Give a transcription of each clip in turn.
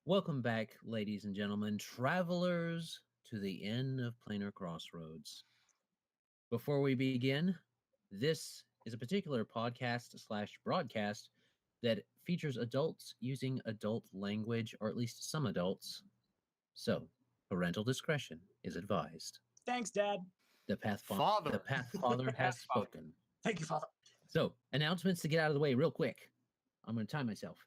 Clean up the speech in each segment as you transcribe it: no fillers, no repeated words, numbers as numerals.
Welcome back, ladies and gentlemen, travelers to the end of Planar Crossroads. Before we begin, this is a particular podcast/broadcast that features adults using adult language, or at least some adults. So, parental discretion is advised. Thanks, Dad. The Pathfather has spoken. Thank you, Father. So, announcements to get out of the way real quick. I'm going to time myself.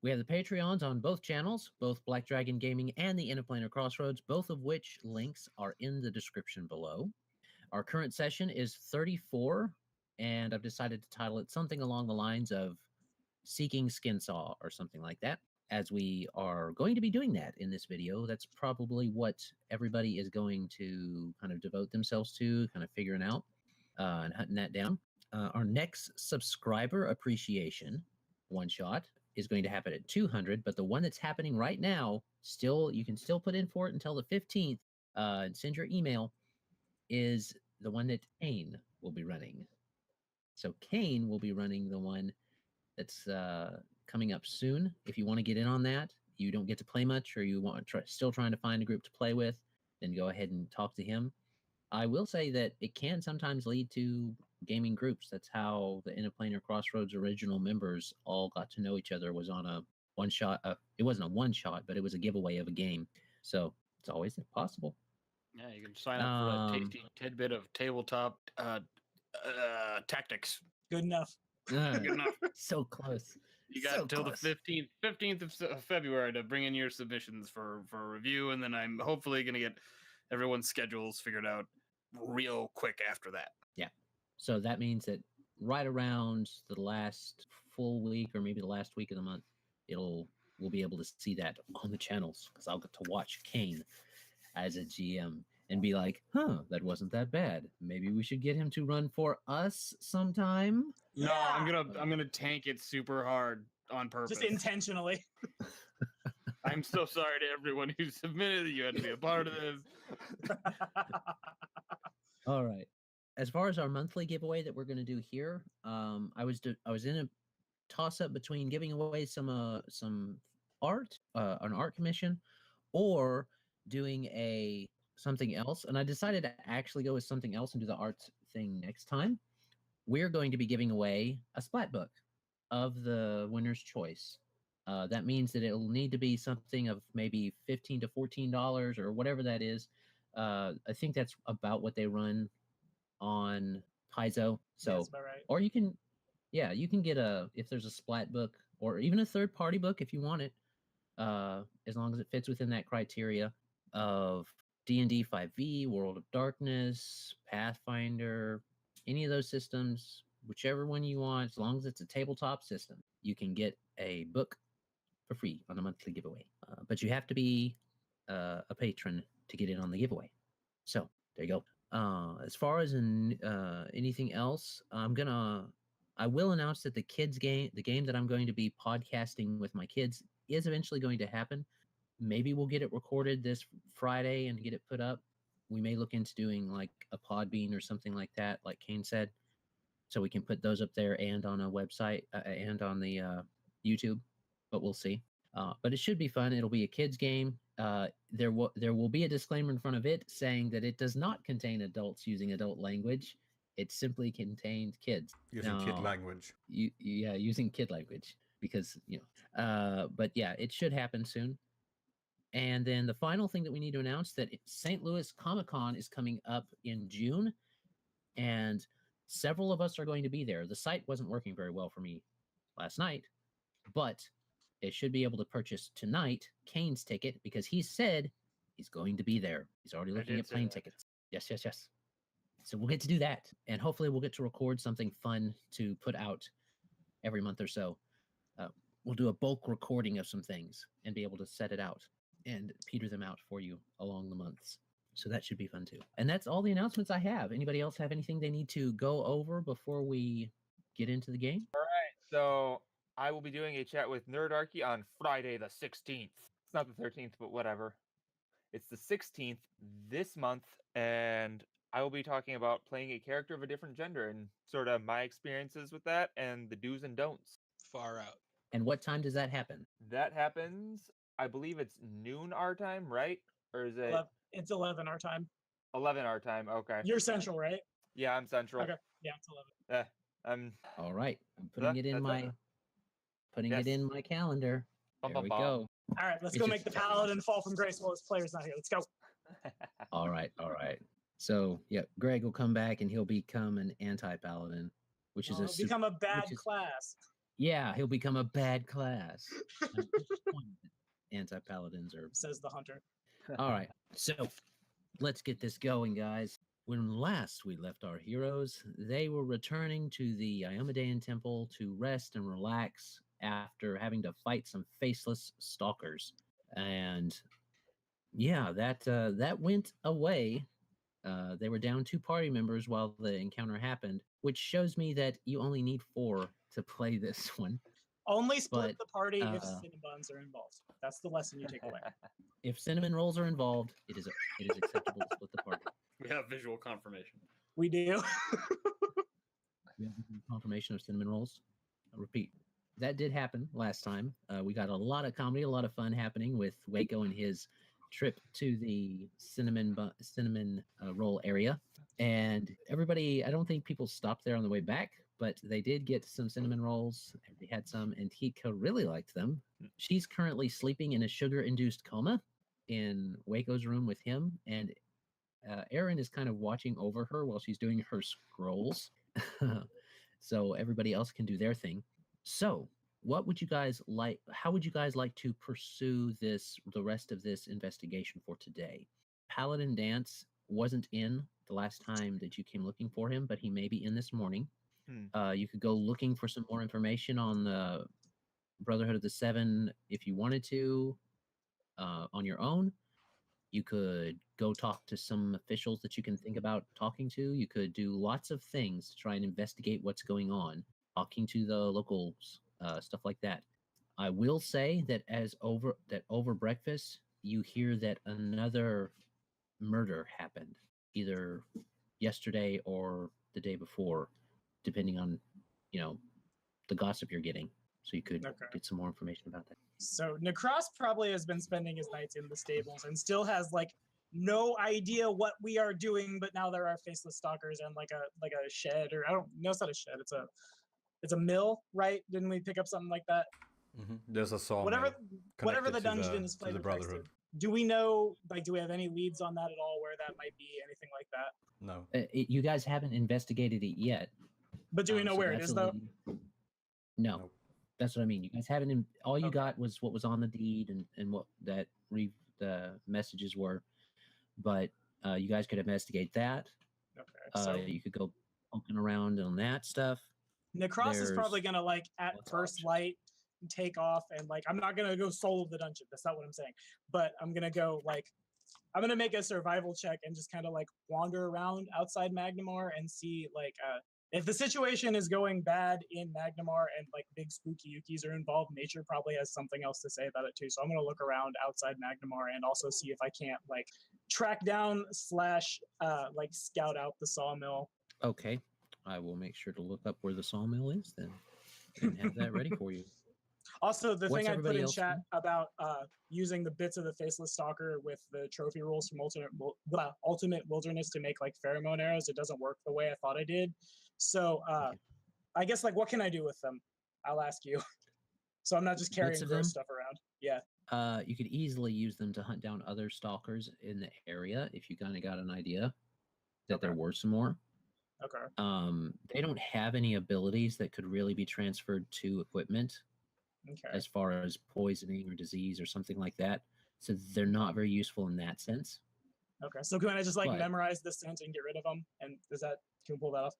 We have the Patreons on both channels, both Black Dragon Gaming and the End of Planar Crossroads, both of which links are in the description below. Our current session is 34, and I've decided to title it something along the lines of Seeking Skinsaw or something like that, as we are going to be doing that in this video. That's probably what everybody is going to kind of devote themselves to, kind of figuring out and hunting that down. Our next subscriber appreciation one-shot is going to happen at 200, but the one that's happening right now, you can still put in for it until the 15th and send your email, is the one that Kane will be running. So Kane will be running the one that's coming up soon. If you want to get in on that, you don't get to play much, or you want still trying to find a group to play with, then go ahead and talk to him. I will say that it can sometimes lead to gaming groups. That's how the End of Planar Crossroads original members all got to know each other, was on a one-shot. It wasn't a one-shot, but it was a giveaway of a game. So it's always possible. Yeah, you can sign up for a tasty tidbit of tabletop tactics. Good enough. Good enough. So close. You got until the 15th of February to bring in your submissions for review, and then I'm hopefully going to get everyone's schedules figured out real quick after that. Yeah. So that means that right around the last full week, or maybe the last week of the month, we'll be able to see that on the channels, because I'll get to watch Kane as a GM and be like, that wasn't that bad. Maybe we should get him to run for us sometime. No, I'm gonna tank it super hard on purpose. Just intentionally. I'm so sorry to everyone who submitted. You had to be a part of this. All right. As far as our monthly giveaway that we're going to do here, I was in a toss-up between giving away some art, an art commission, or doing something else, and I decided to actually go with something else and do the art thing next time. We're going to be giving away a splat book of the winner's choice. That means that it'll need to be something of maybe $15 to $14 or whatever that is. I think that's about what they run on paizo. So, that's about right. Or you can get if there's a splat book, or even a third-party book if you want it, as long as it fits within that criteria of D&D 5e, World of Darkness, Pathfinder, any of those systems, whichever one you want, as long as it's a tabletop system, you can get a book for free on a monthly giveaway. But you have to be a patron to get in on the giveaway. So there you go. As far as anything else, I will announce that the game that I'm going to be podcasting with my kids is eventually going to happen. Maybe we'll get it recorded this Friday and get it put up. We may look into doing like a Podbean or something like that, like Kane said, so we can put those up there and on a website and on the YouTube. But we'll see. But it should be fun. It'll be a kids game. There will be a disclaimer in front of it saying that it does not contain adults using adult language. It simply contained kids using kid language. Using kid language, because but yeah, it should happen soon. And then the final thing that we need to announce, that St. Louis Comic-Con is coming up in June, and several of us are going to be there. The site wasn't working very well for me last night, but it should be able to purchase tonight Kane's ticket, because he said he's going to be there. He's already looking at plane tickets. Yes. So we'll get to do that, and hopefully we'll get to record something fun to put out every month or so. We'll do a bulk recording of some things and be able to set it out and peter them out for you along the months. So that should be fun too. And that's all the announcements I have. Anybody else have anything they need to go over before we get into the game? All right. So I will be doing a chat with Nerdarchy on Friday the 16th. It's not the 13th, but whatever. It's the 16th this month, and I will be talking about playing a character of a different gender and sort of my experiences with that and the do's and don'ts. Far out. And what time does that happen? That happens I believe it's noon our time, right? Or is it It's 11 our time. 11 our time? Okay. You're central, right? Yeah, I'm central. Okay. Yeah, it's 11. All right, I'm putting it in my calendar. There we go. All right, let's It's go just- make the Paladin fall from grace while his player's not here. Let's go. All right. So yeah, Greg will come back and he'll become an anti-paladin, which is He'll become a bad class. Yeah, he'll become a bad class. Anti-paladins are. Says the hunter. All right, so let's get this going, guys. When last we left our heroes, they were returning to the Iomedean temple to rest and relax after having to fight some faceless stalkers. And yeah, that went away. They were down 2 party members while the encounter happened, which shows me that you only need 4 to play this one. Only split But, the party if Cinnabons are involved. That's the lesson you take away. If cinnamon rolls are involved, it is acceptable to split the party. We have visual confirmation. We do. We have confirmation of cinnamon rolls. I'll repeat, that did happen last time. We got a lot of comedy, a lot of fun happening with Wayko and his trip to the cinnamon roll area. And everybody, I don't think people stopped there on the way back, but they did get some cinnamon rolls. They had some, and Tika really liked them. She's currently sleeping in a sugar-induced coma in Wayko's room with him, and Erin is kind of watching over her while she's doing her scrolls. So everybody else can do their thing. So what would you guys like? How would you guys like to pursue the rest of this investigation for today? Paladin Dance wasn't in the last time that you came looking for him, but he may be in this morning. You could go looking for some more information on the Brotherhood of the Seven if you wanted to on your own. You could go talk to some officials that you can think about talking to. You could do lots of things to try and investigate what's going on, talking to the locals, stuff like that. I will say that over breakfast, you hear that another murder happened, either yesterday or the day before, depending on, the gossip you're getting. So you could get some more information about that. So Nahkräs probably has been spending his nights in the stables and still has no idea what we are doing, but now there are faceless stalkers and like a shed, or I don't know, it's not a shed, it's a mill, right? Didn't we pick up something like that? Mm-hmm. There's a sawmill. Whatever the dungeon is played Brotherhood. Do we know, do we have any leads on that at all, where that might be, anything like that? No. You guys haven't investigated it yet. But do we know where it is, though? No. Nope. That's what I mean. You guys haven't. All you got was what was on the deed and what the messages were, but you guys could investigate that. Okay. So you could go poking around on that stuff. Nahkräs is probably gonna at first light take off and I'm not gonna go solo the dungeon. That's not what I'm saying. But I'm gonna go I'm gonna make a survival check and just kind of wander around outside Magnamar and see if the situation is going bad in Magnamar and big spooky Yukis are involved, nature probably has something else to say about it too. So I'm gonna look around outside Magnamar and also see if I can't track down / scout out the sawmill. Okay, I will make sure to look up where the sawmill is then and have that ready for you. Also, the thing I put in chat doing? about using the bits of the Faceless Stalker with the trophy rolls from Ultimate Wilderness to make pheromone arrows, it doesn't work the way I thought I did. So I guess what can I do with them? I'll ask you. So I'm not just carrying gross stuff around. Yeah. You could easily use them to hunt down other stalkers in the area if you kind of got an idea that there were some more. Okay. They don't have any abilities that could really be transferred to equipment. Okay. As far as poisoning or disease or something like that. So they're not very useful in that sense. Okay. So can I just memorize the scent and get rid of them? And can we pull that off?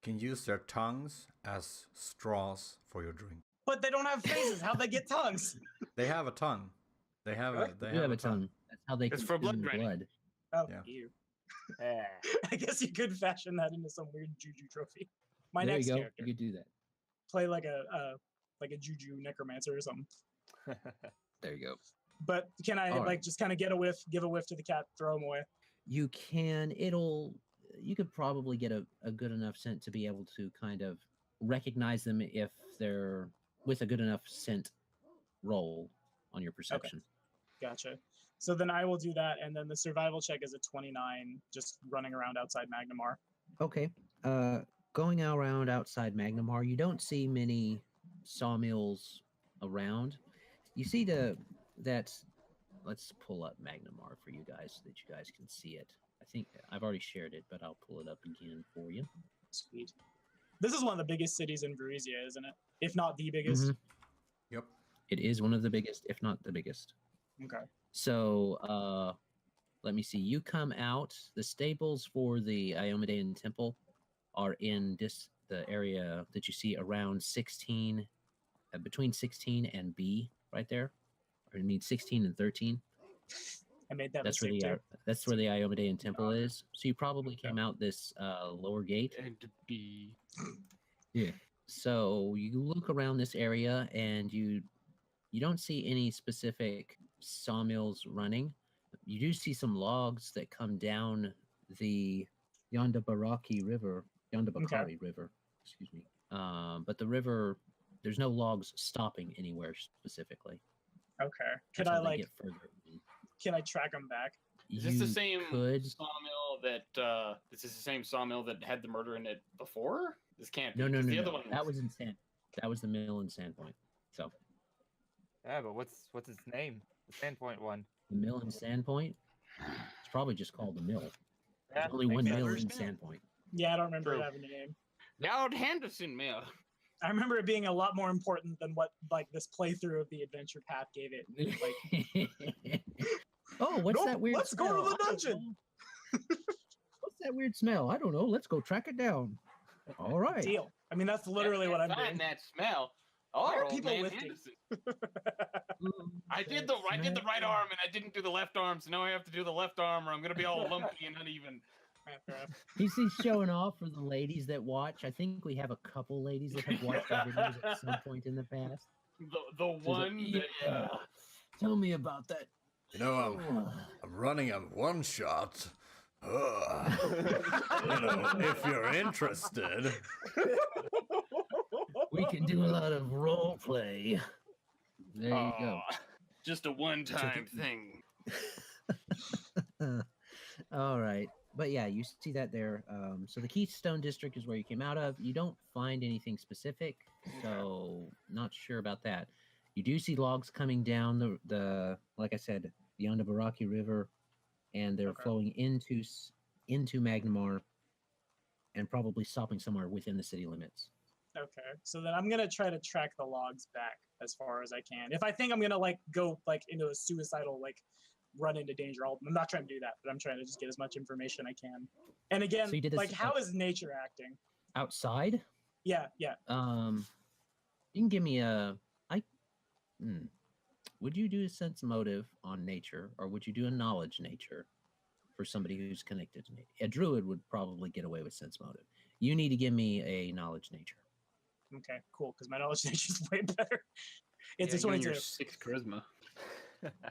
Can use their tongues as straws for your drink. But they don't have faces. How'd they get tongues? They have a tongue. They have a tongue. That's how they It's for blood draining. blood. Oh, Yeah. ew. I guess you could fashion that into some weird juju trophy. My There next you go. character. You could do that. Play like a juju necromancer or something. There you go. But can I All right. just kind of give a whiff to the cat, throw him away? You can. You could probably get a good enough scent to be able to kind of recognize them if they're with a good enough scent roll on your perception. Gotcha. So then I will do that, and then the survival check is a 29, just running around outside Magnamar. Okay. Going around outside Magnamar, you don't see many sawmills around. You see let's pull up Magnamar for you guys so that you guys can see it. I think I've already shared it, but I'll pull it up again for you. Sweet. This is one of the biggest cities in Varisia, isn't it? If not the biggest. Mm-hmm. Yep. It is one of the biggest, if not the biggest. Okay. So, let me see. You come out. The stables for the Iomedean Temple are in the area that you see around 16, between 16 and B, right there. Or it means 16 and 13. I made that That's where mistake too. that's where the Iomedean Temple is. So you probably came out this lower gate. And B. Yeah. So you look around this area and you don't see any specific sawmills running. You do see some logs that come down the Yondabaraki River, River, excuse me. But the river, there's no logs stopping anywhere specifically. Okay. Could Until I they like? get further in. Can I track them back? Is this the same could. sawmill that this is the same sawmill that had the murder in it before? This can't be. No. 'cause the other one That was in Sand. That was the mill in Sandpoint. So Yeah, but what's its name? The Sandpoint one. the mill in Sandpoint. It's probably just called the mill. Yeah, There's only one makes mill in sense. Sandpoint. Yeah, I don't remember True. it having a name. the old Henderson mill. I remember it being a lot more important than what like this playthrough of the adventure path gave it. Like, Oh, what's Nope, that weird let's go to smell? the I don't dungeon. know. What's that weird smell? I don't know. Let's go track it down. All right. deal. I mean, that's literally what I'm Find doing. that smell. Oh, Why are old people man lifting? Henderson. I did the right arm and I didn't do the left arm, so now I have to do the left arm, or I'm gonna be all lumpy and uneven. He's showing off for the ladies that watch. I think we have a couple ladies that have watched our videos at some point in the past. The one that Yeah. Tell me about that. You know, I'm running a one shot. You know, if you're interested. We can do a lot of role play. There you go. Aw, just a one-time thing. All right. But yeah, you see that there. So the Keystone District is where you came out of. You don't find anything specific, so not sure about that. You do see logs coming down the like I said, the Yondabaraki River, and they're flowing into Magnamar and probably stopping somewhere within the city limits. Okay, so then I'm gonna try to track the logs back as far as I can. If I think I'm gonna like go like into a suicidal like run into danger, I'm not trying to do that, but I'm trying to just get as much information I can. And again, So you did this, like how is nature acting? Outside? Yeah. You can give me would you do a sense motive on nature, or would you do a knowledge nature for somebody who's connected to nature? A druid would probably get away with sense motive. You need to give me a knowledge nature. Okay, cool, because my knowledge nature is way better. It's a you and 22. your 6 charisma.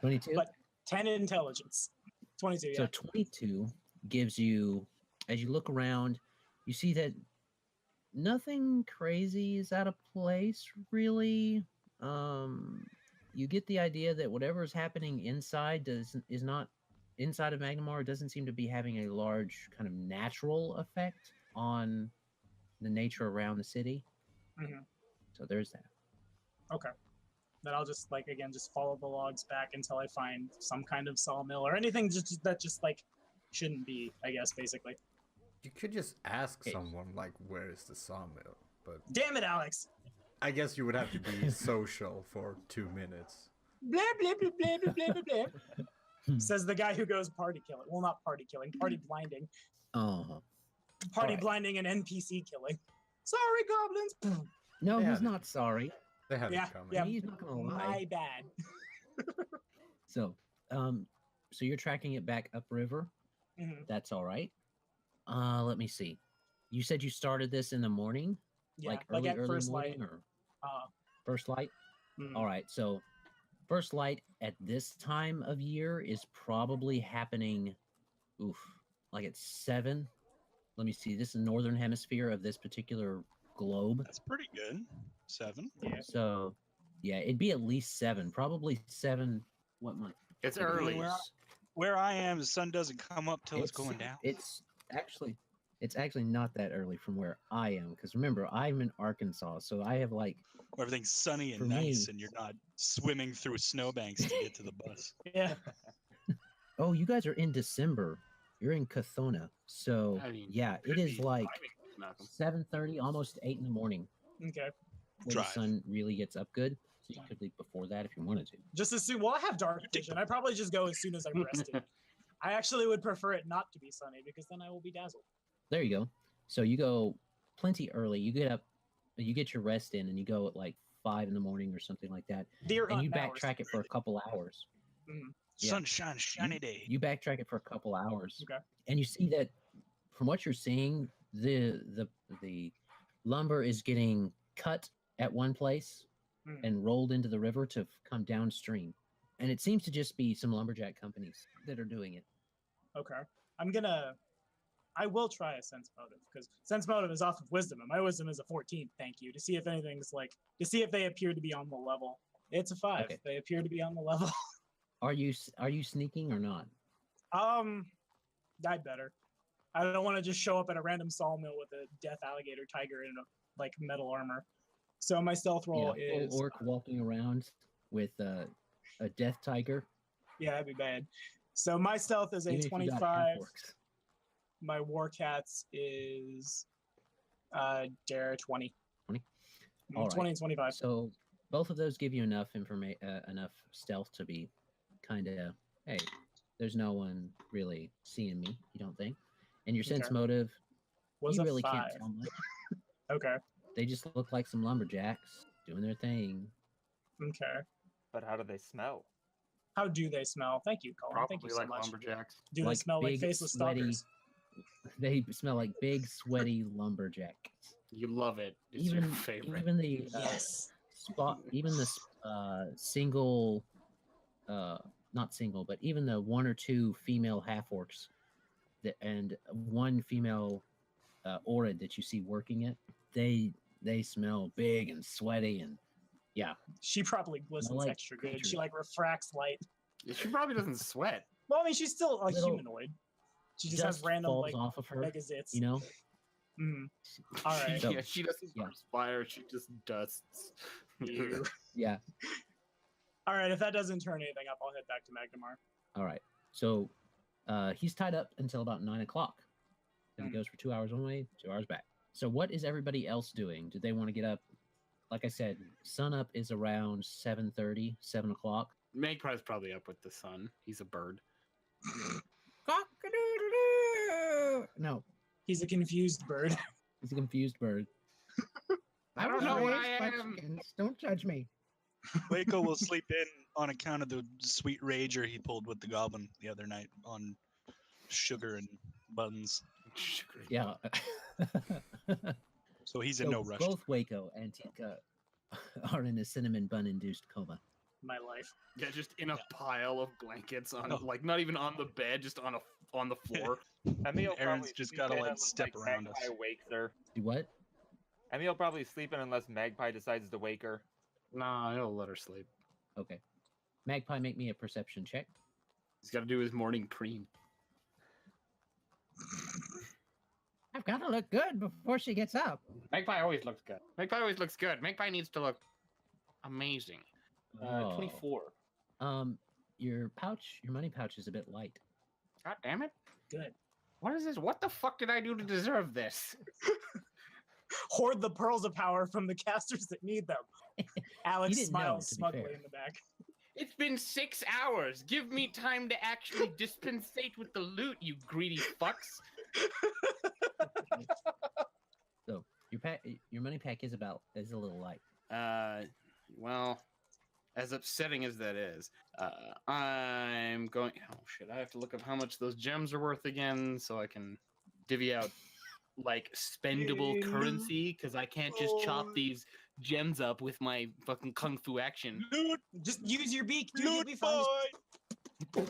22? But 10 intelligence. 22, yeah. So 22 gives you, as you look around, you see that nothing crazy is out of place, really. You get the idea that whatever is happening inside is not inside of Magnamar. Doesn't seem to be having a large kind of natural effect on the nature around the city. Mm-hmm. So there's that. Okay. Then I'll just like again just follow the logs back until I find some kind of sawmill or anything that just like shouldn't be, I guess, basically. You could just ask Okay. someone, like, where is the sawmill? But Damn it, Alex! I guess you would have to be social for 2 minutes. Blah blah blah blah blah blah blah blah. Says the guy who goes party killing. Well, not party killing, party blinding. Uh-huh. Party Alright. blinding and NPC killing. Sorry, goblins. No, Yeah. he's not sorry. They had Yeah, it coming. yeah. He's not gonna lie. My bad. So, so you're tracking it back upriver. Mhm. That's all right. Let me see. You said you started this in the morning, Yeah, like like early, at early first morning, light. or Uh, first light. mm. All right. So, first light at this time of year is probably happening. Oof, like at 7. Let me see. This is northern hemisphere of this particular globe. That's pretty good. 7. Yeah. So, yeah, it'd be at least 7. Probably 7. What month? It's It early. is- Where I am, the sun doesn't come up till it's going down. It's actually not that early from where I am, because remember, I'm in Arkansas, so I have like Everything's sunny and For nice, me- and you're not swimming through snowbanks to get to the bus. Yeah. oh, you guys are in December. You're in Cathona. So I mean, yeah, it could is be like timing, Malcolm. 7:30, almost 8 in the morning Okay. where Drive. the sun really gets up good. So you could leave before that if you wanted to. Just as soon. Well, I have dark vision. I probably just go as soon as I'm rested. I actually would prefer it not to be sunny because then I will be dazzled. There you go. So you go plenty early. You get up, you get your rest in, and you go at like 5 in the morning or something like that. Deer And hunt you hours. backtrack it for a couple hours. Yeah. Sunshine, shiny day. You backtrack it for a couple hours. Okay. And you see that from what you're seeing, the lumber is getting cut at one place Mm. and rolled into the river to come downstream. And it seems to just be some lumberjack companies that are doing it. Okay. I will try a sense motive because sense motive is off of wisdom, and my wisdom is a 14. Thank you. To see if anything's like to see if they appear to be on the level. It's a 5. Okay. They appear to be on the level. Are you sneaking or not? I'd better. I don't want to just show up at a random sawmill with a death alligator tiger in a like metal armor. So my stealth roll Yeah, is full orc walking around with a death tiger. yeah, that'd be bad. So my stealth is a even if you got 25. half-orcs. My war cats is dare 20. 20? Mm, All 20 right. and 25. So both of those give you enough enough stealth to be kind of, hey, there's no one really seeing me. You don't think? And your sense Okay. motive, Was you a really 5. can't tell much. Okay. They just look like some lumberjacks doing their thing. Okay. But how do they smell? How do they smell? Thank you, Colin. Thank you Probably so like much. lumberjacks. Do they Like smell like big, faceless sweaty- stalkers? They smell like big, sweaty lumberjacks. You love it. It's your favorite. Even the Yes. even the single, not single, but even the 1 or 2 female half orcs, and 1 female Orid that you see working it, they smell big and sweaty, and yeah, She probably glistens like extra good. She creatures. like refracts light. She probably doesn't sweat. Well, I mean, she's still a Little humanoid. She just has dust random falls like off of her, mega zits. you know. Mm. All right. So- Yeah, she doesn't yeah. perspire. She just dusts. You. Yeah. All right. If that doesn't turn anything up, I'll head back to Magdamar. All right. So he's tied up until about 9 o'clock. And he Mm. goes for 2 hours one way, 2 hours back. So what is everybody else doing? Do they want to get up? Like I said, sun up is around 7:30, 7 o'clock. Magpie's probably up with the sun. He's a bird. Cock-a-doodle-doo! No, He's a confused bird. he's a confused bird. I don't know what I raised by am. chickens. Don't judge me. Waco will sleep in on account of the sweet rager he pulled with the goblin the other night on sugar and buns. Yeah. So he's in So no rush. both Wayko and Tika are in a cinnamon bun induced coma. My life. Yeah, just in a pile of blankets on, Oh. like not even on the bed, just on the floor. Emil Aaron's probably just sleep gotta, in like, unless, step around us. Magpie wakes her. Do what? Emil probably sleeping unless Magpie decides to wake her. Nah, he'll let her sleep. Okay. Magpie, make me a perception check. He's got to do his morning preen. I've got to look good before she gets up. Magpie always looks good. Magpie always looks good. Magpie needs to look amazing. Oh. 24. Your money pouch is a bit light. God damn it. Good. What is this? What the fuck did I do to deserve this? Hoard the pearls of power from the casters that need them. Alex didn't know, smiles to be smugly fair. in the back. It's been 6 hours. Give me time to actually dispensate with the loot, you greedy fucks. So your money pack is a little light. Well, as upsetting as that is, I'm going. Oh shit! I have to look up how much those gems are worth again, so I can divvy out like spendable currency, because I can't just chop these gems up with my fucking kung fu action. Loot, Just use your beak, dude. You'll loot be fine. boy!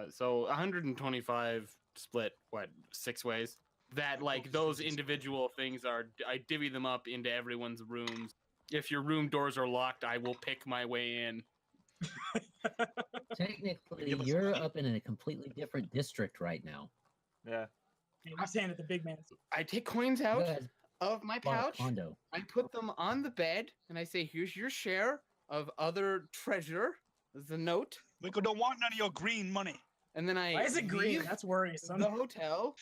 So 125 split what 6 ways. That like those individual things are. I divvy them up into everyone's rooms. If your room doors are locked, I will pick my way in. Technically, Give us you're money. up in a completely different district right now. Yeah. I'm saying at the big man. I take coins You out guys of my bought a pouch. condo. I put them on the bed, and I say, "Here's your share of other treasure." There's a note, Wayko don't want none of your green money. and then I Why is it green? leave That's worrisome. the hotel,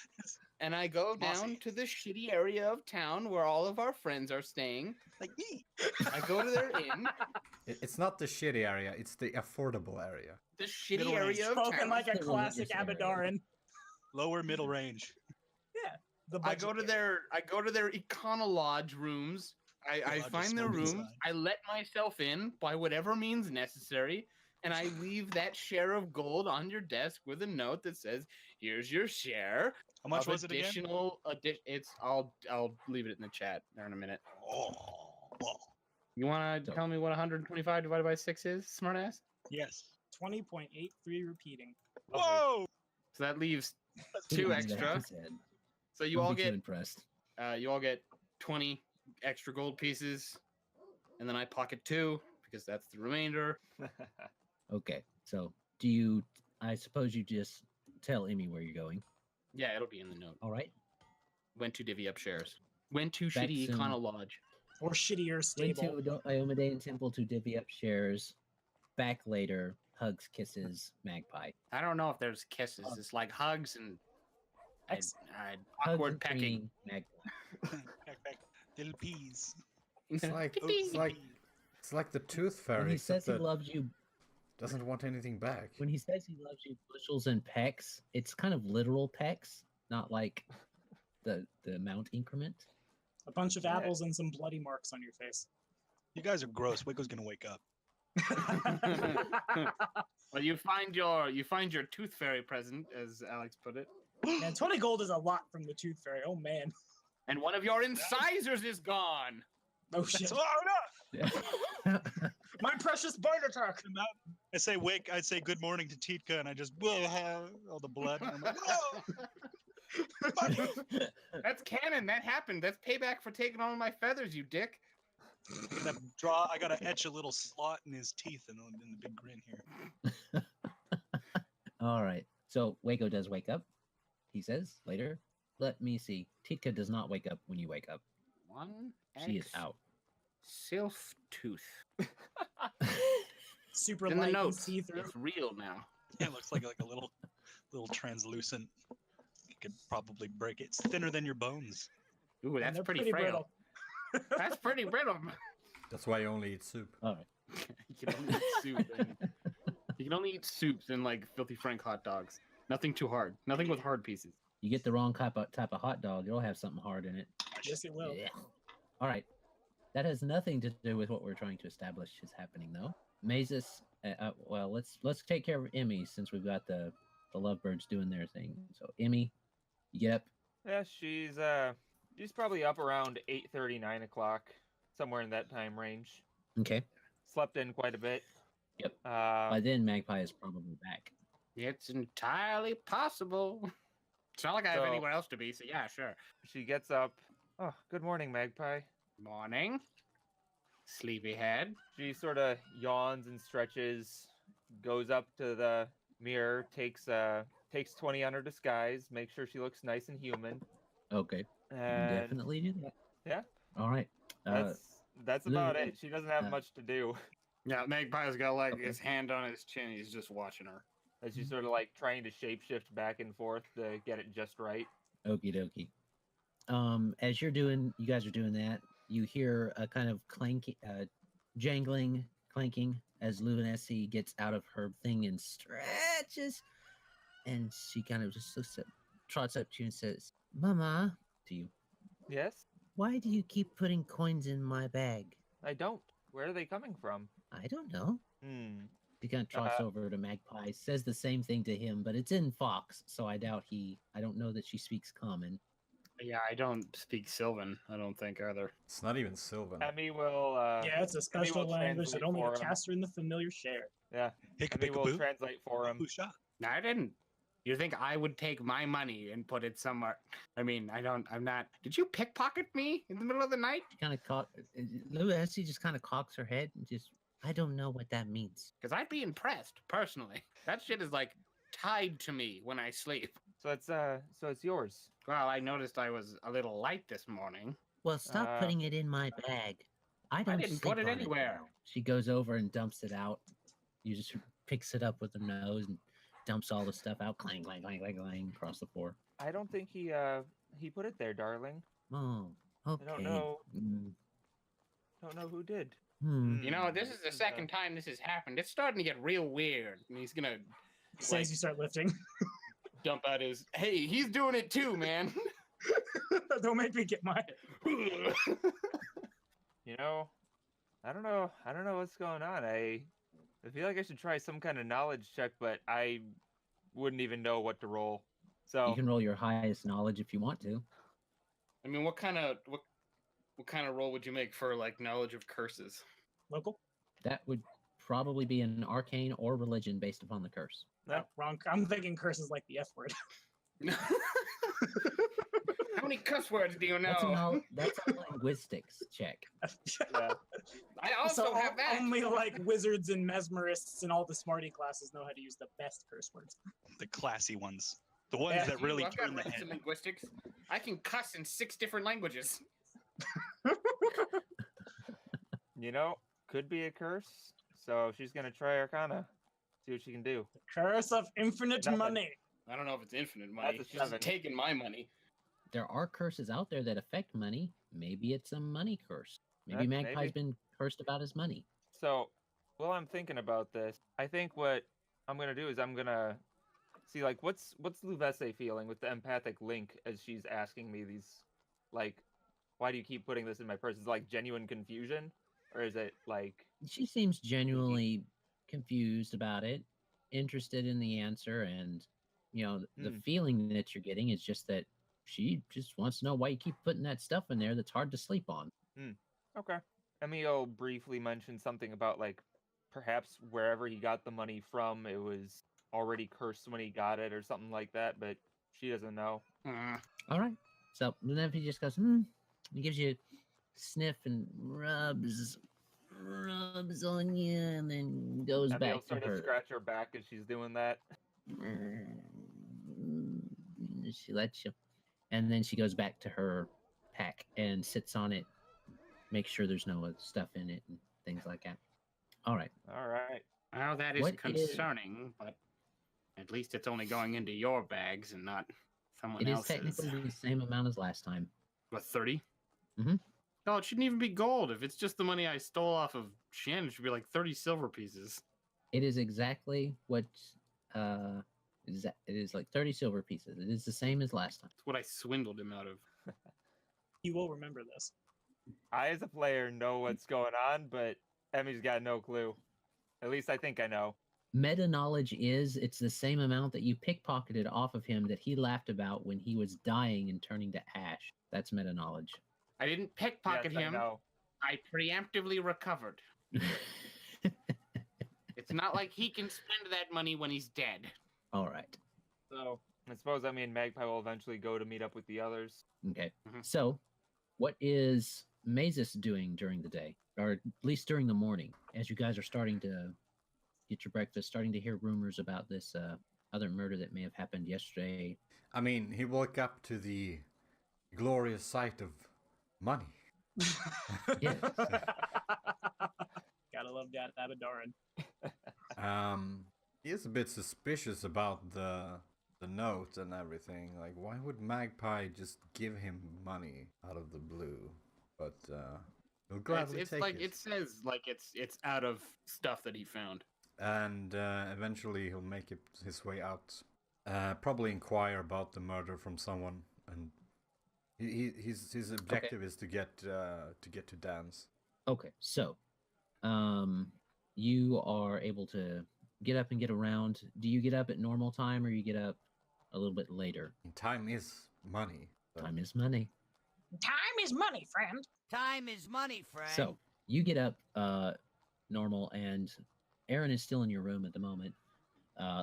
and I go Mossy. down to the shitty area of town where all of our friends are staying. Like me. I go to their inn, It's not the shitty area, it's the affordable area. the shitty Middle range. area of Spoken town. like a That's the classic religious area. Abedaran. Lower middle range. The I go to budget their Econo Lodge rooms. I Lodge is find their smoke rooms. inside. I let myself in by whatever means necessary, and I leave that share of gold on your desk with a note that says, "Here's your share." How much of was it again? additional? It's I'll leave it in the chat there in a minute. Oh, well, You want to So- tell me what 125 divided by 6 is, smartass? yes. 20.83 repeating. Whoa! So that leaves That's two That's what extra. he said. So you Don't all be too get impressed. 20 extra gold pieces, and then I pocket 2 because that's the remainder. Okay, so do you? I suppose you just tell Emmy where you're going. Yeah, it'll be in the note. All right. Went to divvy up shares. Went to Back shitty soon. Econo Lodge. Or shittier Went stable. to Iomedain Temple to divvy up shares. Back later. Hugs, kisses, Magpie. I don't know if there's kisses. Oh. It's like hugs and Ex- I'd Hugs awkward and pecking. preening, Magpie. Back. Little peas. It's like Oh, it's like the tooth When fairy he says except he that loves you, doesn't want anything back. when he says he loves you, bushels and pecks, it's kind of literal pecks, not like the amount increment. A bunch of Yeah. apples and some bloody marks on your face. You guys are gross. Wayko's gonna wake up. Well, you find your tooth fairy present, as Alex put it, Man, 20 gold is a lot from the tooth fairy. Oh man. and one of your incisors is gone. Oh shit. Oh no! My precious bite attack. I say wake. I say good morning to Titka, and I just all the blood. And I'm like, "Whoa!" That's canon. That happened. That's payback for taking all my feathers, you dick. I gotta etch a little slot in his teeth in the big grin here. All right. So Wayko does wake up. He says later. Let me see. Tika does not wake up when you wake up. One. She is out. Sylph tooth. Super In the light and notes. see-through. It's real now. It looks like a little translucent. You could probably break it. It's thinner than your bones. Ooh, And that's they're pretty frail. brittle. That's pretty brittle. That's why you only eat soup. All right. You can only eat soup. You can only eat soups and like filthy Frank hot dogs. Nothing too hard. Nothing with hard pieces. You get the wrong type of hot dog, it'll have something hard in it. Yes, it will. Yeah. All right. That has nothing to do with what we're trying to establish is happening, though. Mazus. Well, let's take care of Emmy since we've got the lovebirds doing their thing. So Emmy, you get up. Yeah, she's probably up around 8:30, 9 o'clock, somewhere in that time range. Okay. Slept in quite a bit. Yep. By then, Magpie is probably back. It's entirely possible. It's not like I have So- anywhere else to be, so yeah, sure. She gets up. Oh, good morning, Magpie. Morning. Sleepyhead. She sort of yawns and stretches, goes up to the mirror, takes 20 on her disguise, makes sure she looks nice and human. Okay. You And definitely do that. yeah. All right. That's about Lily, it. She doesn't have much to do. Yeah, Magpie's got like Okay. his hand on his chin. He's just watching her. And she's sort of like trying to shapeshift back and forth to get it just right. Okie dokie. As you guys are doing that, you hear a kind of jangling, clanking as Luminesci gets out of her thing and stretches, and she kind of just trots up to you and says, "Mama," to you. Yes? "Why do you keep putting coins in my bag?" I don't. Where are they coming from? "I don't know." Hmm. She kind of trots over to Magpie, says the same thing to him, but it's in Fox, so I don't know that she speaks Common. Yeah, I don't speak Sylvan, I don't think either. It's not even Sylvan. Emmy will. Yeah, it's a special will language that translate only for the him. caster in the familiar share. Yeah. Emmy will Hickaboo. translate for him. Who shot? No, I didn't. You think I would take my money and put it somewhere? I mean, I'm not. Did you pickpocket me in the middle of the night? She kind of Luminesci just kind of cocks her head and just, I don't know what that means. Because I'd be impressed, personally. That shit is like tied to me when I sleep. So it's yours. Well, I noticed I was a little light this morning. Well, stop putting it in my bag. I didn't sleep put it on anywhere. She goes over and dumps it out. You just picks it up with her nose and dumps all the stuff out. Clang, clang, clang, clang, clang across the floor. I don't think he put it there, darling. Oh, okay. I don't know. Mm. Don't know who did. You know, this is the second time this has happened. It's starting to get real weird. And he's gonna As you start lifting. dump out his. Hey, he's doing it too, man. Don't make me get mine. You know, I don't know what's going on. I feel like I should try some kind of knowledge check, but I wouldn't even know what to roll. So You can roll your highest knowledge if you want to. I mean, what kind of roll would you make for like knowledge of curses? Local? That would probably be an arcane or religion based upon the curse. No, wrong. I'm thinking curses like the F word. How many cuss words do you know? That's a linguistics check. yeah. I also have that. Only like wizards and mesmerists and all the smarty classes know how to use the best curse words. The classy ones. The ones that really I've got turn the ranks head. in linguistics. I can cuss in 6 different languages. You know, could be a curse. So she's gonna try Arcana, see what she can do. Curse of infinite Nothing. money. I don't know if it's infinite money. That's a She's 7. taking my money. There are curses out there that affect money. Maybe it's a money curse. Maybe Maybe. Magpie's been cursed about his money. So, while I'm thinking about this, I think what I'm gonna do is I'm gonna see like what's Luvese feeling with the empathic link as she's asking me these, like, why do you keep putting this in my purse? Is it like genuine confusion, or is it like She seems genuinely confused about it, interested in the answer, and the feeling that you're getting is just that she just wants to know why you keep putting that stuff in there that's hard to sleep on. okay? Emil briefly mentioned something about like perhaps wherever he got the money from, it was already cursed when he got it or something like that, but she doesn't know. All right. So then he just goes, he gives you a sniff and rubs on you, and then goes Emil back to sort of her. scratch her back as she's doing that. She lets you, and then she goes back to her pack and sits on it, make sure there's no stuff in it and things like that. All right. All right. Well, that is What is- concerning, but at least it's only going into your bags and not someone It is else's. technically the same amount as last time. What, 30? Mhm. No, it shouldn't even be gold. If it's just the money I stole off of Shannon, it should be like 30 silver pieces. It is exactly what it is like 30 silver pieces. It is the same as last time. It's what I swindled him out of. You will remember this. I, as a player, know what's going on, but Emmy's got no clue. At least I think I know. Meta knowledge is it's the same amount that you pickpocketed off of him that he laughed about when he was dying and turning to ash. That's meta knowledge. I didn't pickpocket Yes, I him. know. I preemptively recovered. It's not like he can spend that money when he's dead. All right. So I suppose Emmy and Magpie will eventually go to meet up with the others. Okay. Mhm. So, what is Mazus doing during the day, or at least during the morning, as you guys are starting to get your breakfast, starting to hear rumors about this other murder that may have happened yesterday? I mean, he woke up to the glorious sight of money. Yes. Gotta love that Abadoran. He is a bit suspicious about the note and everything. Like, why would Magpie just give him money out of the blue? But he'll gladly It's take like it. it says like it's out of stuff that he found. And eventually he'll make it his way out. Probably inquire about the murder from someone, and his objective is to get to dance. Okay. So, you are able to get up and get around. Do you get up at normal time, or you get up a little bit later? Time is money. so- Time is money. Time is money, friend. Time is money, friend. So you get up normal, and Erin is still in your room at the moment.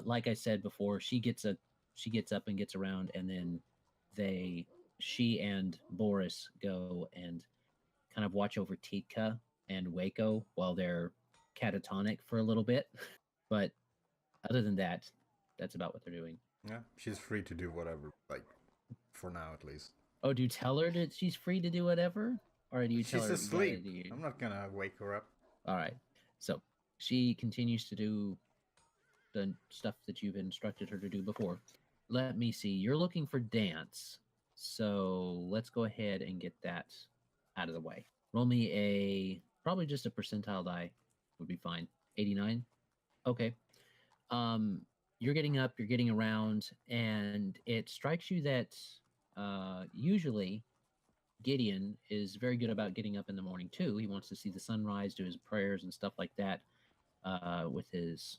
Like I said before, she gets up and gets around, and then she and Boris go and kind of watch over Tika and Wayko while they're catatonic for a little bit, but other than that, that's about what they're doing. Yeah, she's free to do whatever, like, for now at least. Oh, do you tell her that she's free to do whatever? Or do you tell She's her... asleep. Do you... I'm not gonna wake her up. All right. So she continues to do the stuff that you've instructed her to do before. Let me see. You're looking for dance. So let's go ahead and get that out of the way. Roll me probably just a percentile die would be fine. 89? Okay. You're getting up, you're getting around, and it strikes you that usually Gideon is very good about getting up in the morning too. He wants to see the sunrise, do his prayers and stuff like that, with his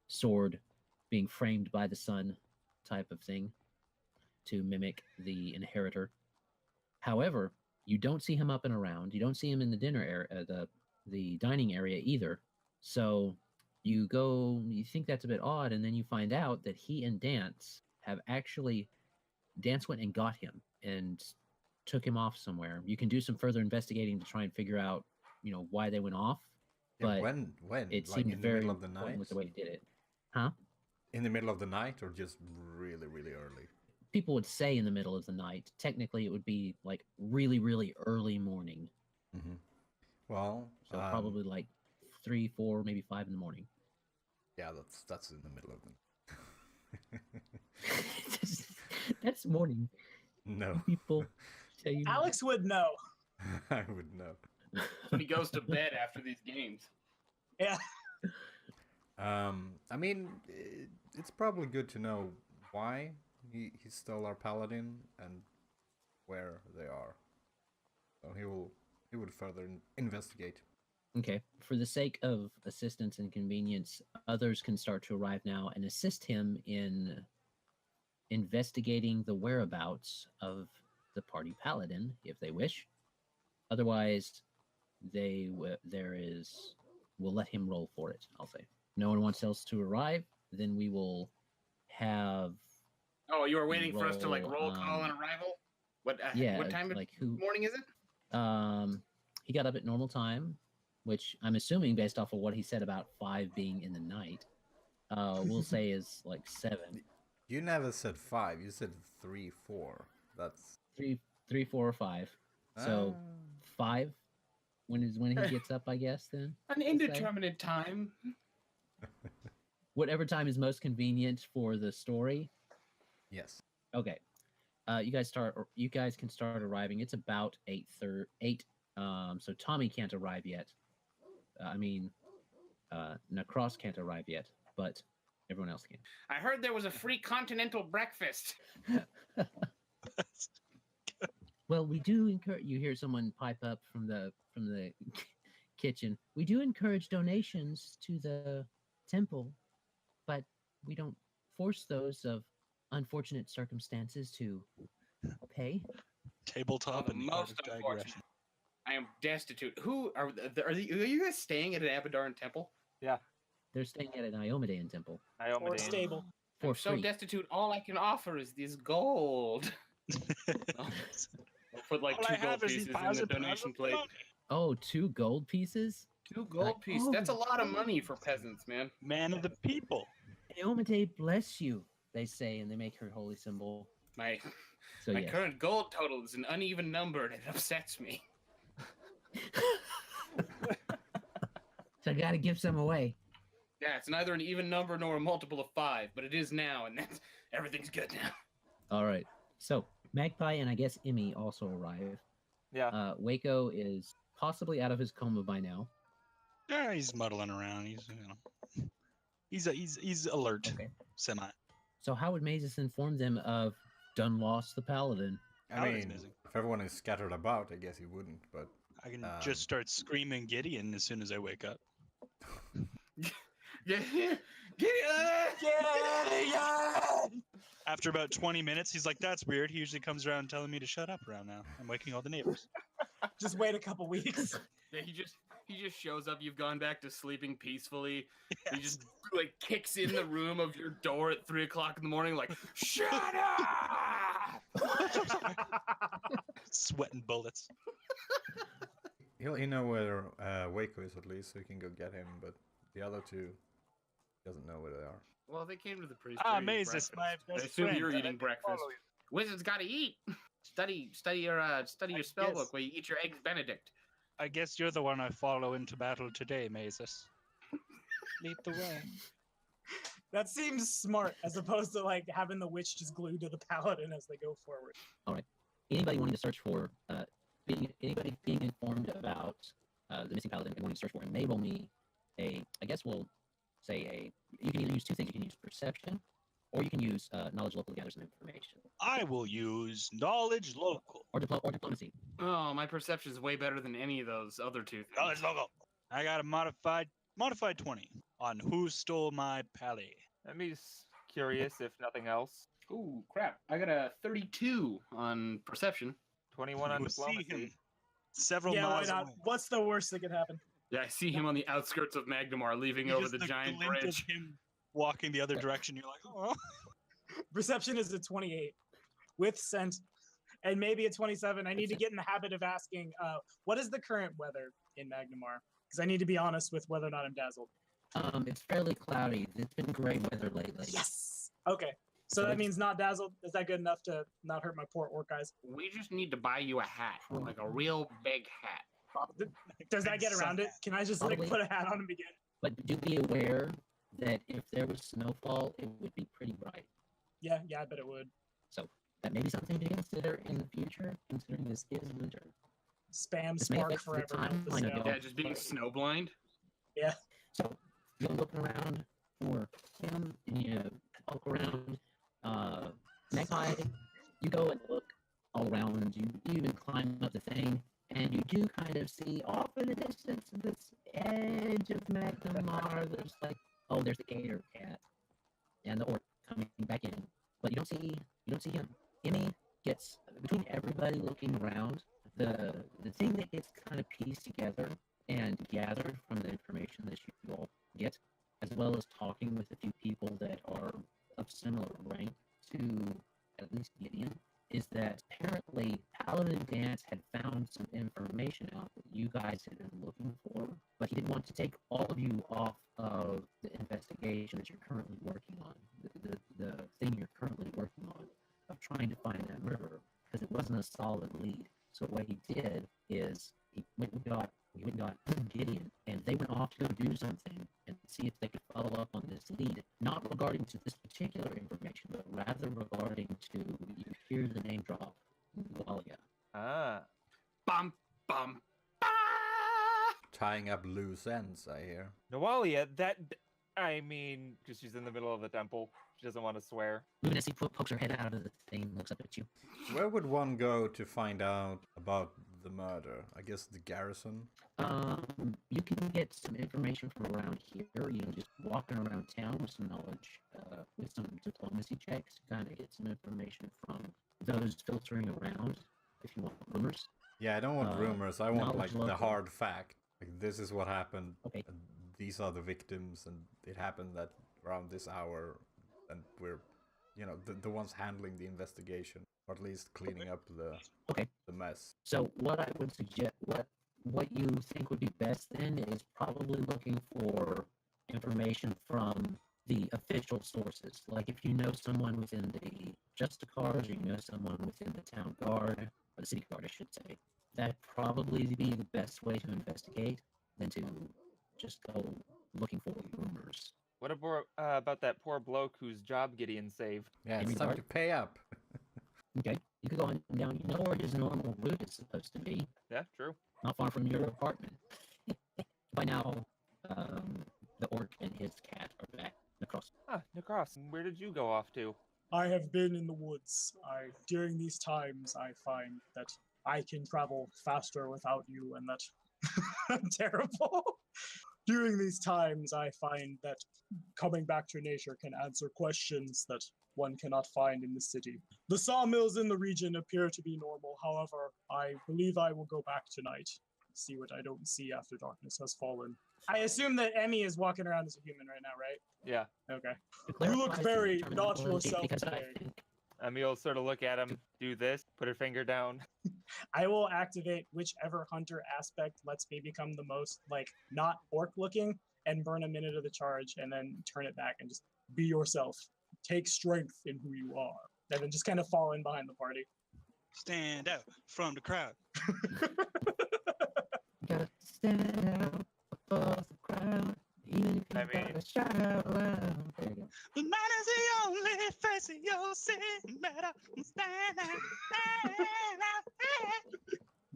sword being framed by the sun type of thing to mimic the inheritor. However, you don't see him up and around. You don't see him in the dinner area, the dining area either. So you think that's a bit odd, and then you find out that he and Dance have actually... Dance went and got him and took him off somewhere. You can do some further investigating to try and figure out, why they went off. Yeah, But when? it Like seemed in the very middle of the important night? with the way he did it. Huh? In the middle of the night, or just really, really early? People would say in the middle of the night. Technically, it would be like really, really early morning. Mm-hmm. Well, So probably like 3, 4, maybe 5 in the morning. Yeah, that's in the middle of the That's morning. No. People tell you. Alex would know. I would know. When he goes to bed after these games. Yeah. I mean, it's probably good to know why he stole our paladin and where they are. So he would further investigate. Okay. For the sake of assistance and convenience, others can start to arrive now and assist him in investigating the whereabouts of the party paladin, if they wish. Otherwise, we'll let him roll for it, I'll say. No one wants else to arrive, then we will have... Oh, you were waiting for us to roll roll, call an arrival? What time of who... morning is it? He got up at normal time, which I'm assuming based off of what he said about 5 being in the night, we'll say is like 7. You never said 5. You said 3, 4. That's 3, 4, or 5. So 5 when he gets up, I guess. Then An indeterminate time. Whatever time is most convenient for the story. Yes. Okay. You guys can start arriving. It's about 8:30. So Tommy can't arrive yet. Nahkräs can't arrive yet, but everyone else can. I heard there was a free continental breakfast. Well, we do encourage. You hear someone pipe up from the kitchen. We do encourage donations to the temple, but we don't force those of unfortunate circumstances to pay. Tabletop and most unfortunate. I am destitute. Who are you guys staying at an Abaddon temple? Yeah, they're staying at an Iomedean temple. Or stable. For I'm free. so destitute. All I can offer is this gold. I'll put like All 2 I have gold is these pieces in piles the of donation plate. Oh, 2 gold pieces? 2 gold pieces. oh. That's a lot of money for peasants, man. Man of the people. Iomade bless you, they say, and they make her holy symbol. My So yes. current gold total is an uneven number, and it upsets me. So I gotta give some away. Yeah, it's neither an even number nor a multiple of 5, but it is now, and everything's good now. All right. So Magpie and I guess Emmy also arrive. yeah. Wayko is possibly out of his coma by now. Yeah, he's muddling around. He's alert. Okay. Semi. So how would Mazus inform them of Dunloss the Paladin? I Paladin's mean, missing. if everyone is scattered about, I guess he wouldn't, but... I can just start screaming Gideon as soon as I wake up. Gideon! After about 20 minutes, he's like, "That's weird." He usually comes around telling me to shut up around now. I'm waking all the neighbors. Just wait a couple weeks. Yeah, he just shows up. You've gone back to sleeping peacefully. Yes. He just like kicks in the room of your door at 3 o'clock in the morning, like, "Shut up!" Sweating bullets. He'll know where Wayko is at least, so he can go get him. But the other two doesn't know where they are. Well, they came to the priest. Ah, they're eating Mazus, breakfast. my I best assume friend. you're Let eating me breakfast. follow you. Wizards gotta eat. Study your spell book where you eat your eggs Benedict. I guess you're the one I follow into battle today, Mazus. Lead the way. That seems smart, as opposed to like having the witch just glued to the paladin as they go forward. Anybody wanting to search for anybody being informed about the missing paladin and wanting to search for him may roll me I guess we'll say you can either use two things. You can use perception, or you can use knowledge local to gather some information. I will use knowledge local. Or diplomacy. Oh, my perception is way better than any of those other two things. Knowledge local. I got a modified 20 on who stole my pally. I'm just curious, if nothing else. Ooh, crap. I got a 32 on perception. 21 on You see him diplomacy. several Yeah, why miles not? away. What's the worst that could happen? Yeah, I see him on the outskirts of Magnemar leaving You over just the the giant glint bridge. of him walking the other direction. You're like, oh. Perception is a 28 with scent, and maybe a 27. I need to get in the habit of asking, what is the current weather in Magnemar? Because I need to be honest with whether or not I'm dazzled. It's fairly cloudy. It's been gray weather lately. Yes. Okay. So that means not dazzled. Is that good enough to not hurt my poor orc eyes? We just need to buy you a hat, like a real big hat. Does that get around it? Can I just like Probably. put a hat on and begin? But do be aware that if there was snowfall, it would be pretty bright. Yeah, I bet it would. So that may be something to consider in the future, considering this is winter. Spam This may spark affect the forever. melt the timeline of snow. the Yeah, just being snowblind. So you're looking around for him, and you look around. Magpie, you go and look all around. You even climb up the thing, and you do kind of see off in the distance, this edge of Magnemar. There's like, oh, there's the gator cat and the orc coming back in, but you don't see him. Emmy gets between everybody looking around. The thing that gets kind of pieced together and gathered from the information that you all get, as well as talking with a few people that are of similar rank to at least Gideon, is that apparently Paladin Dance had found some information out that you guys had been looking for, but he didn't want to take all of you off of the investigation that you're currently working on, the thing you're currently working on, of trying to find that river, because it wasn't a solid lead. So what he did is he went and got Gideon, and they went off to go do something and see if they could follow up on this lead, not regarding to this particular information, but rather regarding to, you hear the name drop, Walia. Ah. Bum, bum, ba! Tying up loose ends, I hear. Nawalia, I mean, because she's in the middle of the temple. She doesn't want to swear. Lunacy pokes her head out of the thing, looks up at you. Where would one go to find out about the murder? I guess the garrison? You can get some information from around here. You know, just walking around town with some knowledge, with some diplomacy checks, kind of get some information from those filtering around, if you want rumors. Yeah, I don't want rumors. I want like knowledge the local. hard fact. Like, this is what happened. Okay. And these are the victims, and it happened at around this hour, and we're, you know, the ones handling the investigation, or at least cleaning up the mess. So what I would suggest, what you think would be best then is probably looking for information from the official sources. Like if you know someone within the Justicars, or you know someone within the town guard, or the city guard, I should say, that'd probably be the best way to investigate than to just go looking for rumors. What about that poor bloke whose job Gideon saved? Yeah, it's Any time part? to pay up. Okay, you could go on down. You know where his normal route is supposed to be, Yeah, true. not far from your apartment. By now, the orc and his cat are back across. Ah, Nahkräs, where did you go off to? I have been in the woods. During these times, I find that I can travel faster without you, and that I'm terrible. During these times, I find that coming back to nature can answer questions that one cannot find in the city. The sawmills in the region appear to be normal. However, I believe I will go back tonight, see what I don't see after darkness has fallen. I assume that Emmy is walking around as a human right now, right? Yeah. Okay. To You look clarify, very some not terminology, yourself because I today. think Emil sort of look at him, do this, put her finger down. I will activate whichever hunter aspect lets me become the most, like, not orc looking and burn a minute of the charge and then turn it back and just be yourself. Take strength in who you are. And then just kind of fall in behind the party. Stand out from the crowd. Gotta stand out above the crowd. Even if you gotta shout out loud. There you go. The man is the only face you'll see. Better stand out.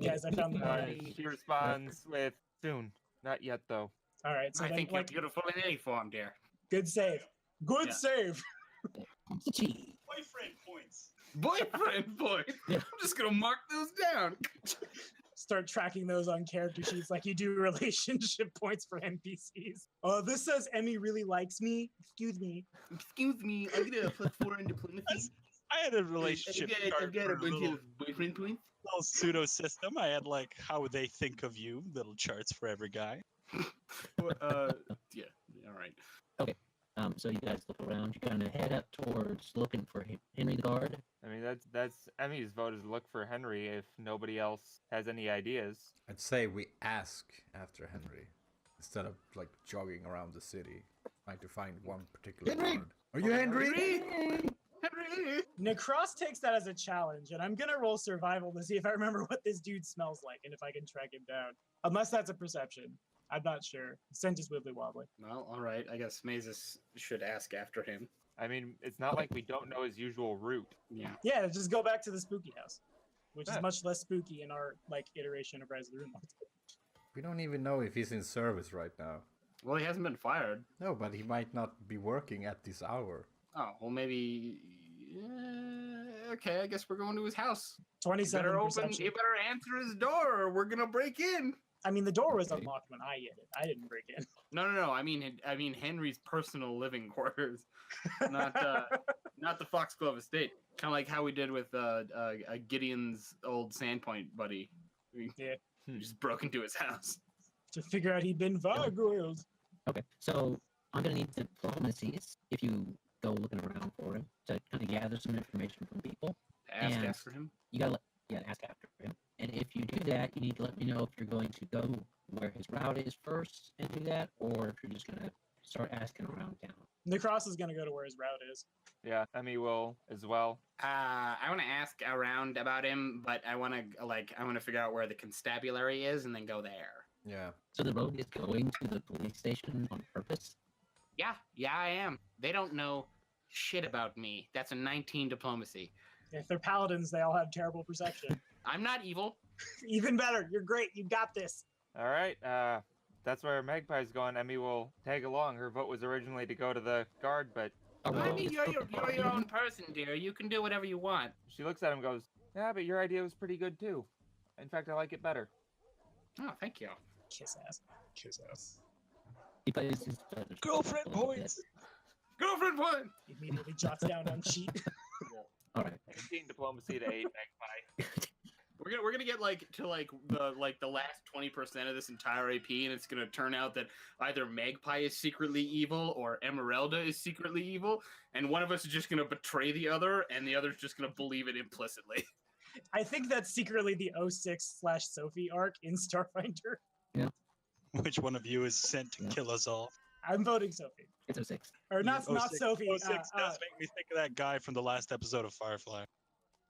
Guys, I found the party. She responds with soon. Not yet, though. All right, so I then, think like, you're beautiful in any form, dear. good save. Good Yeah. save. Gee. Boyfriend points. Boyfriend boy. Yeah. I'm just gonna mark those down. Start tracking those on character sheets like you do relationship points for NPCs. This says Emmy really likes me. Excuse me. Excuse me, I'm gonna put 4 in diplomacy. I had a relationship I've got card a for a bunch little, of boyfriend points. little pseudo system. I had like how they think of you, little charts for every guy. Yeah, all right. So you guys look around. You kind of head up towards looking for Henry the guard. I mean, that's Emmy's vote is look for Henry if nobody else has any ideas. I'd say we ask after Henry instead of like jogging around the city trying to find one particular Henry! guard. Are you Henry? Henry! Nahkräs takes that as a challenge, and I'm gonna roll survival to see if I remember what this dude smells like and if I can track him down. Unless that's a perception. I'm not sure. Scent is wibbly wobbly. Well, all right. I guess Mazus should ask after him. I mean, it's not like we don't know his usual route. Yeah. Yeah, just go back to the spooky house, which Yeah. is much less spooky in our like iteration of Rise of the Runelords. We don't even know if he's in service right now. Well, he hasn't been fired. No, but he might not be working at this hour. Oh, well, maybe. Okay, I guess we're going to his house. 27 Better open. perception. You better answer his door, or we're gonna break in. I mean, the door was unlocked when I hit it. I didn't break in. No. I mean Henry's personal living quarters, not not the Foxglove estate. Kind of like how we did with Gideon's old Sandpoint buddy. We just broke into his house. To figure out he'd been gargoyled. Okay, so I'm gonna need diplomacies if you go looking around for him to kind of gather some information from people. Ask And- after him. You gotta ask after him. And if you do that, you need to let me know if you're going to go where his route is first and do that, or if you're just gonna start asking around town. Nahkräs is gonna go to where his route is. Yeah, Emmy will as well. I want to ask around about him, but I want to figure out where the constabulary is and then go there. Yeah. So the rogue is going to the police station on purpose. Yeah, I am. They don't know shit about me. That's a 19 diplomacy. If they're paladins, they all have terrible perception. I'm not evil. Even better. You're great. You got this. All right, that's where Magpie's going. Emmy will tag along. Her vote was originally to go to the guard, but A I rogue mean, is you're supposed to your follow own him. person, dear. You can do whatever you want. she looks at him and goes, yeah, but your idea was pretty good too. In fact, I like it better. Oh, thank you. Kiss ass. Kiss ass. He plays his feathers Girlfriend a little bit. points. Girlfriend point. Immediately jots down on sheet. All right. 15 diplomacy to 8 Magpie. We're gonna get the last 20% of this entire AP, and it's gonna turn out that either Magpie is secretly evil or Emyrelda is secretly evil, and one of us is just gonna betray the other, and the other's just gonna believe it implicitly. I think that's secretly the 06/Sophie arc in Starfinder. Which one of you is sent to kill us all? I'm voting Sophie. It's 06. Or not 06 Sophie. 06 does make me think of that guy from the last episode of Firefly.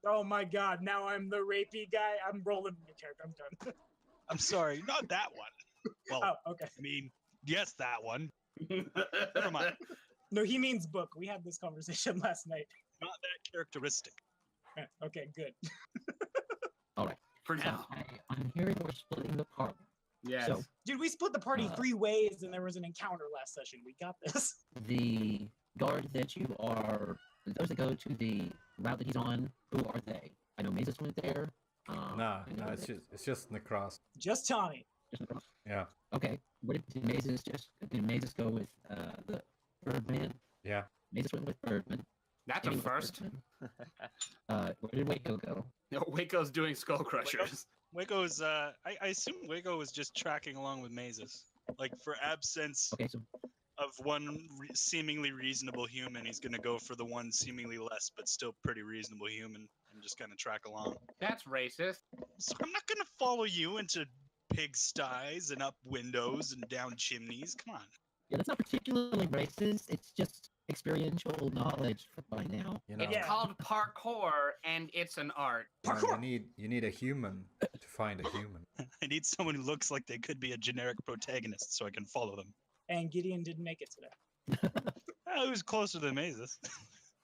Oh my god, now I'm the rapey guy. I'm rolling the character. I'm done. I'm sorry, not that one. Well, Oh, okay. I mean, yes, that one. Never mind. No, he means book. We had this conversation last night. Not that characteristic. Okay, good. All right. For So now. I'm hearing we're splitting the party. Yes. So Dude, we split the party 3 ways and there was an encounter last session. We got this. the guard that you are, those that go to the route that he's on, who are they? I know Mazus went there. Nah, I know it's that- just Nahkräs. Just Tommy. just across. Yeah. Okay. What did Mazus go with the Birdman? Yeah. Mazus went with Birdman. That's a Amy went with first. Birdman. Where did Wayko go? No, Waco's doing Skull Crushers. Wayko's, I assume Wayko was just tracking along with Mazus. Like, for absence Okay, so of one seemingly reasonable human, he's going to go for the one seemingly less but still pretty reasonable human and just kind of track along. That's racist. So I'm not gonna follow you into pigsties and up windows and down chimneys. Come on. Yeah, that's not particularly racist. It's just experiential knowledge by now. You know, It's called parkour, and it's an art. you need a human to find a human. I need someone who looks like they could be a generic protagonist so I can follow them. And Gideon didn't make it today. I was closer than Mazus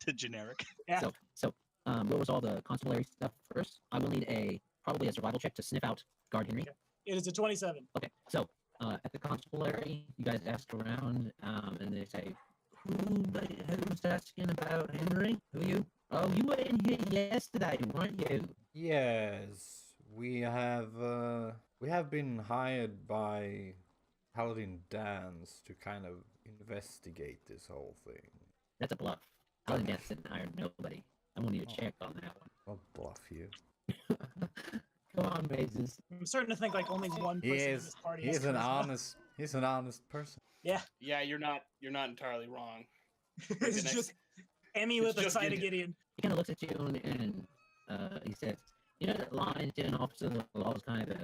to generic. Yeah. So we'll resolve the constabulary stuff first. I will need probably a survival check to sniff out Guard Henry. It is a 27. Okay, so at the constabulary, you guys ask around, and they say, who's asking about Henry? Who are you? Oh, you were in here yesterday, weren't you? Yes, we have been hired by Paladin Dance to kind of investigate this whole thing. That's a bluff. Paladin Dance didn't hire nobody. I want you to check on that one. I'll bluff you. Come on, Mazus. I'm starting to think like only one person in this party. He's has an charisma. honest person. Yeah. Yeah, you're not entirely wrong. It's just Emmy with a side of Gideon. He kind of looks at you and he says, "You know that lying to an officer of the law is kind of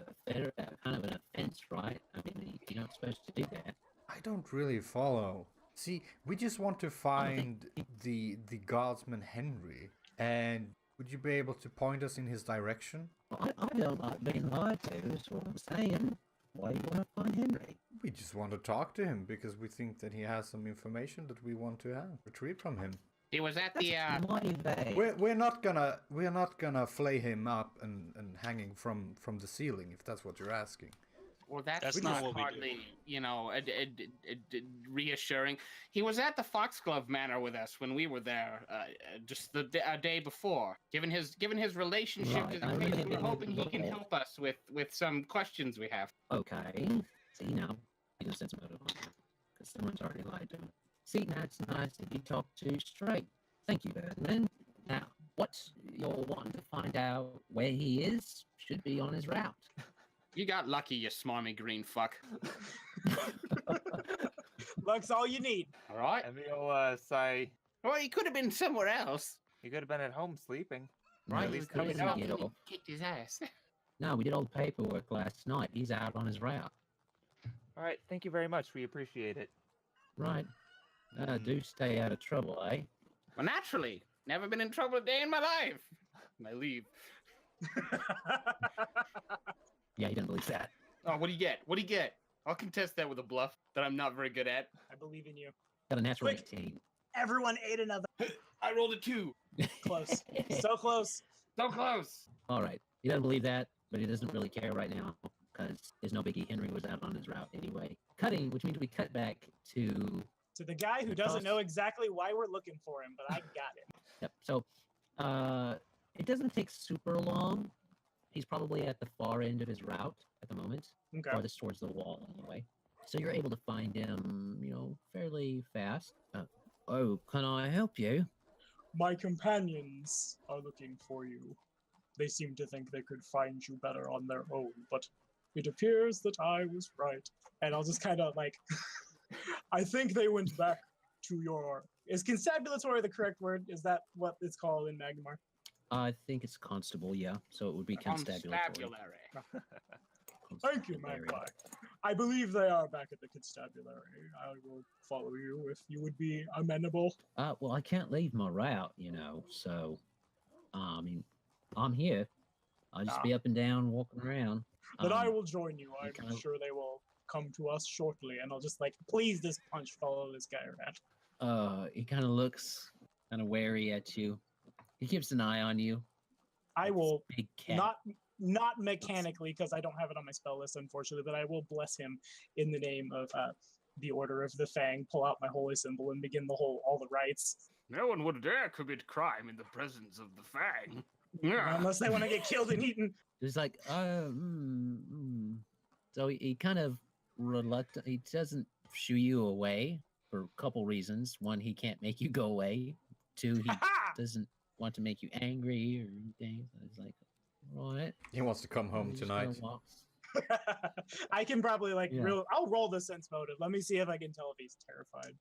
an offense, right? I mean, you're not supposed to do that." I don't really follow. See, we just want to find the guardsman Henry, and would you be able to point us in his direction? Well, I don't like being lied to, is what I'm saying. Why do you want to find Henry? We just want to talk to him because we think that he has some information that we want to retrieve from him. He was at the Mighty vague. We're not gonna flay him up and hanging from the ceiling if that's what you're asking. Well, that's not not what we hardly, reassuring. He was at the Foxglove Manor with us when we were there, just a day before. Given his relationship Right, to the I place, really we're hoping he don't can know. help us with some questions we have. Okay. See, now, he just sense motive on that, because someone's already lied to him. See, now it's nice to be talked to straight. Thank you, Birdman. Now, what you're wanting to find out where he is should be on his route. You got lucky, you smarmy green fuck. Luck's all you need. All right. And they'll say, Well, he could have been somewhere else. he could have been at home sleeping. Right, At least he coming didn't out. get off. Kicked his ass. No, we did all the paperwork last night. He's out on his route. All right, thank you very much. We appreciate it. Right. Do stay out of trouble, eh? Well, naturally. Never been in trouble a day in my life. I leave. Yeah, he didn't believe that. Oh, what do you get? What do you get? I'll contest that with a bluff that I'm not very good at. I believe in you. Got a natural Quick. 18. Everyone ate another. I rolled a 2. Close. So close. So close. All right. He doesn't believe that, but he doesn't really care right now because there's no biggie. Henry was out on his route anyway. Cutting, which means we cut back to... To the guy who doesn't know exactly why we're looking for him, but I got it. Yep. So, it doesn't take super long. He's probably at the far end of his route at the moment, Okay. farthest towards the wall anyway. So you're able to find him, fairly fast. Oh, can I help you? My companions are looking for you. They seem to think they could find you better on their own, but it appears that I was right. And I'll just kind of like, I think they went back to your... Is constabulatory the correct word? Is that what it's called in Magmar? I think it's constable, yeah. So it would be constabulary. Thank you, Magpie. I believe they are back at the constabulary. I will follow you if you would be amenable. Well, I can't leave my route, so, I mean, I'm here. I'll just be up and down, walking around. Then I will join you. I'm kinda- sure they will come to us shortly, and I'll just please this punch follow this guy around. He kind of looks kind of wary at you. He keeps an eye on you. I will Big cat. not mechanically because I don't have it on my spell list, unfortunately, but I will bless him in the name of the Order of the Fang, pull out my holy symbol, and begin all the rites. No one would dare commit crime in the presence of the Fang. Yeah. Unless they want to get killed and eaten. It's like, So he kind of reluctant. He doesn't shoo you away for a couple reasons. One, he can't make you go away. Two, he doesn't want to make you angry or anything. So it's like, all right. He wants to come home He's just tonight. gonna walk. I can probably Yeah. I'll roll the sense motive. Let me see if I can tell if he's terrified.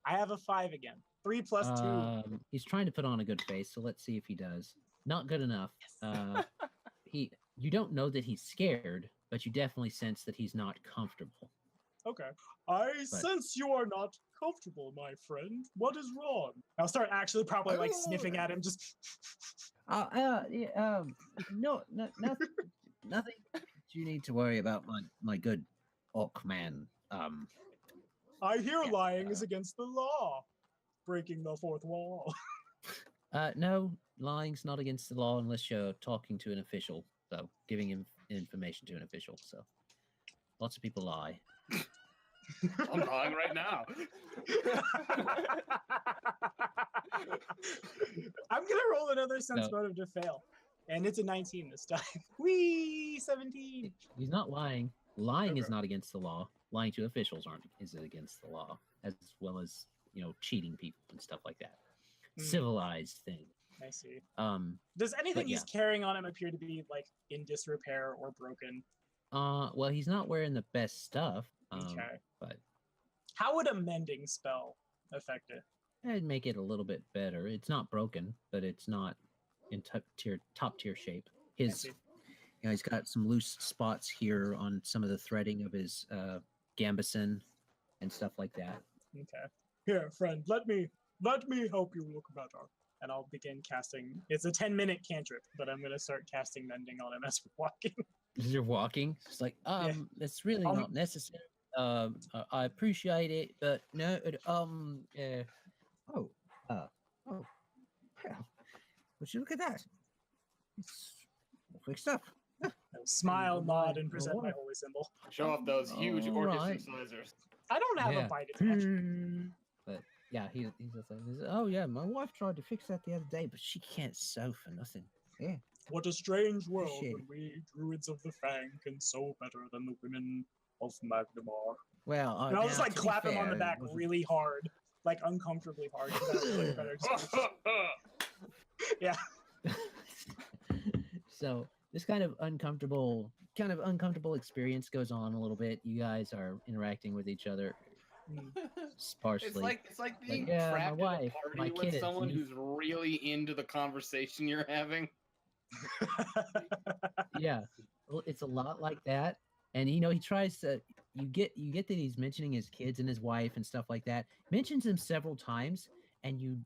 I have a 5 again. 3 plus 2. He's trying to put on a good face, so let's see if he does. Not good enough. you don't know that he's scared, but you definitely sense that he's not comfortable. Okay. I sense you are not comfortable, my friend. What is wrong? I'll start actually probably like sniffing at him. Just. No, nothing you need to worry about, my good orc man. I hear lying is against the law. Breaking the fourth wall. No, lying's not against the law unless you're talking to an official, so giving him information to an official. So lots of people lie. I'm lying right now. I'm gonna roll another sense motive to fail, and it's a 19 this time. Whee, 17. He's not lying. Lying is not against the law. Lying to officials is against the law, as well as cheating people and stuff like that. Civilized thing. I see. Does anything he's carrying on him appear to be like in disrepair or broken? Well, he's not wearing the best stuff. Okay. But how would a mending spell affect it? I'd make it a little bit better. It's not broken, but it's not in top tier shape. He's got some loose spots here on some of the threading of his gambeson and stuff like that. Okay. Here, friend, let me help you look better. And I'll begin casting. It's a 10-minute cantrip, but I'm gonna start casting mending on him as we're walking. As you're walking, it's like, it's really not necessary. I appreciate it, but no. Would you look at that? It's quick stuff. Smile, nod, and present my holy symbol. Show off those huge orcish incisors. I don't have a bite attached. But yeah, he's just like, oh yeah, my wife tried to fix that the other day, but she can't sew for nothing. Yeah. What a strange world when we druids of the Fang can sew better than the women of Magnemar. Well, and I'll just like clap him on the back really hard, like uncomfortably hard. Like better yeah. So this kind of uncomfortable experience goes on a little bit. You guys are interacting with each other sparsely. It's like being trapped in a party with someone who's really into the conversation you're having. Yeah, it's a lot like that. And he tries to. You get that he's mentioning his kids and his wife and stuff like that. Mentions them several times, and you.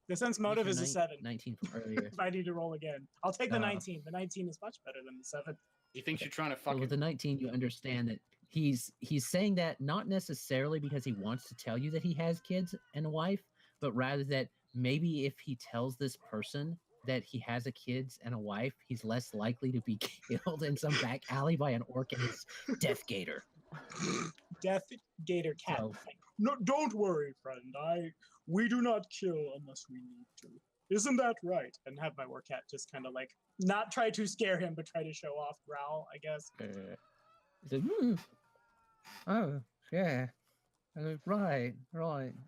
The sense motive is a 7. 19 from earlier. If I need to roll again, I'll take the 19. The 19 is much better than the 7. He thinks you're trying to fuck. With the 19, you understand that he's saying that not necessarily because he wants to tell you that he has kids and a wife, but rather that maybe if he tells this person that he has a kids and a wife, he's less likely to be killed in some back alley by an orc and his Death Gator. Death Gator cat. So, no, don't worry, friend. We do not kill unless we need to. Isn't that right? And have my orc cat just kind of like not try to scare him, but try to show off, growl, I guess. He said, oh, yeah. Right,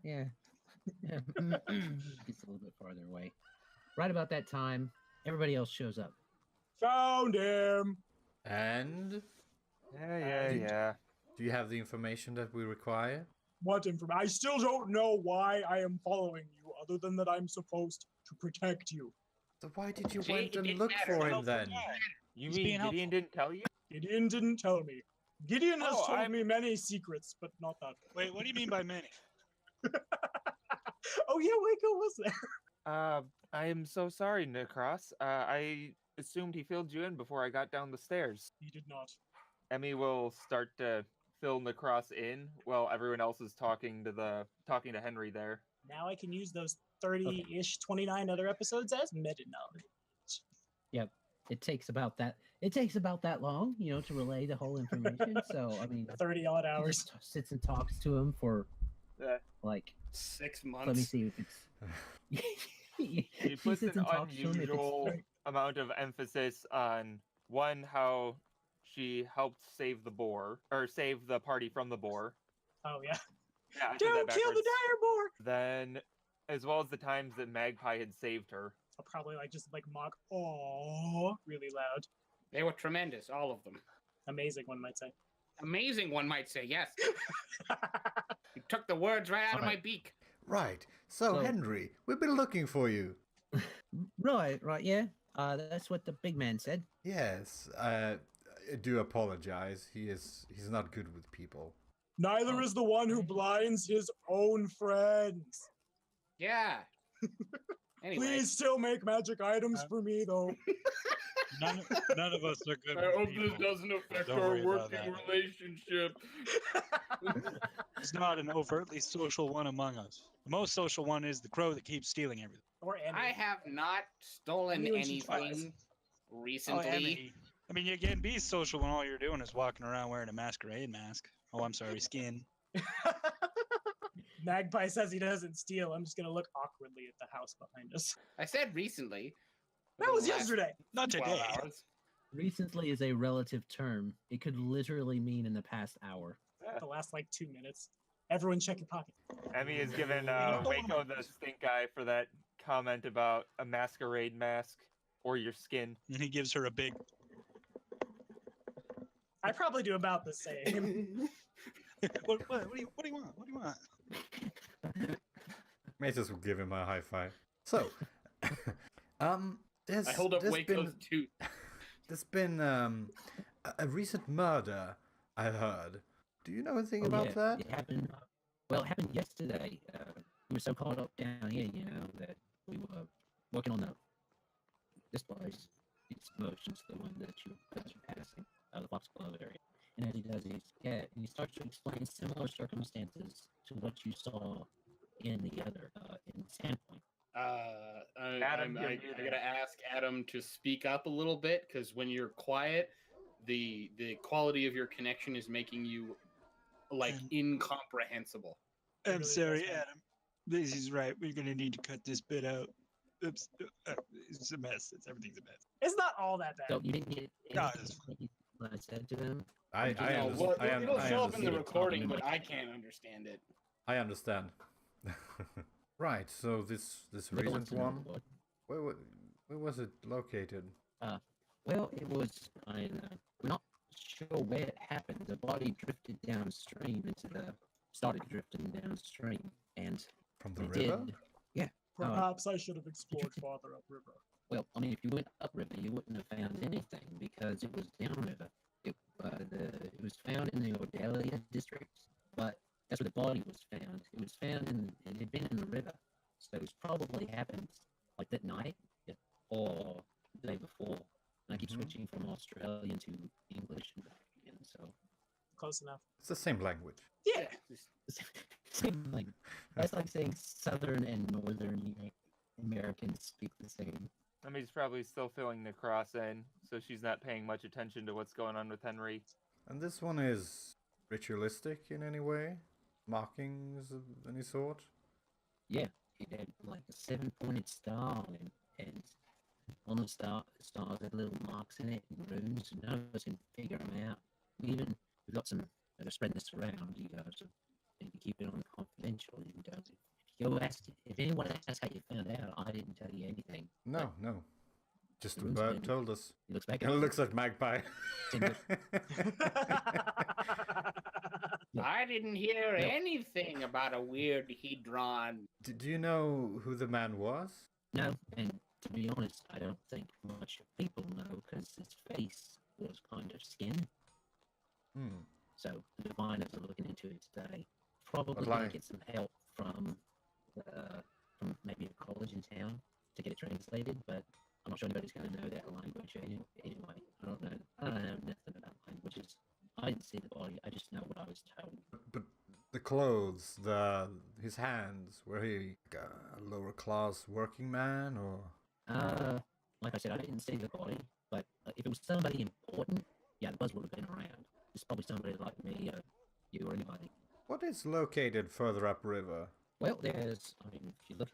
yeah. Gets a little bit farther away. Right about that time, everybody else shows up. Found him! And? Yeah. Do you have the information that we require? What information? I still don't know why I am following you, other than that I'm supposed to protect you. So why did you went and look for him then? You mean Gideon didn't tell you? Gideon didn't tell me. Gideon has told me many secrets, but not that. Wait, what do you mean by many? Oh yeah, Wayko was there. I am so sorry, Nahkräs. I assumed he filled you in before I got down the stairs. He did not. Emmy will start to fill Nahkräs in while everyone else is talking to Henry there. Now I can use those 30-ish, 29 other episodes as meta knowledge. Yep. It takes about that long, to relay the whole information. So, I mean, 30 odd hours. Sits and talks to him for like 6 months. Let me see if it's. He puts an unusual amount of emphasis on one, how she helped save the boar, or save the party from the boar. Oh yeah. Don't kill the dire boar. Then, as well as the times that Magpie had saved her. I'll probably just mock, oh, really loud. They were tremendous, all of them. Amazing, one might say. Amazing, one might say, yes. You took the words right out of my beak. Right. So, Henry, we've been looking for you. Right, yeah. That's what the big man said. Yes, I do apologize. He's not good with people. Neither is the one who blinds his own friends. Yeah. Anyway. Please still make magic items for me, though. None of us are good. I with hope people. this doesn't affect Don't our worry about working that. relationship. It's not an overtly social one among us. The most social one is the crow that keeps stealing everything. Or Emmy. I have not stolen You and she twice. anything Oh, recently. Emmy. I mean, you can be social when all you're doing is walking around wearing a masquerade mask. Oh, I'm sorry, skin. Magpie says he doesn't steal. I'm just gonna look awkwardly at the house behind us. I said recently. That was yesterday. Not 12 today. hours. Recently is a relative term. It could literally mean in the past hour. The last like 2 minutes. Everyone check your pocket. Emmy has given Wayko the stink eye for that comment about a masquerade mask or your skin. And he gives her a big. I probably do about the same. What do you want? What do you want? Mazus will give him a high five. So, there's I hold up there's Wayko's been tooth. there's been a recent murder. I heard. Do you know anything Oh, about yeah, that? It happened. Well, it happened yesterday. We were so caught up down here, that we were working on this place. It's Motions, the one that you guys are passing, the Foxglove area. And as he does, he starts to explain similar circumstances to what you saw in the other, in Sandpoint. Adam, I gotta ask Adam to speak up a little bit because when you're quiet, the quality of your connection is making you like incomprehensible. I'm really sorry, does, man. Adam. This is right. We're gonna need to cut this bit out. Oops. It's a mess. Everything's a mess. It's not all that bad. So you didn't get No, anything that I said to them? I It'll understand. show up in the understand. recording, but I can't understand it. I understand. Right. So this They want recent to know one. what- Where was it located? Well, it was. We're not sure where it happened. The body drifted downstream started drifting downstream, and From the it river? did. Yeah. Perhaps I should have explored farther upriver. Well, I mean, if you went upriver, you wouldn't have found anything because it was downriver. It was found in the Ordelia district, but that's where the body was found. It was found it had been in the river, so it's probably happened like that night or the day before. And I keep switching from Australian to English and back again, so Close enough. It's the same language. Yeah. same thing. That's like saying Southern and Northern Americans speak the same. Emmy's probably still filling the cross in, so she's not paying much attention to what's going on with Henry. And this one is ritualistic in any way? Markings of any sort? Yeah, it had like a 7-pointed star, and on the stars had little marks in it and runes. And none of us can figure them out. We've got some that are spreading this around. You guys need to keep it on confidential. If anyone asks how you found out, I didn't tell you anything. No. Just the Rune's bird been- told us. He looks back And it looks like Magpie. I didn't hear Yeah. anything about a weird hedron. Do you know who the man was? No, and to be honest, I don't think much people know because his face was kind of skin. Hmm. So the diviners are looking into it today. Probably But gonna like- get some help from maybe a college in town to get it translated, but I'm not sure anybody's going to know that language anyway. I don't know nothing about languages. I didn't see the body. I just know what I was told. But the clothes, his hands, were he like a lower class working man or? Like I said, I didn't see the body, but if it was somebody important, yeah, the buzz would have been around. It's probably somebody like me, you or anybody. What is located further upriver? Well, if you're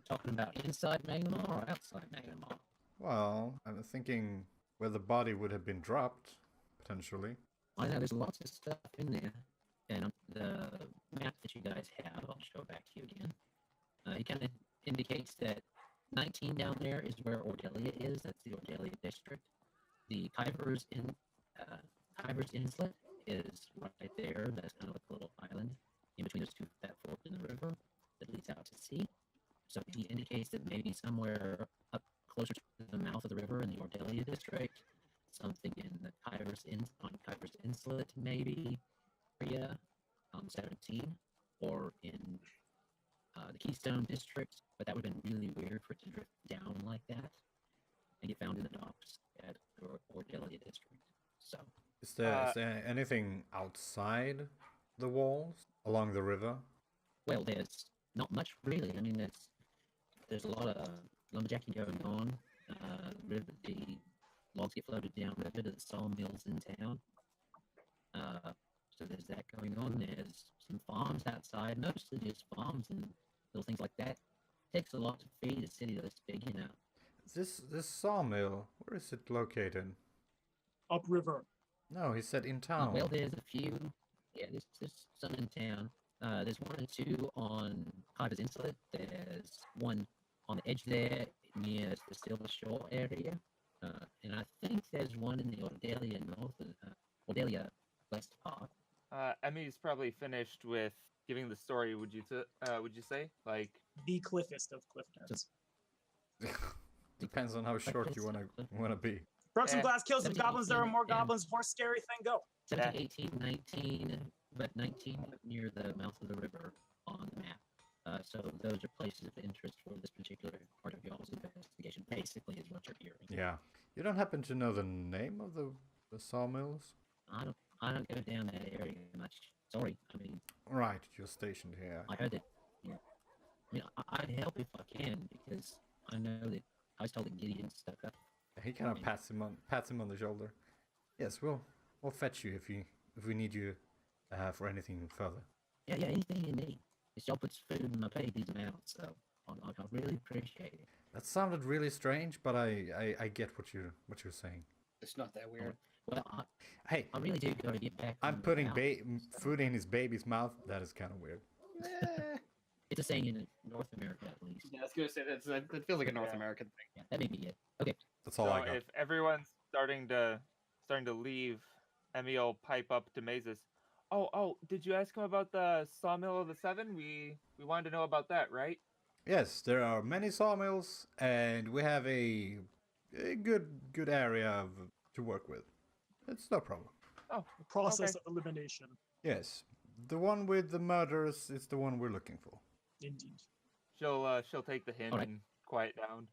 talking about inside Magnemar or outside Magnemar? Well, I'm thinking where the body would have been dropped, potentially. I know there's lots of stuff in there, and the map that you guys have, I'll show back to you again. It kind of indicates that 19 down there is where Ordelia is. That's the Ordelia district. The Kyver's Inlet is right there. That's kind of like a little island in between those two that fork in the river that leads out to sea. So he indicates that maybe somewhere up closer to the mouth of the river in the Ordelia district, something in the on Kyver's Insulet, maybe, area, 17, or in the Keystone district, but that would have been really weird for it to drift down like that and get found in the docks at Ordelia district. So, is there anything outside the walls along the river? well, there's not much really. I mean, there's a lot of lumberjacking going on. The logs get floated down river to the sawmills in town. So there's that going on. There's some farms outside, mostly just farms and little things like that. Takes a lot to feed a city that's big, you know. This sawmill, where is it located? Upriver. No, he said in town. Well, there's a few. Yeah, there's some in town. There's 1 or 2 on Kyver's Insulet. There's one on the edge there near the Silver Shore area. And I think there's one in the Ordelia West part. Emmy's probably finished with giving the story. Would you say? Like The cliffest of cliff notes. Depends on how short you wanna be. Broke some glass, killed some 17, goblins. There are 18, more yeah. goblins. More scary thing. Go. 17, 18, 19, but 19 near the mouth of the river on the map. So those are places of interest for this particular part of y'all's investigation. Basically, is what you're hearing. Yeah. You don't happen to know the name of the sawmills? I don't go down that area much. Sorry. I mean, Right, you're stationed here. I heard that. Yeah. I mean, I'd help if I can because I know that I was told that Gideon stuck up. He kind of pats him on the shoulder. Yes, we'll fetch you if we need you for anything further. Yeah, anything you need. This job puts food in my pay these amounts, so I really appreciate it. That sounded really strange, but I get what you're saying. It's not that weird. Well, Hey, I really do gotta get back. I'm on the putting mountain. food in his baby's mouth. That is kind of weird. It's a saying in North America, at least. Yeah, I was gonna say that feels like a North Yeah. American thing. Yeah, that may be it. Okay. That's all so I got. if everyone's starting to leave, Emmy will pipe up to Mazus. Oh, did you ask him about the sawmill of the 7? We wanted to know about that, right? Yes, there are many sawmills, and we have a good area to work with. It's no problem. Oh, Process okay. of elimination. Yes, the one with the murders is the one we're looking for. Indeed. She'll take the hint Alright. and quiet down.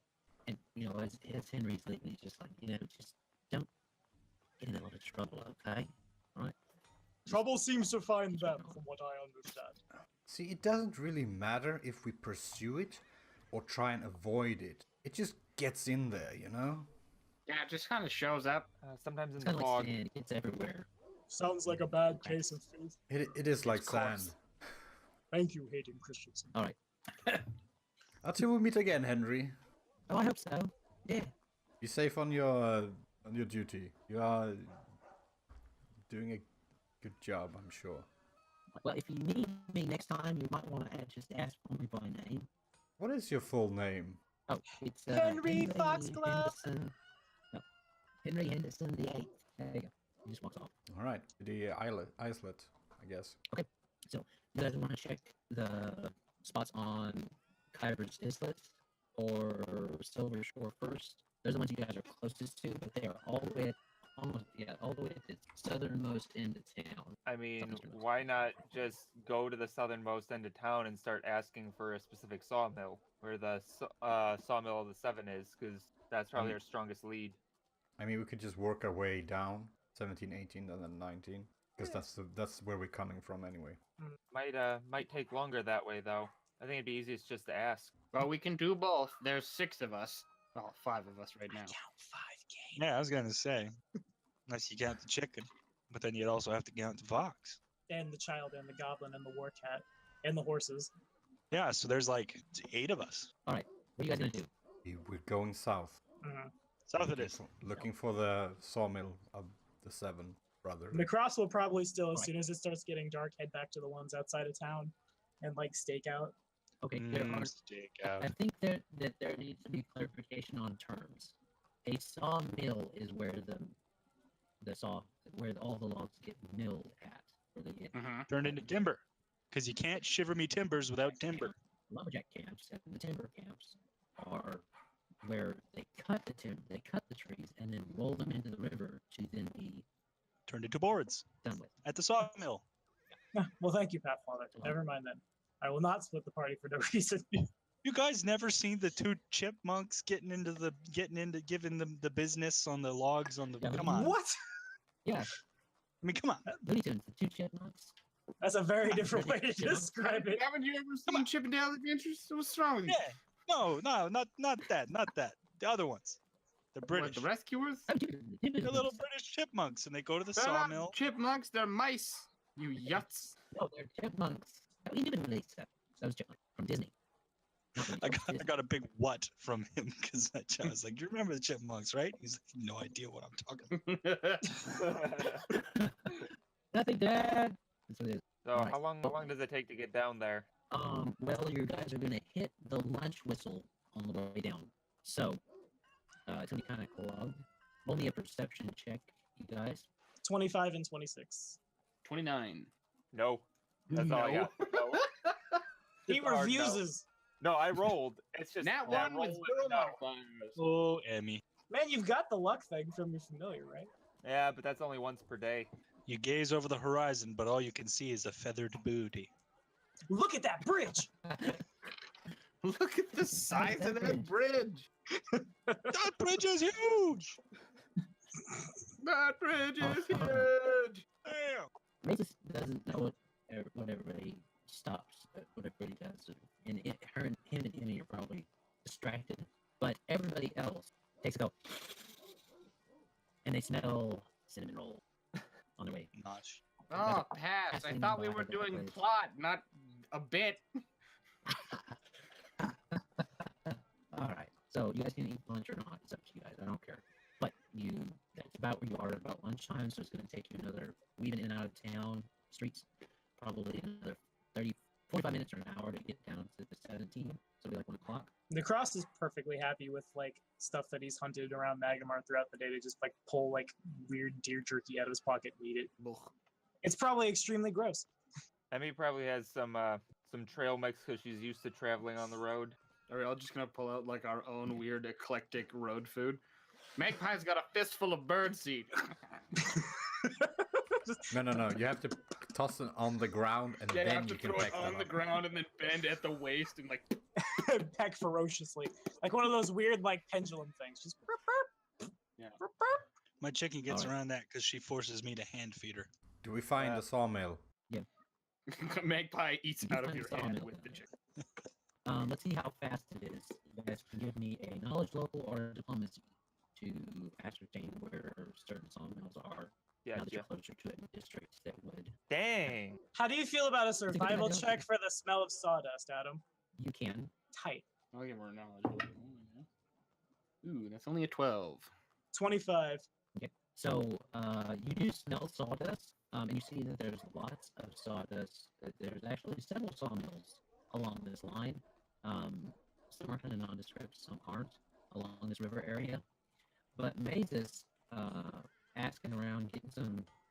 And, as Henry's leaving, he's just like, just don't get in a lot of trouble, okay? Alright? Trouble seems to find them, from what I understand. See, it doesn't really matter if we pursue it or try and avoid it. It just gets in there, you know? Yeah, it just kind of shows up. Sometimes in It's the kind of like fog. sand. It's everywhere. Sounds like a bad case of faith. It is like Of course. sand. Thank you, Hayden Christensen. Alright. Until we meet again, Henry. Oh, I hope so. Yeah. Be safe on your duty. You are doing a good job, I'm sure. Well, if you need me next time, you might want to just ask for me by name. What is your full name? Oh, it's Henry Foxglove. Henderson. No, Henry Henderson the 8th. There you go. He just walks off. All right, the islet, I guess. So, you guys want to check the spots on Kyver's Insulet or Silver Shore first? Those are the ones you guys are closest to, but they are all the way all the way at the southernmost end of town. I mean, Southeasternmost. why not just go to the southernmost end of town and start asking for a specific sawmill where the sawmill of the 7 is, because that's probably our strongest lead. I mean, we could just work our way down 17, 18, and then 19, because that's where we're coming from anyway. Might take longer that way though. I think it'd be easiest just to ask. Well, we can do both. There's 6 of us. Well, 5 of us right now. Yeah, I was gonna say, unless you count the chicken, but then you'd also have to count the fox. And the child, and the goblin, and the war cat, and the horses. Yeah, so there's like 8 of us. What are you guys going to do? We're going south. South it is. Looking for the sawmill of the 7 brother. Nahkräs will probably still, as soon as it starts getting dark, head back to the ones outside of town and like stake out. Okay, there are Stake out. I think there needs to be clarification on terms. A sawmill is where where all the logs get milled at. Where they get Turned into timber, because you can't shiver me timbers without timber. lumberjack camps and the timber camps are where they cut the trees, and then roll them into the river to then be Turned into boards done with. at the sawmill. Well, thank you, Pathfinder. Never mind then. I will not split the party for no reason. You guys never seen the two chipmunks giving them the business on the logs on the? Yeah, Come on. What? Yeah, I mean, come on. Looney Tunes, the two chipmunks. That's a very different way to describe it. Haven't you ever seen Chip and Dale Adventures? What's wrong with you? Yeah. No, not that. The other ones. The What, British. the rescuers? They're little British chipmunks, and they go to the They're not sawmill. chipmunks, they're mice. You yuts. No, they're chipmunks. We didn't release that. That was chipmunk from Disney. I got a big what from him because I was like, "Do you remember the chipmunks, right?" He's like, "No idea what I'm talking." Nothing, Dad. That's what it is. So Alright. how long does it take to get down there? Well, you guys are gonna hit the lunch whistle on the way down. So, it's gonna be kind of clogged. Roll me a perception check, you guys. 25 and 26. 29. No. That's all I got. No. He Just a hard no. refuses. No, I rolled. It's just Nat that 1 with roll 0 no. modifiers. Oh, Emmy. Man, you've got the luck thing from your familiar, right? Yeah, but that's only once per day. You gaze over the horizon, but all you can see is a feathered booty. Look at that bridge! Look at the size of that bridge. That bridge is huge! That bridge is huge. Damn! Mazus doesn't know what everybody stops, what everybody does. And him and Emmy are probably distracted. But everybody else takes a go. And they smell cinnamon roll on their way. Notch. Oh, pass. I thought we were doing plot, not a bit. Alright, so you guys can eat lunch or not. It's up to you guys. I don't care. But that's about where you are at about lunchtime, so it's going to take you another, weaving in and out of town, streets, probably another 45 minutes or an hour to get down to the 17. So it'll be like 1 o'clock. Nahkräs is perfectly happy with like stuff that he's hunted around Magmar throughout the day to just like pull like weird deer jerky out of his pocket and eat it. It's probably extremely gross. Emmy probably has some trail mix because she's used to traveling on the road. Are we all just gonna pull out like our own weird eclectic road food? Magpie's got a fistful of birdseed. No. You have to toss it on the ground and Yeah, you then have to you can throw it pick that on the up. ground and then bend at the waist and like. Peck ferociously. Like one of those weird like pendulum things. Just burp, burp. Yeah. Burp, burp. My chicken gets Alright. around that because she forces me to hand feed her. Do we find the sawmill? Magpie eats You out of find your the hand sawmill. with the chicken. Let's see how fast it is. You guys can give me a knowledge local or diplomacy to ascertain where certain sawmills are. Yeah, Now that you're closer to a district that would. Dang. How do you feel about a good survival idea. check for the smell of sawdust, Adam? You can. Tight. I'll give her knowledge. Ooh, that's only a 12. 25. Okay. So you do smell sawdust, and you see that there's lots of sawdust. There's actually several sawmills along this line. Some are kind of nondescript, some aren't along this river area. But Mazus asking around,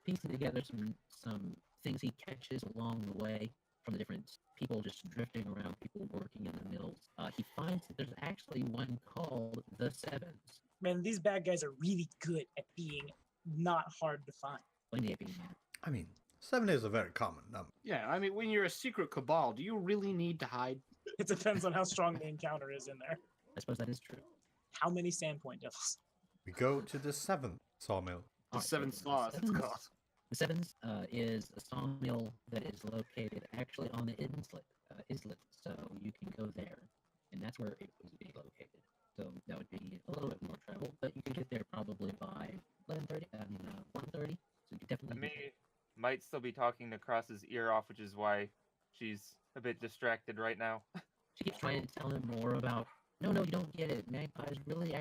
piecing together some things he catches along the way from the different people just drifting around, people working in the mills. He finds that there's actually one called the Sevens. Man, these bad guys are really good at being not hard to find. When they be I mean, 7 is a very common number. Yeah, I mean, when you're a secret cabal, do you really need to hide? It depends on how strong the encounter is in there. I suppose that is true. How many Sandpoint Devils? We go to the 7th sawmill. The Alright, seven so saws, it's Sevens- called. The Sevens is a sawmill that is located actually on the islet, so you can go there, and that's where it would be located. So that would be a little bit more travel, but you can get there probably by 1:30. So you could definitely. Emmy get there. might still be talking to Cross's ear off, which is why she's a bit distracted right now. She keeps trying to tell him more about. No, you don't get it. Magpie's really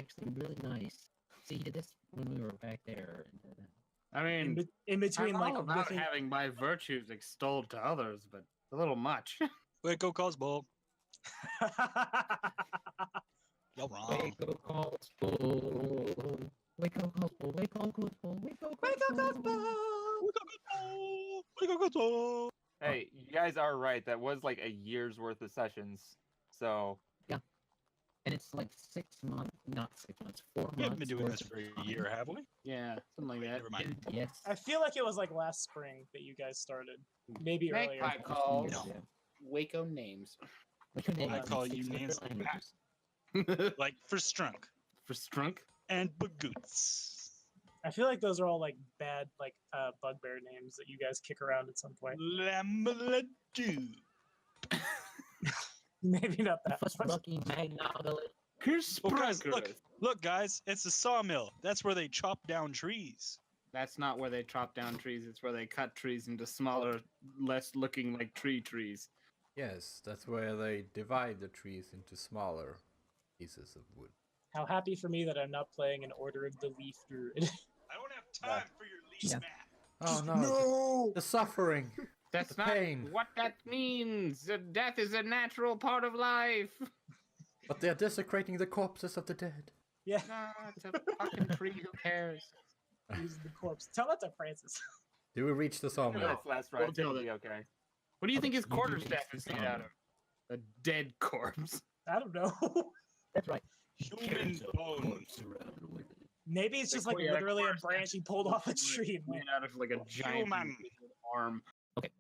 nice. See, he did this when we were back there. I mean, In between, I'm like all about whiffing- having my virtues extolled to others, but a little much. Wayko calls ball. You're wrong. Wayko calls bull. Wayko calls bull. Wayko calls bull. Wayko calls bull. Hey, you guys are right. That was like a year's worth of sessions. So And it's like 6 months, not 6 months, 4 months. We haven't been doing worth this of for a time. year, have we? Yeah, something like Wait, that. never mind. Yes. I feel like it was like last spring that you guys started. Maybe earlier. Magpie calls No. Waco names. I call you names like for Strunk For Strunk? and Bagoots. I feel like those are all like bad, like bugbear names that you guys kick around at some point. Lambaladu. Maybe not that Fuss much. Lucky Magnolia. Oh, guys, look, guys, it's a sawmill. That's where they chop down trees. That's not where they chop down trees. It's where they cut trees into smaller, less looking like trees. Yes, that's where they divide the trees into smaller pieces of wood. How happy for me that I'm not playing an Order of the Leaf Druid. I don't have time for your leaf Yeah. map. Oh no, No! the suffering. That's The not pain. what that means. Death is a natural part of life. But they're desecrating the corpses of the dead. Yeah, No, it's a fucking tree. Who cares? using the corpse. Tell that to Francis. Do we reach the sawmill? That's last We'll ride. deal It'll with be it. okay. What do you think his You do quarterstaff reach is the made out of? A dead corpse. I don't know. That's right. Human Carries a bones. corpse around with it. Maybe it's just like Yeah, literally a corpse branch he pulled off a tree and Made went. out of like a giant Human. arm. Human.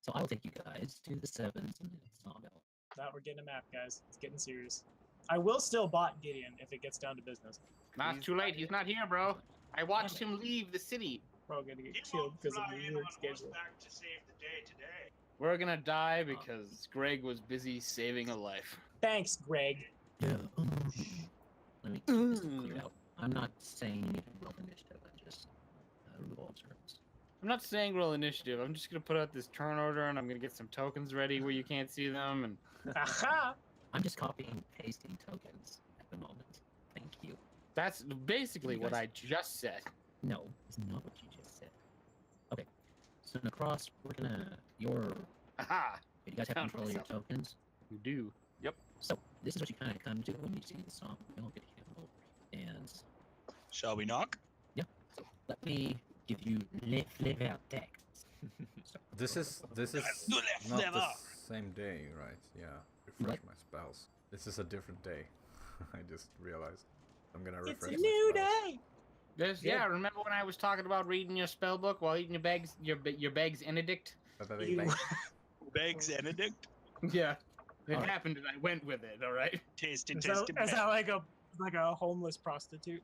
So I will take you guys to the sevens and the sawmill. Now we're getting a map, guys. It's getting serious. I will still bot Gideon if it gets down to business. Nah, it's too late. He's not here, bro. I watched him leave the city. We're all gonna get He killed won't because of fly the in weird on schedule. horseback to save the day today. We're gonna die because Greg was busy saving a life. Thanks, Greg. Yeah. Let me keep this cleared out. I'm not saying you can roll initiative. I just roll observance. I'm not saying roll initiative. I'm just gonna put out this turn order and I'm gonna get some tokens ready where you can't see them. And Aha! I'm just copying and pasting tokens at the moment. Thank you. that's basically what guys- I just said. No, it's not what you just said. Okay. So Nahkräs, we're gonna Aha! you guys have Found control of your myself. tokens. You do. So this is what you kind of come to when you see the song. You'll get handled. And Shall we knock? let me give you live out text. So, This is No, not never. the same day, right? Yeah. Refresh What? my spells. This is a different day. I just realized. I'm gonna It's refresh a my new spells. day! Yeah, remember when I was talking about reading your spell book while eating your bag's Benedict? You- Beggs Benedict. Yeah. It Alright. happened and I went with it, alright? Tasty, Is tasty. that like a homeless prostitute?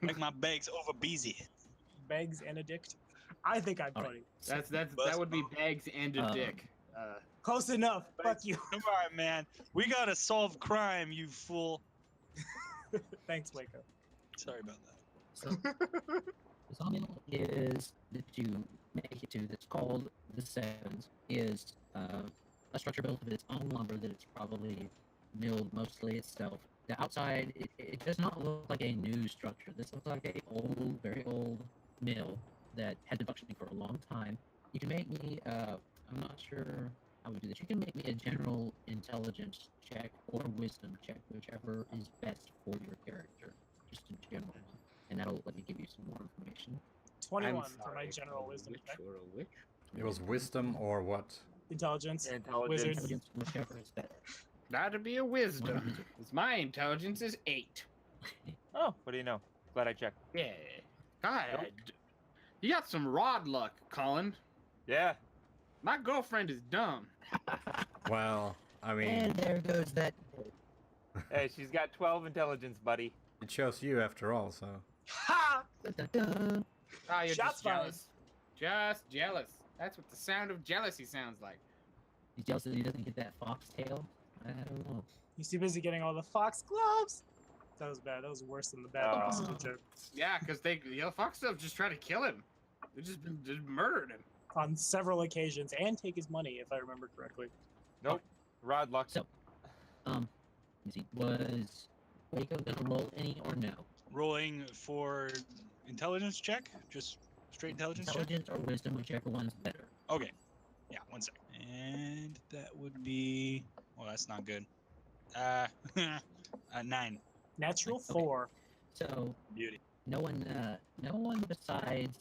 Make my bags over busy. Begs and a dick? I think I'm Alright. funny. That would be bags and a dick. Close enough. Fuck you. Come on, man. We gotta solve crime, you fool. Thanks, Wayko. Sorry about that. So the sawmill is that you make it to that's called the sevens is a structure built of its own lumber that it's probably milled mostly itself. The outside it does not look like a new structure. This looks like a old, very old mill that had been functioning for a long time. You can make me I'm not sure how we do this. You can make me a general intelligence check or wisdom check, whichever is best for your character. Just a general one. And that'll let me give you some more information. 21 for my general wisdom Which check. or a witch? It was wisdom or what? Intelligence. Intelligence. Wizard. Intelligence, whichever is better. That'd be a One wisdom. wizard. 'Cause my intelligence is 8. Oh, what do you know? Glad I checked. Yeah. God, you got some rod luck, Colin. Yeah. My girlfriend is dumb. Well, I mean, And there goes that. Hey, she's got 12 intelligence, buddy. it chose you after all, so. Ha! Da-da-da. Oh, you're Shots just fired. jealous. Just jealous. That's what the sound of jealousy sounds like. He's jealous that he doesn't get that foxtail. I don't know. He's too busy getting all the fox gloves. That was bad. That was worse than the bad Oh. prostitute joke. Yeah, because Fox stuff just tried to kill him. They just murdered him. On several occasions and take his money, if I remember correctly. Nope. Rod luck. So, let me see. Was Wayko gonna roll any or no? Rolling for intelligence check? Just straight intelligence check? Intelligence or wisdom, whichever one's better. Okay. Yeah, one sec. And that would be. Well, that's not good. 9. Natural Okay. 4. So Beauty. no one besides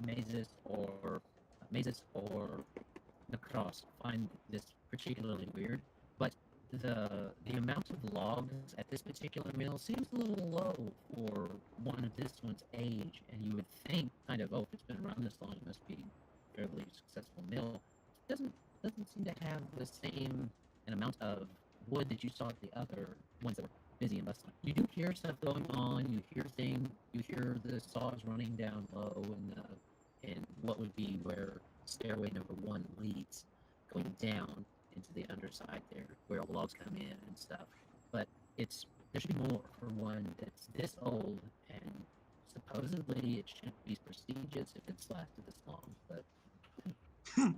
Mazus or Nahkräs find this particularly weird. But the amount of logs at this particular mill seems a little low for one of this one's age, and you would think kind of, oh, if it's been around this long, it must be a fairly successful mill. It doesn't seem to have the same an amount of wood that you saw at the other ones that were busy and bustling. You do hear stuff going on. You hear the saws running down low, and what would be where stairway number 1 leads, going down into the underside there, where all the logs come in and stuff. But there should be more for one that's this old, and supposedly it should be prestigious if it's lasted this long. But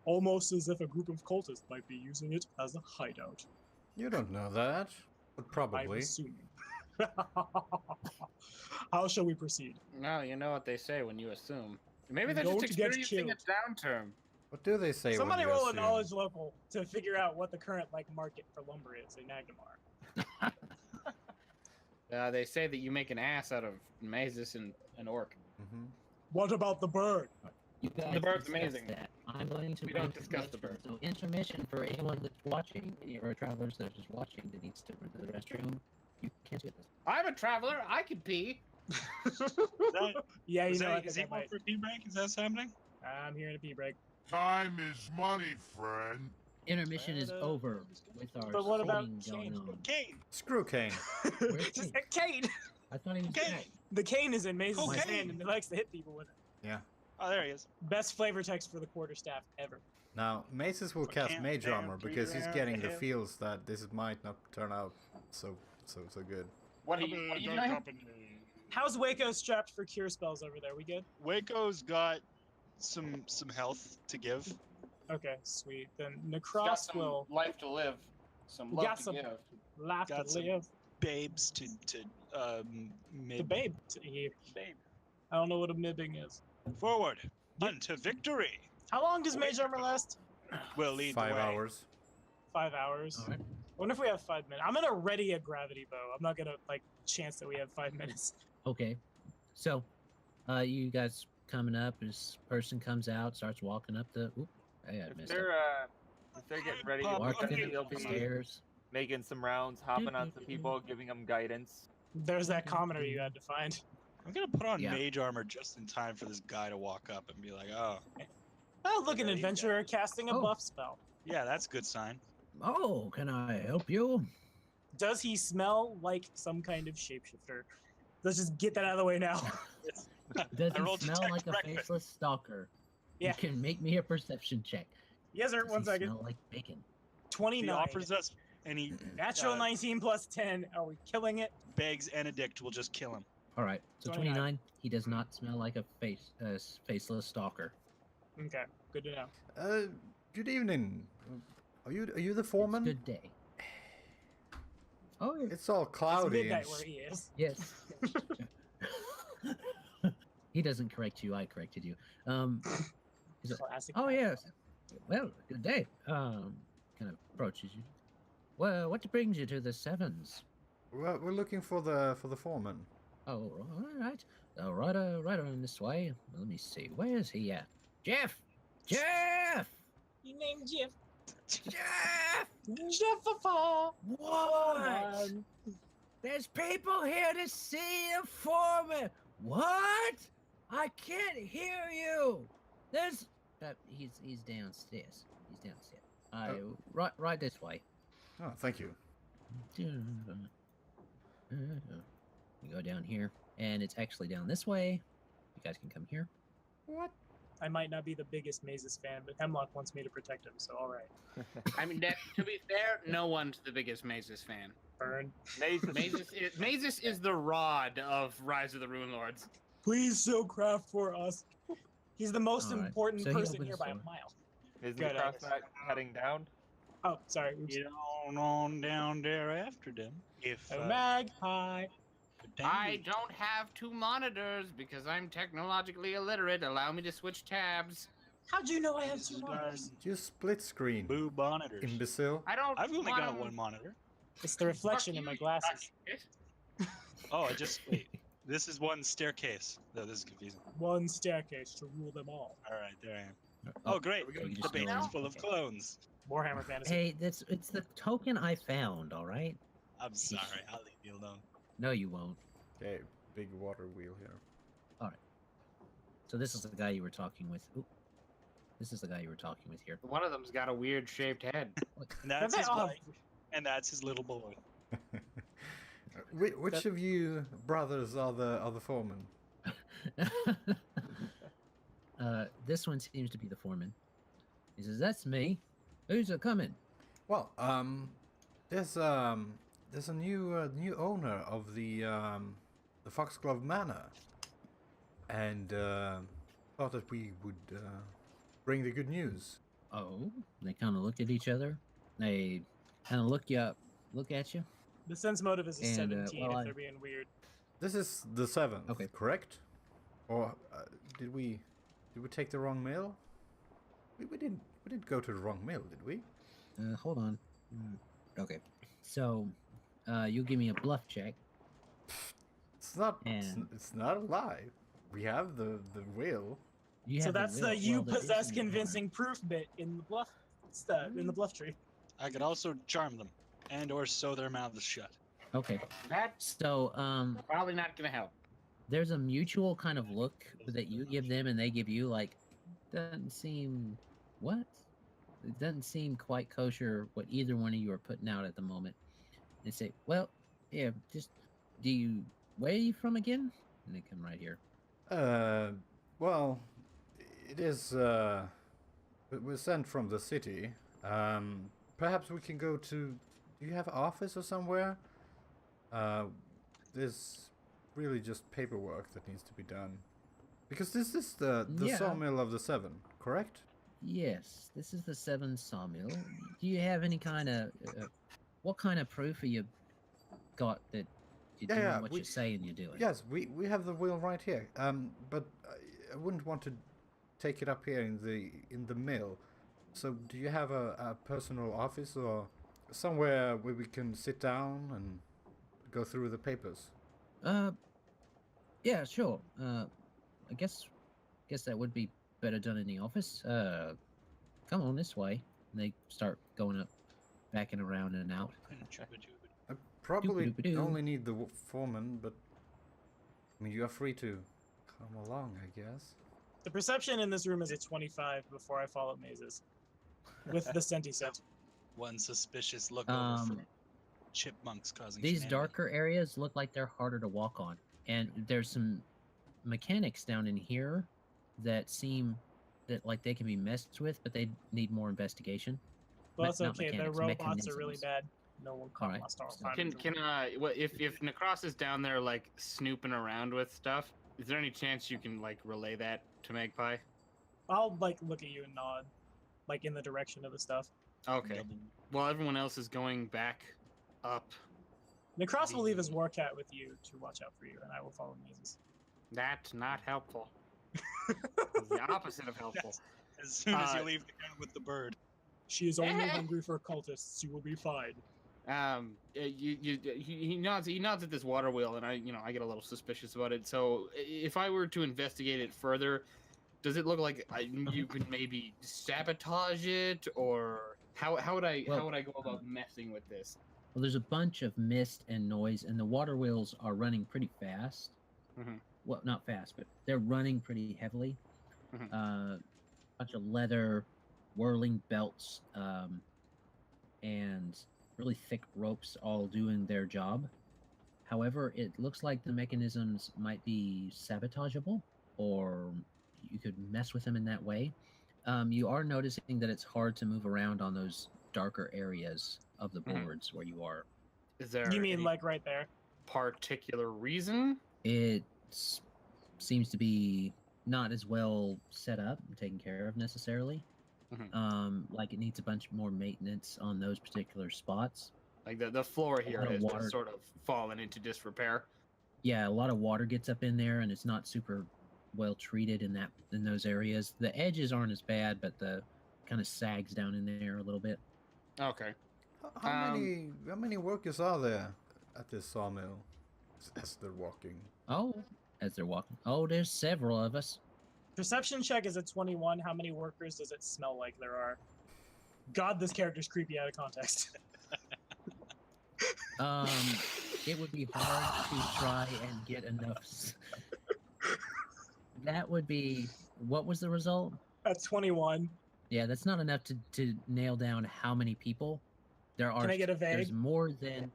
Almost as if a group of cultists might be using it as a hideout. You don't know that, but I'm probably. assuming. How shall we proceed? No, you know what they say when you assume. Maybe they're Don't just get experiencing a killed. downturn. What do they say? Somebody when you roll a assume? knowledge local to figure out what the current market for lumber is in Nagnamar. They say that you make an ass out of Mazus and an orc. Mhm. What about the bird? you guys The bird's discuss amazing. that. I'm going to We don't bring discuss the intermission. bird. So intermission for anyone that's watching, or travelers that are just watching that needs to run to the restroom. You can't do this. I'm a traveler. I can pee. Yeah, you know, I is think he I going might. for a pee break? Is that what's happening? I'm here in a pee break. Time is money, friend. Intermission is over with our But what about singing going Kane? on. Kane! Screw Kane. Where's Just Kane? Kane. I thought he was Kane. back. The cane is in Mazes' Cocaine. hand, and he likes to hit people with it. Yeah. Oh, there he is. Best flavor text for the quarterstaff ever. Now, Mazus will I cast can't mage bear armor to because he's bear getting the him. feels that this might not turn out so good. What are you doing? How's Wayko strapped for cure spells over there? We good? Waco's got some health to give. Okay, sweet. Then Got Nahkräs some will life to live. Some We love got to some- give. laugh Got to some live. Babes to mib. The babe. He, Babe. I don't know what a mibbing is. Forward. Unto victory. How long does mage armor last? Will lead 5 the way. hours. 5 hours. All right. I wonder if we have 5 minutes. I'm gonna ready a gravity bow. I'm not gonna chance that we have 5 minutes. Okay. So, you guys coming up, this person comes out, starts walking up the. Oop, I If missed it. they're getting ready, Pop, Walking okay. they'll up the be stairs. making some rounds, hopping on some people, giving them guidance. There's that commoner you had to find. I'm gonna put on Yeah. mage armor just in time for this guy to walk up and be like, oh, Oh, look, an Yeah, you adventurer got casting a Oh. buff spell. yeah, that's a good sign. Oh, can I help you? Does he smell like some kind of shapeshifter? Let's just get that out of the way now. Does I he rolled smell detect like a breakfast. faceless stalker? Yeah. You can make me a perception check. Yes, sir. Does One he second. smell like bacon? He 29. offers us any Natural uh, 19 plus 10. Are we killing it? begs and addict will just kill him. All right. So 29. 29. He does not smell like a faceless stalker. Okay, good to know. Good evening. Are you the It's foreman? good day. Oh, It's all It's cloudy. midnight and where he is. yes. He doesn't correct you. I corrected you. He's like, Classic. oh yes. Well, good day. Kind of approaches you. Well, what brings you to the Sevens? We're looking for the foreman. Oh, all right. Right around this way. Let me see. Where is he at? Jeff! Jeff! He named Jeff. Jeff! Jeffafa. What? There's people here to see the foreman. What? I can't hear you. There's. He's downstairs. He's downstairs. Right this way. Oh, thank you. You go down here, and it's actually down this way. You guys can come here. What? I might not be the biggest Mazes fan, but Hemlock wants me to protect him, so all right. I mean, to be fair, no one's the biggest Mazus fan. Burn. Mazus is the rod of Rise of the Runelords. Please show craft for us. He's the most All right, important so he person opens here the by a door. mile. Is Good, the crossback heading down? Oh, sorry. Oops. Get on down there after them. If A magpie. I don't have 2 monitors because I'm technologically illiterate. Allow me to switch tabs. How'd you know I have 2 monitors? You split screen. boo monitors. Imbecile. I don't. I've only got wanna- one monitor. It's the reflection in my glasses. Oh, I just wait. This is one staircase. No, this is confusing. One staircase to rule them all. All right, there I am. Oh, great. so you The just basement's go in. full of Okay. clones. Warhammer Fantasy. Hey, it's the token I found. All right. I'm sorry. I'll leave you alone. No, you won't. Okay, big water wheel here. So this is the guy you were talking with. Ooh. This is the guy you were talking with here. One of them's got a weird shaped head. And that's they his all have- wife. And that's his little boy. Which of you brothers are the foreman? This one seems to be the foreman. He says, "That's me. Who's a coming?" Well, there's a new owner of the Foxglove Manor, and thought that we would bring the good news. Oh, they kind of look at each other. They kind of look at you. The sense motive is a And, 17 well, if they're being weird. This is the 7th, Okay. correct? Or did we take the wrong mail? We didn't go to the wrong mail, did we? Hold on. Okay. So, you give me a bluff check. It's not. And- It's not a lie. We have the will. You So have that's will. the you Well, there possess isn't one. convincing proof bit in the bluff. It's in the bluff tree. I could also charm them and or sew their mouths shut. Okay. That's So, probably not gonna help. there's a mutual kind of look that you give them and they give you, like, doesn't seem what? It doesn't seem quite kosher what either one of you are putting out at the moment. They say, "Well, yeah, just where are you from again?" And they come right here. Well, it is. We're sent from the city. Perhaps we can go to. Do you have an office or somewhere? There's really just paperwork that needs to be done. Because this is the Yeah. sawmill of the 7, correct? Yes, this is the 7 sawmill. Do you have any kind of what kind of proof have you got that you're Yeah, doing yeah, what we- you're saying you're doing? Yes, we have the will right here. But I wouldn't want to take it up here in the mill. So do you have a personal office or somewhere where we can sit down and go through the papers? Yeah, sure. I guess that would be better done in the office. Come on this way. And they start going up, backing around and out. I probably Doop-a-doop-a-doo. only need the foreman, but I mean you are free to come along, I guess. The perception in this room is a 25 before I follow mazes. With the senti set. One suspicious look over Um, from chipmunks causing These shenanigans. darker areas look like they're harder to walk on, and there's some mechanics down in here that seem that like they can be messed with, but they need more investigation. Well, that's not okay. The mechanics, robots are really mechanisms. bad. No one caught Alright, my star. so- Can what if Nahkräs is down there like snooping around with stuff? Is there any chance you can like relay that to Magpie? I'll like look at you and nod, like in the direction of the stuff. Okay. Well, everyone else is going back up. Nahkräs will leave his warcat with you to watch out for you, and I will follow mazes. That's not helpful. It's the opposite of helpful. Yes. As soon as you Uh, leave the gun with the bird. She is only hungry for cultists. You will be fine. He nods at this water wheel, and I get a little suspicious about it. So if I were to investigate it further, does it look like you could maybe sabotage it, or how would I go about messing with this? Well, there's a bunch of mist and noise, and the water wheels are running pretty fast. Mhm. Well, not fast, but they're running pretty heavily. Mhm. Bunch of leather, whirling belts, and really thick ropes all doing their job. However, it looks like the mechanisms might be sabotageable, or you could mess with them in that way. You are noticing that it's hard to move around on those darker areas of the Mhm. boards where you are. Is there You mean any like right there? particular reason? It seems to be not as well set up and taken care of necessarily. Mhm. Like it needs a bunch more maintenance on those particular spots. Like the floor here lot of has water. just sort of fallen into disrepair. Yeah, a lot of water gets up in there, and it's not super well treated in those areas. The edges aren't as bad, but the kind of sags down in there a little bit. Okay. How many workers are there at this sawmill as they're walking? Oh, as they're walking. Oh, there's several of us. Perception check is a 21. How many workers does it smell like there are? God, this character's creepy out of context. It would be hard to try and get enough. That would be. What was the result? At 21. Yeah, that's not enough to nail down how many people there are. Can I get a vague? There's more than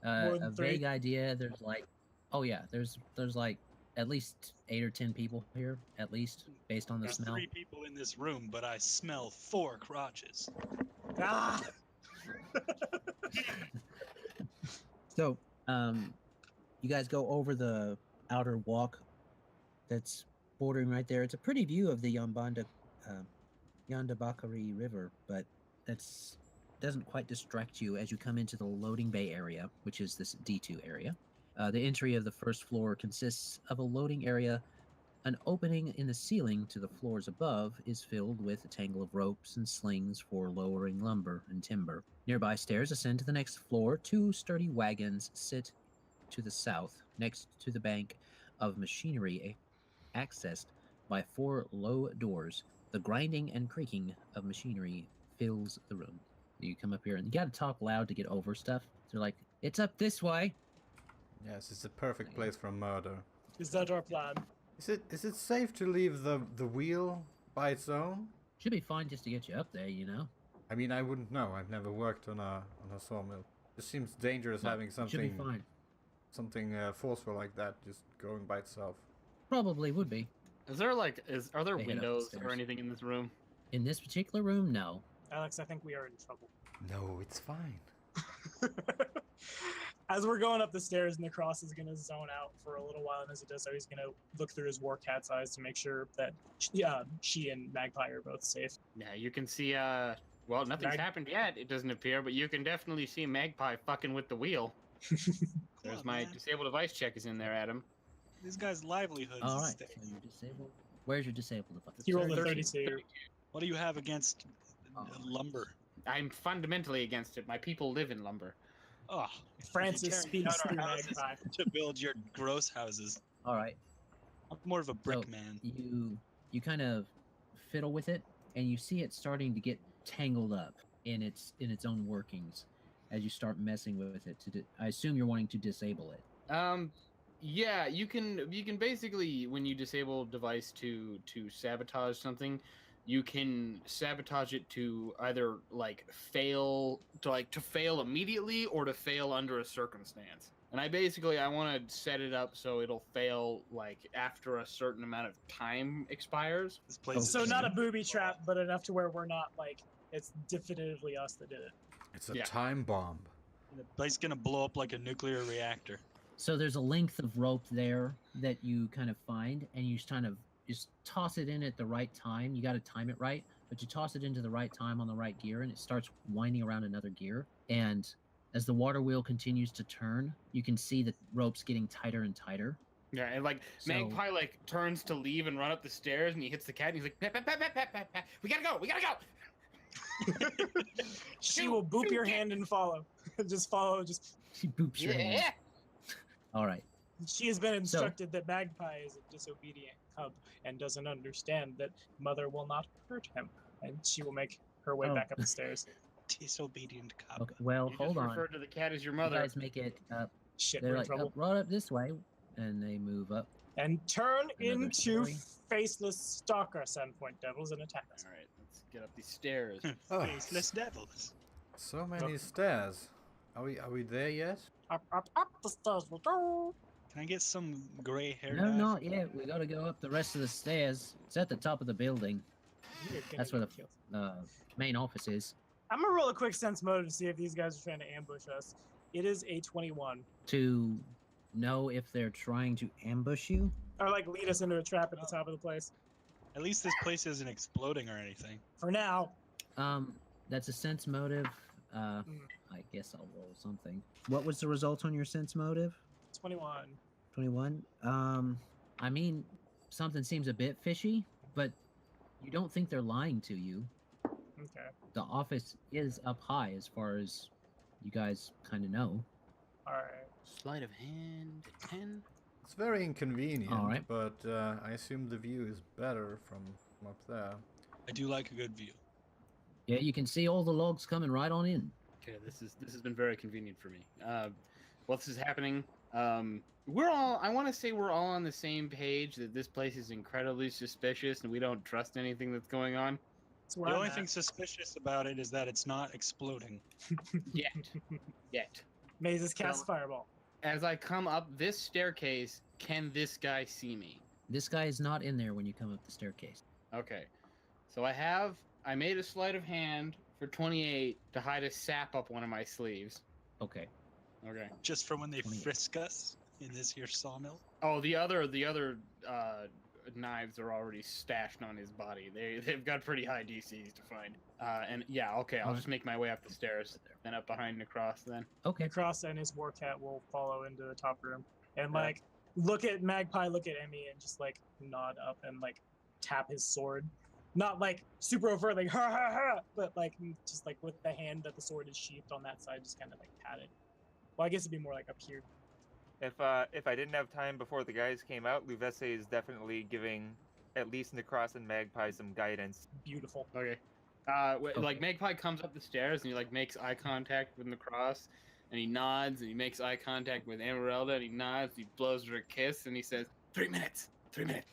More than a 3? vague idea. There's like, oh yeah, there's like at least 8 or 10 people here, at least based on the There's smell. 3 people in this room, but I smell 4 crotches. Ah! So, you guys go over the outer walk that's bordering right there. It's a pretty view of the Yandabakari River, but that's doesn't quite distract you as you come into the loading bay area, which is this D2 area. The entry of the first floor consists of a loading area. An opening in the ceiling to the floors above is filled with a tangle of ropes and slings for lowering lumber and timber. Nearby stairs ascend to the next floor. 2 sturdy wagons sit to the south, next to the bank of machinery accessed by 4 low doors. The grinding and creaking of machinery fills the room. You come up here and you gotta talk loud to get over stuff. They're like, it's up this way. Yes, it's a perfect place for murder. Is that our plan? Is it safe to leave the wheel by its own? Should be fine just to get you up there, you know. I mean, I wouldn't know. I've never worked on a sawmill. It seems dangerous No, having should be fine. something forceful like that just going by itself. Probably would be. Are there They head up the windows or stairs. anything in this room? In this particular room, no. Alex, I think we are in trouble. No, it's fine. As we're going up the stairs, Nahkräs is going to zone out for a little while, and as he does so, he's going to look through his war cat's eyes to make sure that she and Magpie are both safe. Yeah, you can see, well, nothing's happened yet, it doesn't appear, but you can definitely see Magpie fucking with the wheel. There's on, my man. disable device check is in there, Adam. This guy's livelihood All is right. at stake. So you're disabled. Where's your disabled device? He rolled a 30. 32. What do you have against lumber? I'm fundamentally against it. My people live in lumber. Oh, Francis tearing speaks down through our houses Magpie. to build your gross houses. All right. I'm more of a brick So, man. You kind of fiddle with it, and you see it starting to get tangled up in its own workings as you start messing with it. I assume you're wanting to disable it. Yeah, you can basically, when you disable device to sabotage something, you can sabotage it to either fail immediately or to fail under a circumstance. And I want to set it up so it'll fail after a certain amount of time expires. This place is So not a booby trap, but enough to where we're not it's definitively us that did it. It's a Yeah. time bomb. the place is gonna blow up like a nuclear reactor. So there's a length of rope there that you kind of find, and you just toss it in at the right time. You got to time it right, but you toss it into the right time on the right gear, and it starts winding around another gear. And as the water wheel continues to turn, you can see the ropes getting tighter and tighter. Yeah, and So- Magpie turns to leave and run up the stairs, and he hits the cat, and he's like, "Pat, pat, pat, pat, pat, pat, pat. We gotta go, we gotta go." She will boop your hand and follow. Just follow. She boops your hand. Yeah. All right. She has been instructed that Magpie is a disobedient cub and doesn't understand that Mother will not hurt him, and she will make her way Oh. back up the stairs. Disobedient cop. Okay. Well, You hold just on. referred to the cat as your You mother. guys make it up. Shit, They're we're in like trouble. right up this way, and they move up. And turn Another into story. faceless stalker sandpoint devils and attack us. All right, let's get up these stairs. Oh. Faceless devils. So many stairs. Are we there yet? Up the stairs we go. Can I get some gray hair No, dye? not yet. We got to go up the rest of the stairs. It's at the top of the building. You're gonna That's where get the killed. main office is. I'm gonna roll a quick sense motive to see if these guys are trying to ambush us. It is a 21. To know if they're trying to ambush you. Or lead us into a trap at the top of the place. At least this place isn't exploding or anything. For now. That's a sense motive. I guess I'll roll something. What was the result on your sense motive? 21. 21. I mean, something seems a bit fishy, but you don't think they're lying to you. Okay. The office is up high as far as you guys kind of know. Alright. Sleight of hand 10. It's very inconvenient, All right. but I assume the view is better from up there. I do like a good view. Yeah, you can see all the logs coming right on in. Okay, this has been very convenient for me. While this is happening, I want to say we're all on the same page that this place is incredibly suspicious and we don't trust anything that's going on. That's The where I'm only at. thing suspicious about it is that it's not exploding. Yet. Mazes cast So- fireball. As I come up this staircase, can this guy see me? This guy is not in there when you come up the staircase. Okay. So I made a sleight of hand for 28 to hide a sap up one of my sleeves. Okay. Okay. Just for when they 28. frisk us in this here sawmill. Oh, the other knives are already stashed on his body. They've got pretty high DCs to find. And yeah, okay, I'll Alright. just make my way up the stairs and up behind Nahkräs then. Okay. Cross and his war cat will follow into the top room and Yeah. like look at Magpie, look at Emmy, and just like nod up and like tap his sword. Not like super overt, like ha ha ha, but like just like with the hand that the sword is sheathed on that side, just kind of like pat it. Well, I guess it'd be more like up here. If I didn't have time before the guys came out, Luvese is definitely giving at least Nahkräs and Magpie some guidance. Beautiful. Okay. Okay. Like Magpie comes up the stairs and he like makes eye contact with Nahkräs, and he nods and he makes eye contact with Emyrelda and he nods, he blows her a kiss and he says, 3 minutes. 3 minutes.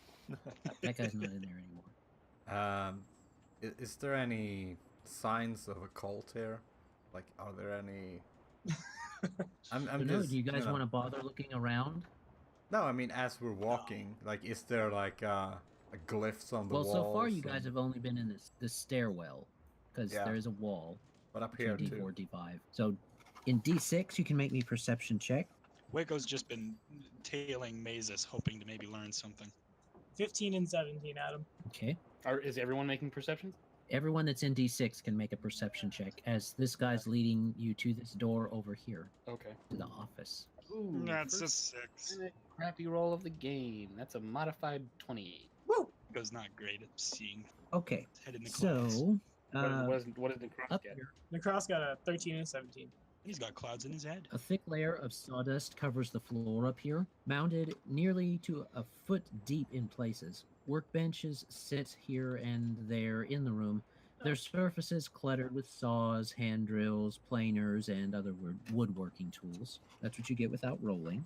That guy's not in there anymore. Is there any signs of a cult here? Like, are there any? I'm But no, just, do you guys know. want to bother looking around? No, I mean, as we're walking, like, is there like a glyphs on the Well, walls? so far you guys and- have only been in this stairwell, because Yeah. there is a wall But up between here D4, too. D5. So in D6, you can make me perception check. Wayko's just been tailing Mazus, hoping to maybe learn something. 15 and 17, Adam. Okay. Is everyone making perceptions? Everyone that's in D6 can make a perception check, as this guy's leading you to this door over here, Okay. to the office. Ooh, That's a first 6. crappy roll of the game. That's a modified 28. Woo! Wayko's not great at seeing. Okay, Head in the clouds. so What is the cross up get? here, Nahkräs got a 13 and 17. He's got clouds in his head. a thick layer of sawdust covers the floor up here, mounted nearly to a foot deep in places. Workbenches sit here and there in the room, their surfaces cluttered with saws, hand drills, planers, and other woodworking tools. That's what you get without rolling.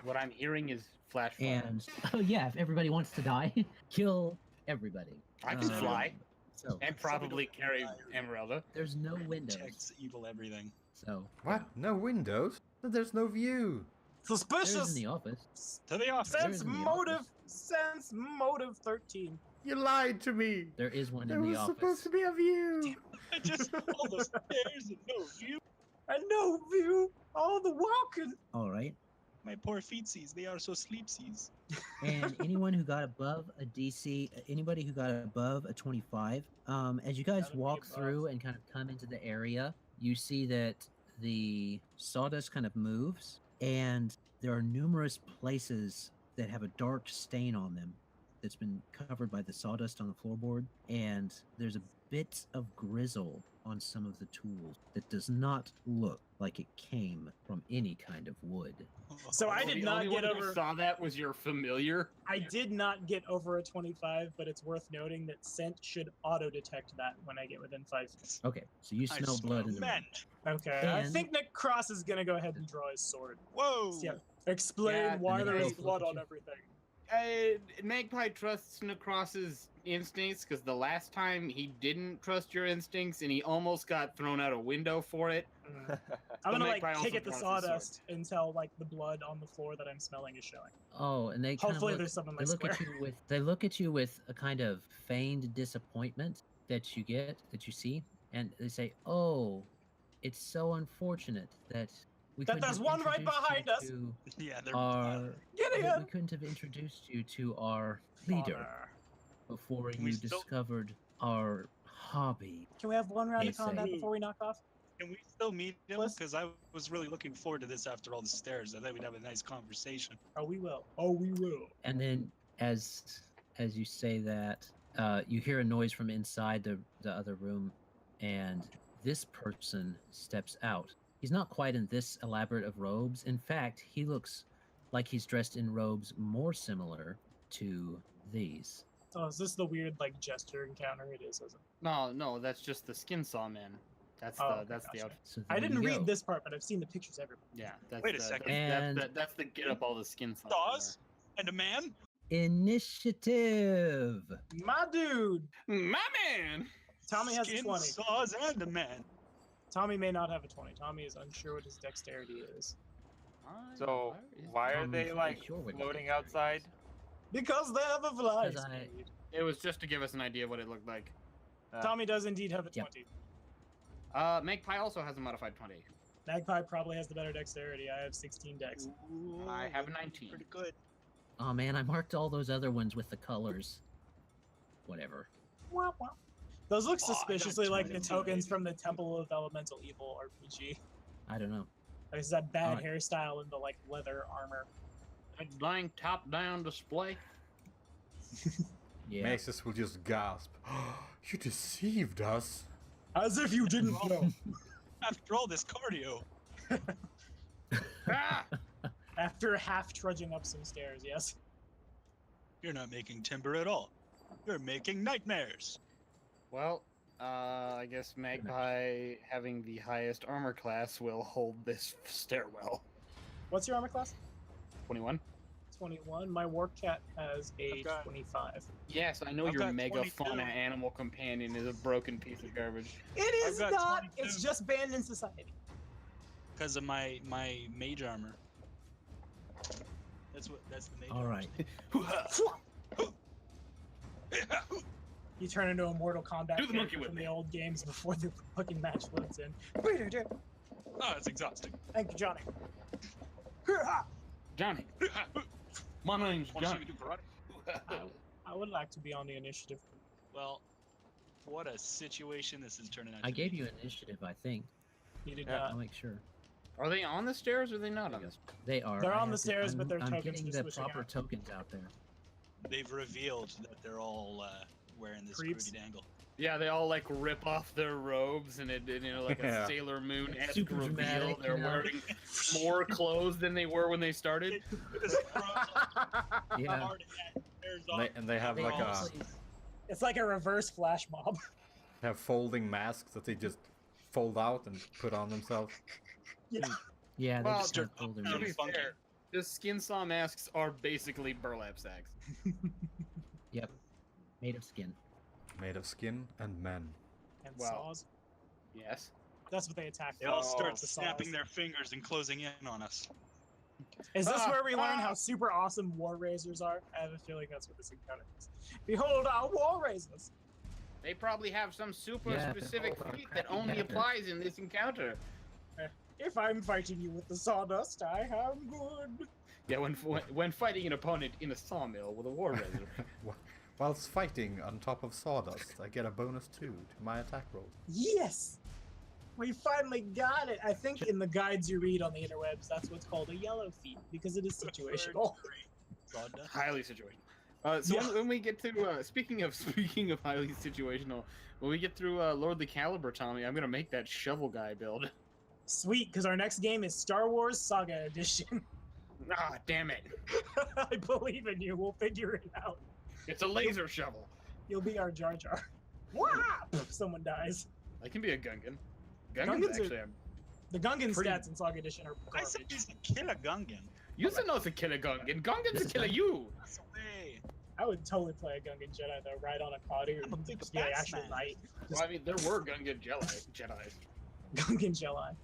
What I'm hearing is flash fire. And oh yeah, if everybody wants to die, kill everybody. I can Um, fly So and probably carry Emyrelda. there's no windows. Protects evil everything. So What? No windows? There's no view. there's Suspicious! in the office. To the office. There Sense is in the motive! office. Sense motive 13. You lied to me. There is one There in the was office. supposed to be a view. I just all the stairs and no view. And no view! All the walking! All right. My poor feetsies, they are so sleepsies. And anyone who got above a DC, anybody who got above a 25, as you guys Gotta be walk above. through and kind of come into the area, you see that the sawdust kind of moves, and there are numerous places that have a dark stain on them that's been covered by the sawdust on the floorboard, and there's a bit of grizzle on some of the tools that does not look like it came from any kind of wood. So I Oh, did the not only get one who over. saw that was your familiar. I did not get over a 25, but it's worth noting that scent should auto detect that when I get within 5 feet. Okay, so you I smell blood in the room. men. Okay, I And- think Nick Cross is gonna go ahead and draw his sword. Whoa! Yeah. Explain Yeah, why and there then is I'll blood look at on you. everything. Magpie trusts Nahkräs's instincts because the last time he didn't trust your instincts and he almost got thrown out a window for it. I'm gonna like Magpie kick also at the draws his sword. sawdust until like the blood on the floor that I'm smelling is showing. Oh, and they kind Hopefully of look, there's some in my they look square. at you with they look at you with a kind of feigned disappointment that you see, and they say, "Oh, it's so unfortunate that we That couldn't there's have one right introduced you behind us." to Yeah, they're our blood. Get that in! we couldn't have introduced you to our leader Honor. before Can we you still- discovered our hobby." Can we have one round They of combat say- before we knock off? Can we still meet him? Let's- Because I was really looking forward to this after all the stairs. I thought we'd have a nice conversation. Oh, we will. Oh, we will. And then, as you say that, you hear a noise from inside the other room, and this person steps out. He's not quite in this elaborate of robes. In fact, he looks like he's dressed in robes more similar to these. Oh, is this the weird like gesture encounter? It is, isn't it? No, that's just the Skinsaw man. That's Oh, the okay, that's the gotcha. outfit. So I there didn't you read go. this part, but I've seen the pictures everywhere. Yeah, that's Wait a the, second. And- that's the get up all the Skinsaw. Saws and a man. Initiative. My dude, My man. Tommy has a Skin 20. saws and a man. Tommy may not have a 20. Tommy is unsure what his dexterity is. So why are Tom's they not like sure what his floating dexterity outside? is. Because they have a fly Because I- speed. It was just to give us an idea of what it looked like. Tommy does indeed have a Yep. 20. Magpie also has a modified 20. Magpie probably has the better dexterity. I have 16 dex. I have a 19. Pretty good. Oh man, I marked all those other ones with the colors. Whatever. Wah, wah. Those look Oh, I got suspiciously like the 22, tokens baby. from the Temple of Elemental Evil RPG. I don't know. There's that bad Alright. hairstyle and the like leather armor. That dang top-down display. Yeah. Mazus will just gasp. You deceived us. As if you didn't know. After all this cardio. Ah! After half trudging up some stairs, yes. You're not making timber at all. You're making nightmares. Well, I guess Magpie, having the highest armor class, will hold this stairwell. What's your armor class? 21. 21. My war cat has a I've got- 25. Yes, I know I've your got mega 22. fauna animal companion is a broken piece of garbage. It I've is got not. 22. It's just banned in society. Because of my mage armor. That's the mage All armor. right. You turn into a Mortal Kombat Do the monkey character whip from me. the old games before the fucking match loads in. Oh, it's exhausting. Thank you, Johnny. Johnny. My name's Wanna see Johnny. me do karate? I would like to be on the initiative. Well, what a situation this is turning out I to gave be. you initiative, I think. You did I'll not. make sure. Are they on the stairs or are they not on the stairs? They are. They're I on the have to- stairs, but their I'm tokens getting just the switching proper out. tokens out there. They've revealed that they're all wearing this Creeps. groovy dangle. Yeah, they all like rip off their robes and it you know like a Yeah. Sailor Moon esque Super reveal. dramatic, They're you know. wearing more clothes than they were when they started. Yeah. And they have They like actually- It's like a reverse flash mob. have folding masks that they just fold out and put on themselves. Yeah. Yeah, they Well, just have to folding be To be masks. funky. fair, the Skinsaw masks are basically burlap sacks. Yep. Made of skin. Made of skin and men. And Wow. saws. Yes. That's what they attack. They all with, start the snapping saws. their fingers and closing in on us. Is this Ah, where we learn ah. how super awesome war razors are? I have a feeling that's what this encounter is. Behold our war razors! They probably have some super Yeah, specific behold our feat that crappy only dagger. applies in this encounter. If I'm fighting you with the sawdust, I am good. Yeah, when fighting an opponent in a sawmill with a war razor. Whilst fighting on top of sawdust, I get a bonus 2 to my attack roll. Yes! We finally got it! I think in the guides you read on the interwebs, that's what's called a yellow feat, because it is situational. Sawdust. Highly situational. So Yeah. when we get to speaking of highly situational, when we get through Lord the Caliber, Tommy, I'm gonna make that shovel guy build. Sweet, because our next game is Star Wars Saga Edition. Ah, damn it! I believe in you, we'll figure it out. It's a laser shovel. You'll be our Jar Jar. Wah! Someone dies. I can be a Gungan. Gungans Gungan's are- actually. The Gungan Pretty- stats in Saga Edition are I said garbage. he's a killer Gungan. You said no, it's a killer Gungan. Gungan's This a is killer Gungan. you. That's the way. I would totally play a Gungan Jedi though, ride on a Kadu I'm a and big just be an actual batsman. knight. Well, I mean, there were Gungan Jedi's. Gungan Jedi.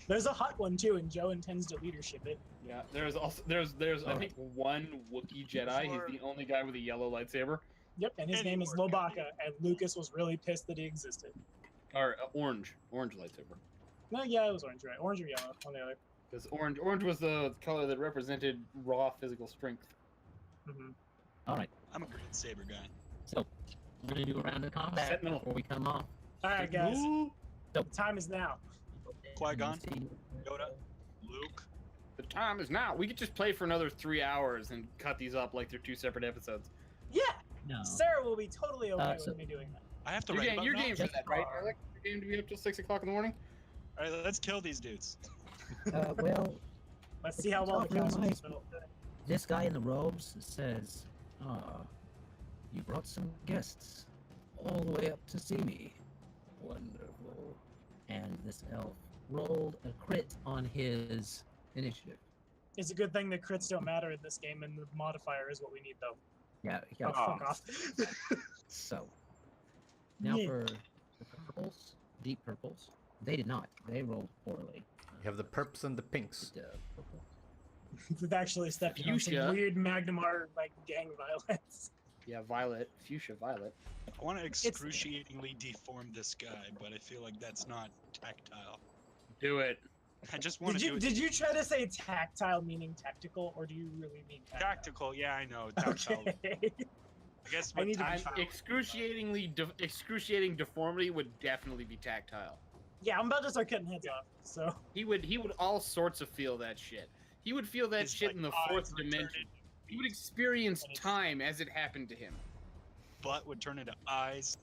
There's a hot one too, and Joe intends to leadership it. Yeah, there's also there's I think one Wookiee Jedi. He's the only guy with a yellow lightsaber. Yep, and his Any name is more Lobaka, and Lucas was really pissed that he existed. Or orange lightsaber. No, yeah, it was orange, right? Orange or yellow, on the other. Because orange was the color that represented raw physical strength. Mm-hmm. All right. I'm a green saber guy. So we're gonna do a round of combat Sentinel. before we come off. All right, guys, Ooh, the time is now. Qui-Gon? Let me see. Yoda, Luke. the time is now. We could just play for another 3 hours and cut these up like they're 2 separate episodes. Yeah, No. Sarah will be totally okay so- with me doing that. I have to You're write game, about you're that. game for Just that, right? far. Alec? You're game to be up till 6 o'clock in the morning? All right, let's kill these dudes. Well, Let's see how well the Real council nice. is built. this guy in the robes says, You brought some guests all the way up to see me. Wonderful. And this elf rolled a crit on his initiative. It's a good thing that crits don't matter in this game, and the modifier is what we need, though. Yeah, Oh, fuck off. So, now Yeah. for the purples, deep purples. They did not. They rolled poorly. You have the purps and the pinks. Purple. We've actually stepped on some Fuchsia. weird Magnamar like gang violence. Yeah, violet, fuchsia violet. I want to excruciatingly deform this guy, but I feel like that's not tactile. Do it. I just want to do it. Did you try to say tactile meaning tactical, or do you really mean tactile? Tactical, yeah, I know. Tactile. Okay. I guess I what need to be tactile- Excruciating deformity would definitely be tactile. Yeah, I'm about to start cutting heads off. So He would all sorts of feel that shit. He would feel that his, shit like, in the eyes fourth would turn dimension. into He would feet, experience And it's- time as it happened to him. butt would turn into eyes.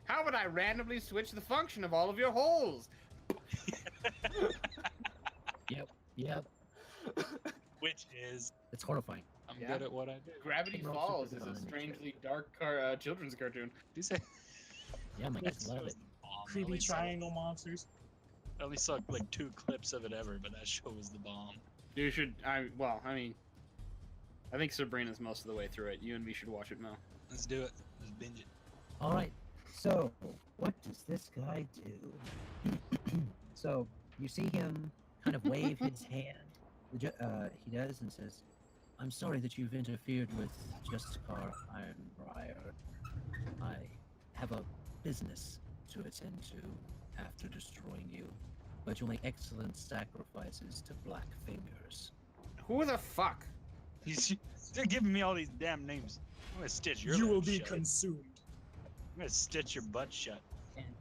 How would I randomly switch the function of all of your holes? Yep. Which is, It's horrifying. I'm Yeah. good at what I do. Gravity Roll Falls super is a good on strangely dark children's cartoon. You say Yeah, my kids love it. creepy triangle monsters. I only saw like 2 clips of it ever, but that show was the bomb. You should. I think Sabrina's most of the way through it. You and me should watch it, Mel. Let's do it. Let's binge it. All right. So, what does this guy do? So, you see him kind of wave his hand. He does and says, "I'm sorry that you've interfered with Justicar Ironbriar. I have a business to attend to after destroying you, but you'll make excellent sacrifices to Black Fingers." Who the fuck? They're giving me all these damn names. I'm gonna stitch your You will lips be shut. consumed. I'm gonna stitch your butt shut.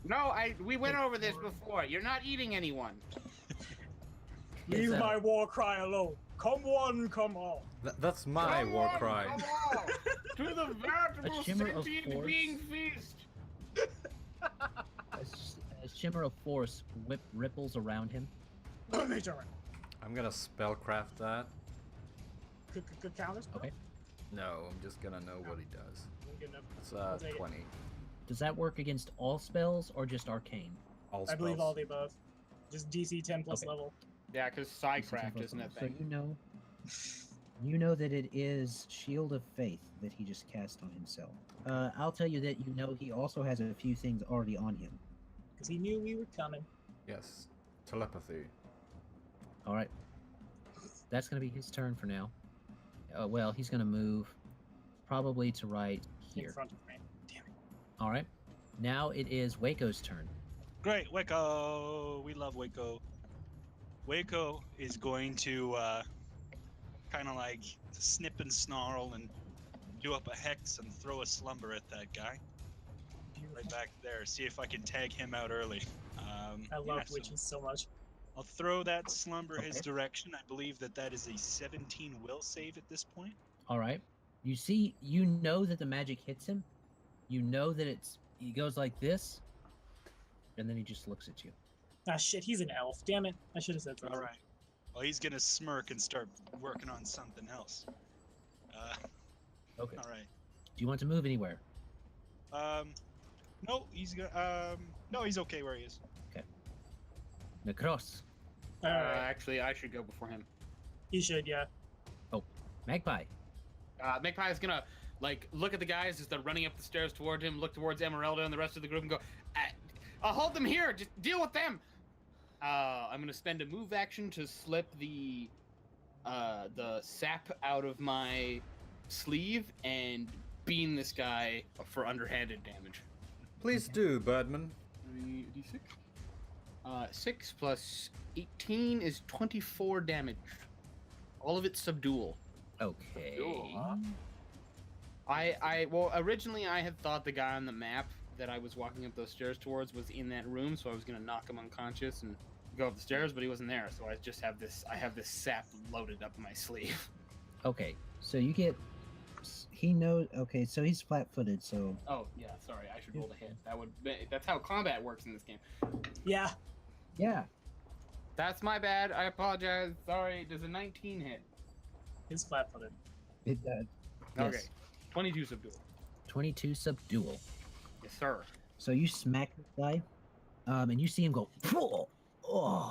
No, we went over this before. You're not eating anyone. Leave It's, my war cry alone. Come one, come all. That's my Come war on, cry. come on, to the veritable shimmer of sentient force. being feast. A shimmer of force ripples around him. I'm gonna spellcraft that. Counters? Okay. No, I'm just gonna know what he does. Good enough. It's I'll take it. 20. Does that work against all spells or just arcane? All I believe spells. all the above. Just DC 10 plus Okay. level. Yeah, because Psycraft isn't a So thing. you know that it is Shield of Faith that he just cast on himself. I'll tell you that you know he also has a few things already on him. Because he knew we were coming. Yes. Telepathy. All right. That's going to be his turn for now. Well, he's going to move probably to right In here. front of me. Damn it. All right. Now it is Wayko's turn. Great, Wayko. We love Wayko. Wayko is going to kind of like snip and snarl and do up a hex and throw a slumber at that guy. Right back there. See if I can tag him out early. I love yeah, so witches so much. I'll throw that slumber his Okay. direction. I believe that is a 17 will save at this point. All right. You know that the magic hits him. You know that he goes like this, and then he just looks at you. Ah, shit, he's an elf. Damn it. I should have said something. All right. Well, he's gonna smirk and start working on something else. Okay. All right. Do you want to move anywhere? No, he's no, he's okay where he is. Nahkräs. Alright, Actually, I should go before him. he should, yeah. Magpie. Magpie is gonna look at the guys as they're running up the stairs toward him, look towards Emyrelda and the rest of the group, and go, "I'll hold them here. Just deal with them." I'm gonna spend a move action to slip the sap out of my sleeve and beam this guy for underhanded damage. Please do, Birdman. 3d6. 6 plus 18 is 24 damage. All of it subdual. Okay. Well, originally I had thought the guy on the map that I was walking up those stairs towards was in that room, so I was gonna knock him unconscious and go up the stairs, but he wasn't there, so I just have this sap loaded up my sleeve. Okay. So you get. He knows. Okay. So he's flat-footed. So Oh, yeah, sorry, I should roll the hit. That's how combat works in this game. Yeah. yeah. That's my bad, I apologize. Sorry, does a 19 hit? He's flat-footed. It Okay. yes. 22 subdual. 22 subdual. Yes, sir. So you smack this guy, and you see him go, oh.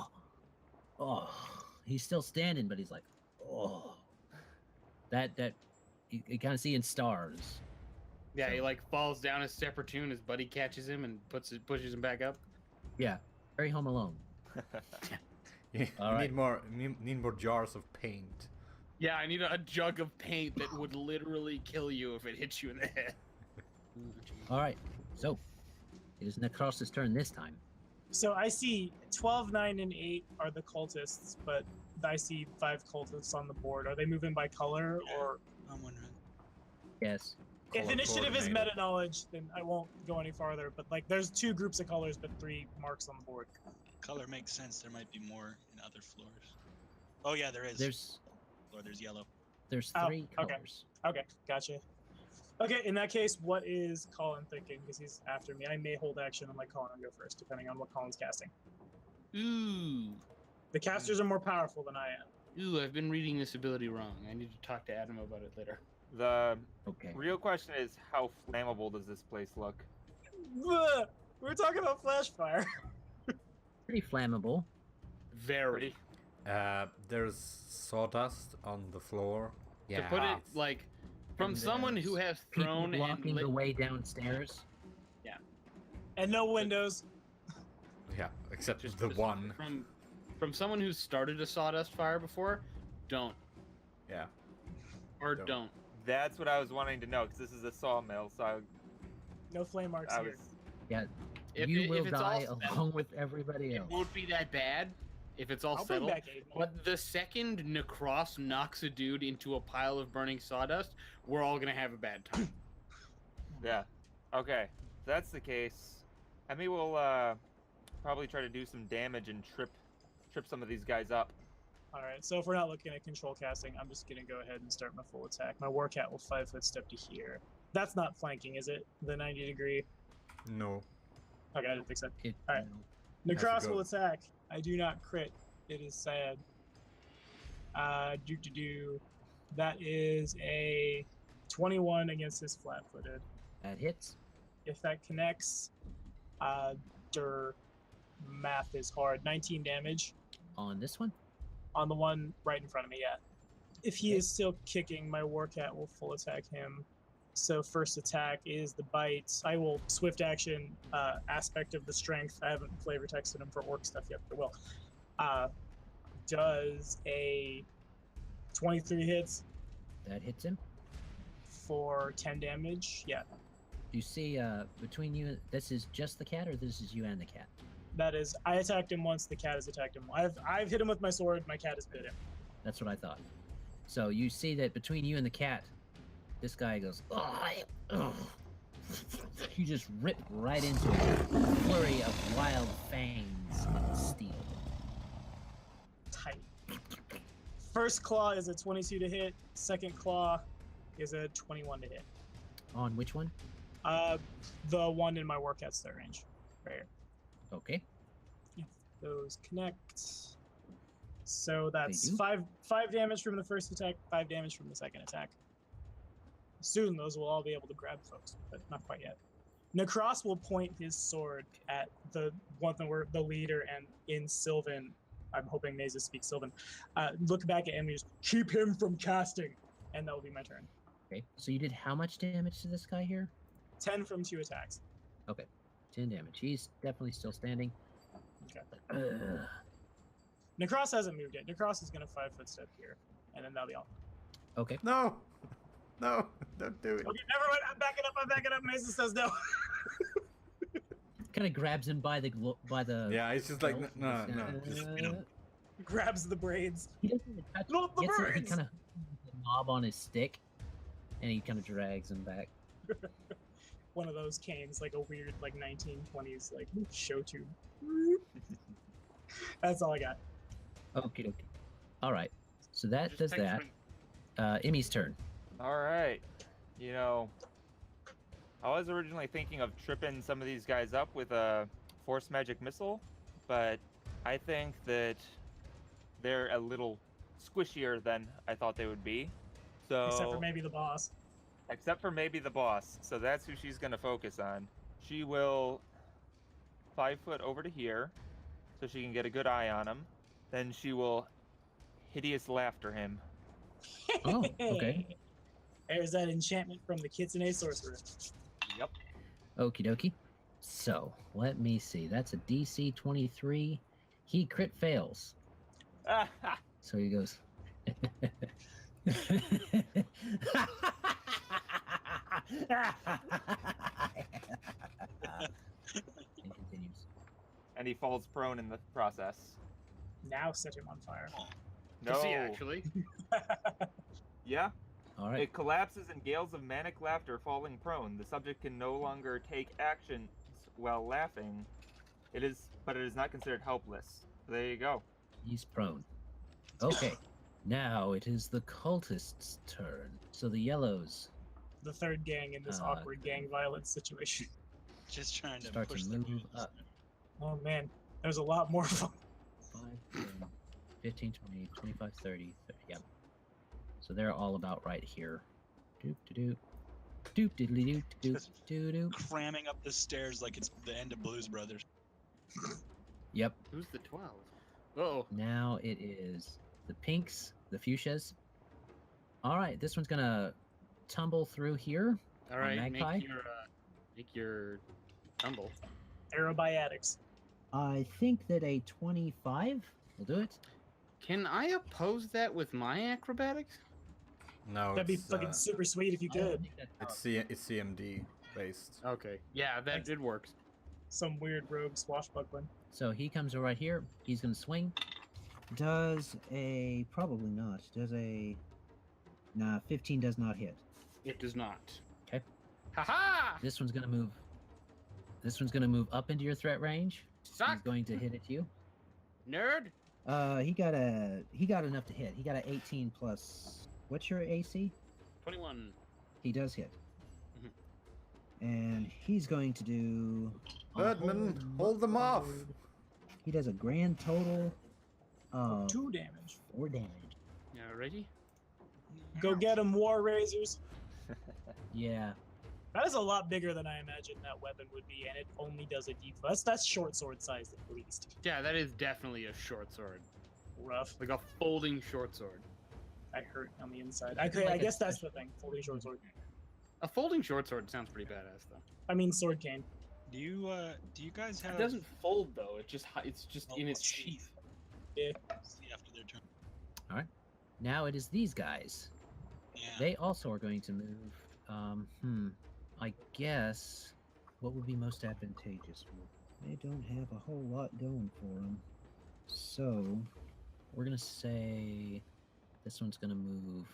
He's still standing, but he's like, oh. That you kind of see in stars. Yeah, So- he like falls down a step or two, and his buddy catches him and pushes him back up. Yeah, very Home Alone. You All right. need more jars of paint. Yeah, I need a jug of paint that would literally kill you if it hits you in the head. All right, so it is Nahkräs' turn this time. So I see 12, 9, and 8 are the cultists, but I see 5 cultists on the board. Are they moving by color or? I'm wondering. Yes. If Color initiative is coordinated. meta knowledge, then I won't go any farther. But like, there's 2 groups of colors, but 3 marks on the board. Color makes sense. There might be more in other floors. Oh yeah, there is. There's yellow. There's Oh, 3 okay. colors. Okay, gotcha. Okay, in that case, what is Colin thinking? Because he's after me. I may hold action and let Colin go first, depending on what Colin's casting. Ooh, The casters are more powerful than I am. ooh! I've been reading this ability wrong. I need to talk to Adam about it later. The Okay. real question is, how flammable does this place look? Ugh, we're talking about flash fire. Pretty flammable. Very. There's sawdust on the floor. To put it like, from And someone who there's has People thrown and blocking lit, the way downstairs. And no windows. Yeah, except just the just one. from someone who's started a sawdust fire before, don't Yeah. or Don't. don't. That's what I was wanting to know, because this is a sawmill, so No flame marks I here. was... Yeah, If you it- will if it's all die settled, along with everybody It else. won't be that bad if it's all I'll bring settled. back Aiden. But the second Nahkräs knocks a dude into a pile of burning sawdust, we're all gonna have a bad time. Yeah. Okay. If that's the case, Emmy will probably try to do some damage and trip some of these guys up. All right, so if we're not looking at control casting, I'm just gonna go ahead and start my full attack. My Warcat will 5-foot step to here. That's not flanking, is it? The 90-degree. No. Okay, I didn't think so. It, All right. no. Has to Nahkräs go. will attack. I do not crit. It is sad. That is a 21 against his flat-footed. That hits. If that connects, math is hard. 19 damage On this one? on the one right in front of me. Yeah. If he is still kicking, my Warcat will full attack him. So first attack is the bite. I will swift action aspect of the strength. I haven't flavor texted him for orc stuff yet, but will. Does a 23 hits That hits him. for 10 damage. Yeah, You see, between you, this is just the cat, or this is you and the cat? that is. I attacked him once. The cat has attacked him. I've hit him with my sword. My cat has bit him. That's what I thought. So you see that between you and the cat, this guy goes, "Ugh." You just rip right into a flurry of wild fangs and steel. Tight. First claw is a 22 to hit. Second claw is a 21 to hit. On which one? The one in my Warcat's their range. Right here. Okay. If those connect. So that's do? five damage from the first attack, 5 damage from the second attack. Soon those will all be able to grab folks, but not quite yet. Nahkräs will point his sword at the one that we're the leader, and in Sylvan, I'm hoping Mazus speaks Sylvan. Look back at him and just keep him from casting, and that will be my turn. Okay. So you did how much damage to this guy here? 10 from 2 attacks. Okay. 10 damage. He's definitely still standing. Okay. Ugh. Nahkräs hasn't moved yet. Nahkräs is going to 5-foot step here, and then that'll be all. Okay. No! No! Don't do it. Okay, never mind. I'm backing up. Mazus says no. Kind of grabs him by the Yeah, it's just like, belt. no, no. Just, Grabs the braids. He doesn't even touch. Not the He braids. kind of the knob on his stick, and he kind of drags him back. One of those canes, like a weird, like 1920s, like show tube. That's all I got. Okay. Okay. All right. So that Just does that. Emmy's turn. All right. You know, I was originally thinking of tripping some of these guys up with a force magic missile, but I think that they're a little squishier than I thought they would be. So Except for maybe the boss. except for maybe the boss. So that's who she's going to focus on. She will 5 foot over to here, so she can get a good eye on him. Then she will hideous laughter him. Oh, okay. There's that enchantment from the Kitsune Sorcerer. Yep. Okie dokie. So, let me see. That's a DC 23. He crit fails. So he goes. And continues. And he falls prone in the process. Now set him on fire. No. Does he actually? Yeah. All right. It collapses in gales of manic laughter, falling prone. The subject can no longer take action while laughing. But it is not considered helpless. There you go. He's prone. Okay. Now it is the cultist's turn. So the yellows The third gang in this awkward gang violence situation. Just trying to start push to the move news. up. Oh man, there's a lot more of them. 5, 10, 15, 20, 25, 30, 30. Yep. So they're all about right here. Doop doop. Doop diddly doop doop doop doop. Cramming up the stairs like it's the end of Blues Brothers. Yep. Who's the 12? Oh, Now it is the pinks, the fuchsias. All right, this one's gonna tumble through here. all right. Magpie? Make your tumble. Aerobiotics. I think that a 25 will do it. Can I oppose that with my acrobatics? No, That'd be it's, fucking super sweet if you I don't could. think that's it's CMD based. Okay. Yeah, that it works. Some weird rogue swashbuckling. So he comes right here. He's gonna swing. Does a probably not. Does a 15 does not hit. It does not. Okay. Haha! This one's gonna move. This one's gonna move up into your threat range. He's Suck, going to hit at you. nerd. He got enough to hit. He got an 18 plus. What's your AC? 21. He does hit. Mhm. And he's going to do. a Birdman, whole hold them off. load. He does a grand total of 2 damage. 4 damage. Yeah, ready? Go get him, War Razors. Yeah. That is a lot bigger than I imagined that weapon would be, and it only does a D+. That's short sword size at least. Yeah, that is definitely a short sword. Rough. Like a folding short sword. I hurt on the inside. Like I a guess that's the thing. Folding short sword. A folding short sword sounds pretty badass, though. I mean, sword cane. Do you guys have? It doesn't fold though. It's just Oh, in its let's see. sheath. Yeah. See after their turn. Now it is these guys. Yeah. They also are going to move. I guess what would be most advantageous? They don't have a whole lot going for them. So we're gonna say this one's gonna move.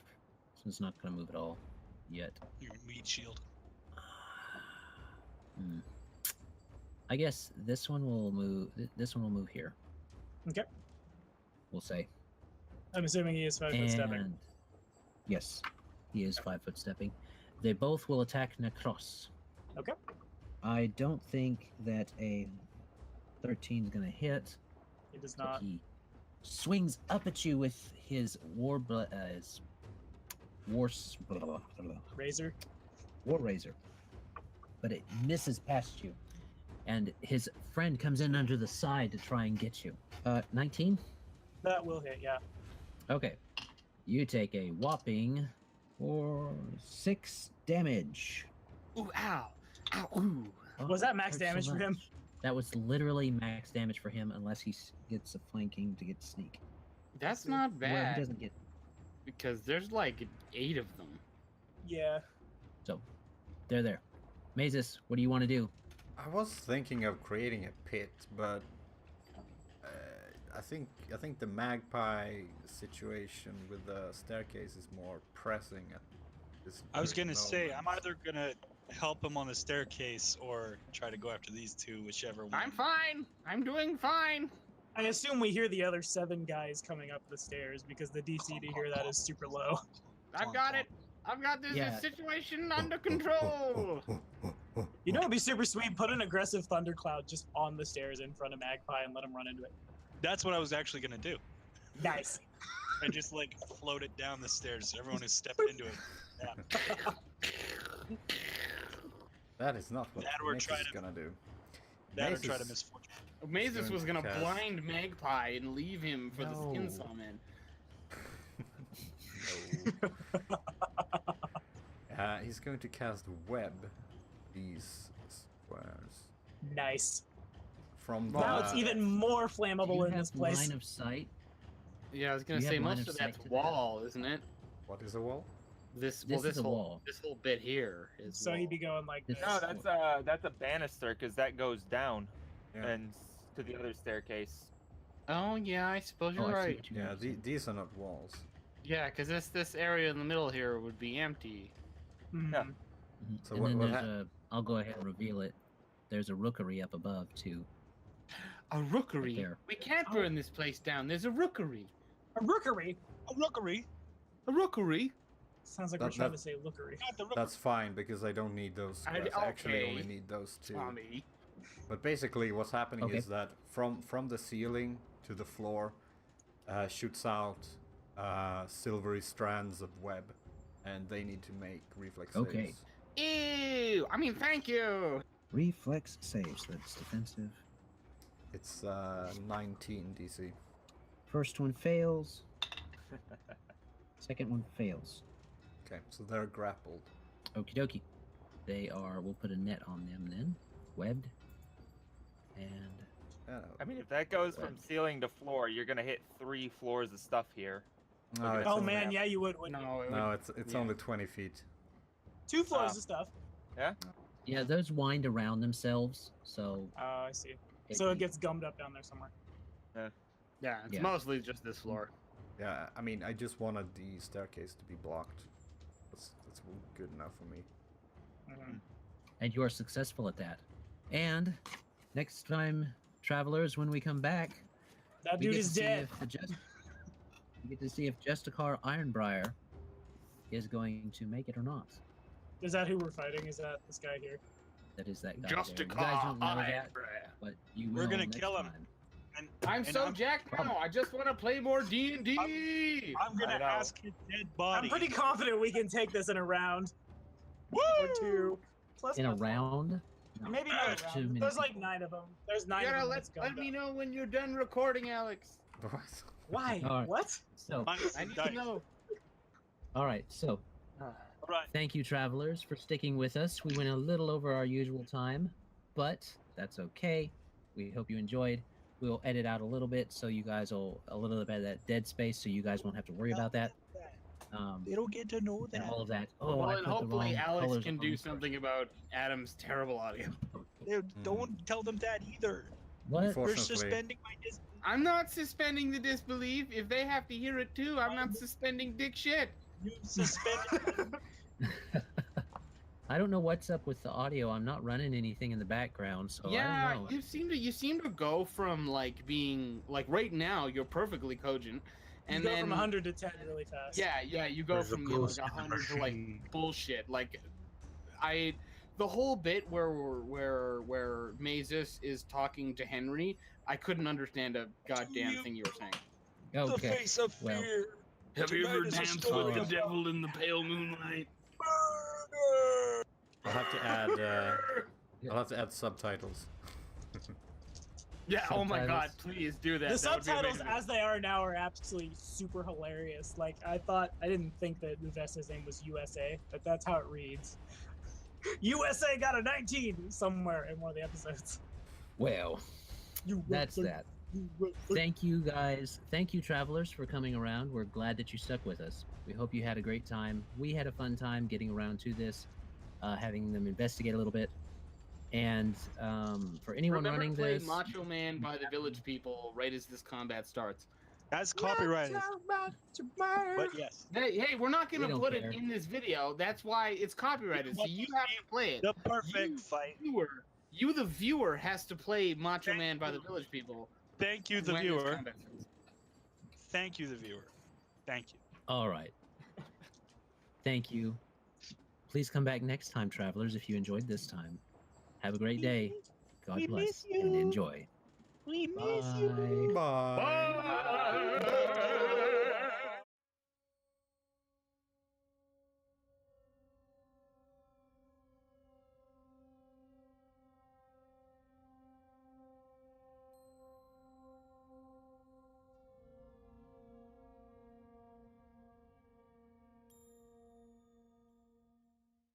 This one's not gonna move at all yet. Your meat shield. I guess this one will move. This one will move here. Okay. We'll say. I'm assuming he is 5 foot stepping. And yes, he is 5 foot stepping. They both will attack Nahkräs. Okay. I don't think that a 13 is going to hit. He does So not. he swings up at you with his war Razor. razor, but it misses past you, and his friend comes in under the side to try and get you. 19. That will hit, yeah. Okay, you take a whopping 6 damage. Ooh, ow, ow, ooh. Oh, Was that max hurts so damage for him? much. That was literally max damage for him, unless he gets a flanking to get sneak. That's not Well, bad he doesn't get. because there's like 8 of them. Yeah. So, they're there. Mazus, what do you want to do? I was thinking of creating a pit, but I think the Magpie situation with the staircase is more pressing at this. I was very gonna say moment. I'm either gonna help him on the staircase or try to go after these two, whichever one. I'm fine. I'm doing fine. I assume we hear the other 7 guys coming up the stairs because the DC to hear that is super low. I've got it. I've got this Yeah. situation under control. You know, it'd be super sweet. Put an aggressive thundercloud just on the stairs in front of Magpie and let him run into it. That's what I was actually gonna do. Nice. and just like float it down the stairs. So everyone has stepped into it. Yeah. That is not what That or Mazus try is to- gonna do. That or try to Mazus- misfortune. Mazus going was to gonna cast- blind Magpie and leave him for the No. Skinsaw man. No. He's going to cast web. These squares Nice. from Now it's the- even more Do flammable you in have this place. line of sight? Yeah, I was gonna You have say line most of of sight that's to that? wall, isn't it? What is a wall? This This is a whole wall. this whole bit here is. So wall. he'd be going like This- this. No, that's a banister because that goes down Yeah. and to the other staircase. Oh yeah, I suppose Oh, you're I see right. what you Yeah, mean. these are not walls. Yeah, because this area in the middle here would be empty. Mhm. Yeah. Mhm. So And what- then what there's I'll go ahead and reveal it. There's a rookery up above too. A rookery. there. We can't burn this place down. There's a rookery. A rookery. A rookery. A rookery. Sounds like That- we're trying that- to say lookery. Not the rookery. That's fine because I don't need those squares. I actually only okay. need those two. Tommy. But basically, what's happening Okay. is that from the ceiling to the floor shoots out silvery strands of web, and they need to make reflex Okay. saves. Ew! I mean, thank you. Reflex saves. That's defensive. It's 19 DC. First one fails. Second one fails. Okay, so they're grappled. Okie dokie. They are. We'll put a net on them then. Webbed. And I mean, if that goes from ceiling to floor, you're gonna hit 3 floors of stuff here. No, it's Oh only, man, yeah, you would. Wouldn't No, it no, would, it's yeah. only 20 feet. you? 2 floors Ah. of stuff. yeah, those wind around themselves. So Oh, I see. So it gets gummed up down there somewhere. Yeah, it's Yeah. mostly just this floor. Yeah, I mean, I just wanted the staircase to be blocked. That's good enough for me. Mhm. and you are successful at that. And next time, travelers, when we come back, That we dude get is to see dead. if we get to see if Justicar Ironbriar is going to make it or not. Is that who we're fighting? Is that this guy here? That is that guy. Just there. a You guys car. don't know that, but you will We're gonna next kill him. time. I'm And so jacked now. I just want to play more D&D. I'm gonna I know. ask his dead body. I'm pretty confident we can take this in a round Woo! or 2. Plus In a plus one. round? No, Maybe not there's a too round. many There's like people. 9 of them. There's 9 You of gotta them. let, that's let gummed me up. know when you're done recording, Alex. Why? All right. What? So, Minus I the need dice. to know. all right. So, All right. thank you, travelers, for sticking with us. We went a little over our usual time, but that's okay. We hope you enjoyed. We'll edit out a little bit so you guys will a little bit of that dead space, so you guys won't have to worry about that. They don't get to know And that. all of that. Oh, Well, I and put the hopefully wrong Alex colors can on do the- something about Adam's terrible audio. Don't tell them that either. What? We're Unfortunately, suspending my dis. I'm not suspending the disbelief. If they have to hear it too, I'm not suspending dick shit. You suspended. I don't know what's up with the audio. I'm not running anything in the background, so I Yeah, don't know. you seem to go from like being like right now you're perfectly cogent, and you go then from 100 to 10 really fast. yeah, you go There's a from ghost like in the 100 to like machine. bullshit. Like the whole bit where Mazus is talking to Henry, I couldn't understand a goddamn thing you were saying. The Okay. face of well. fear. Have you Tonight ever is a danced story with the of- devil in the pale moonlight? Murder! I'll have to add subtitles. Yeah, oh my god, Subtitles. please do that. The That would be subtitles amazing. as they are now are absolutely super hilarious. Like I didn't think that Vesta's name was USA, but that's how it reads. USA got a 19 somewhere in one of the episodes. Well, that's that. Thank you guys. Thank you, travelers, for coming around. We're glad that you stuck with us. We hope you had a great time. We had a fun time getting around to this, having them investigate a little bit. And for anyone Remember running to play this, Macho Man by the Village People right as this combat starts. That's copyrighted. But yes, Hey, we're not We gonna don't put care. it in this video. That's why it's copyrighted. So you have to play it. the perfect fight. You, the viewer, has to play Macho Man by the Village People. Thank you, the when this viewer. combat starts. Thank you, the viewer. Thank you. all right. Thank you. Please come back next time, travelers, if you enjoyed this time. Have a great day. God We bless miss and you. enjoy. We Bye. Bye. Bye.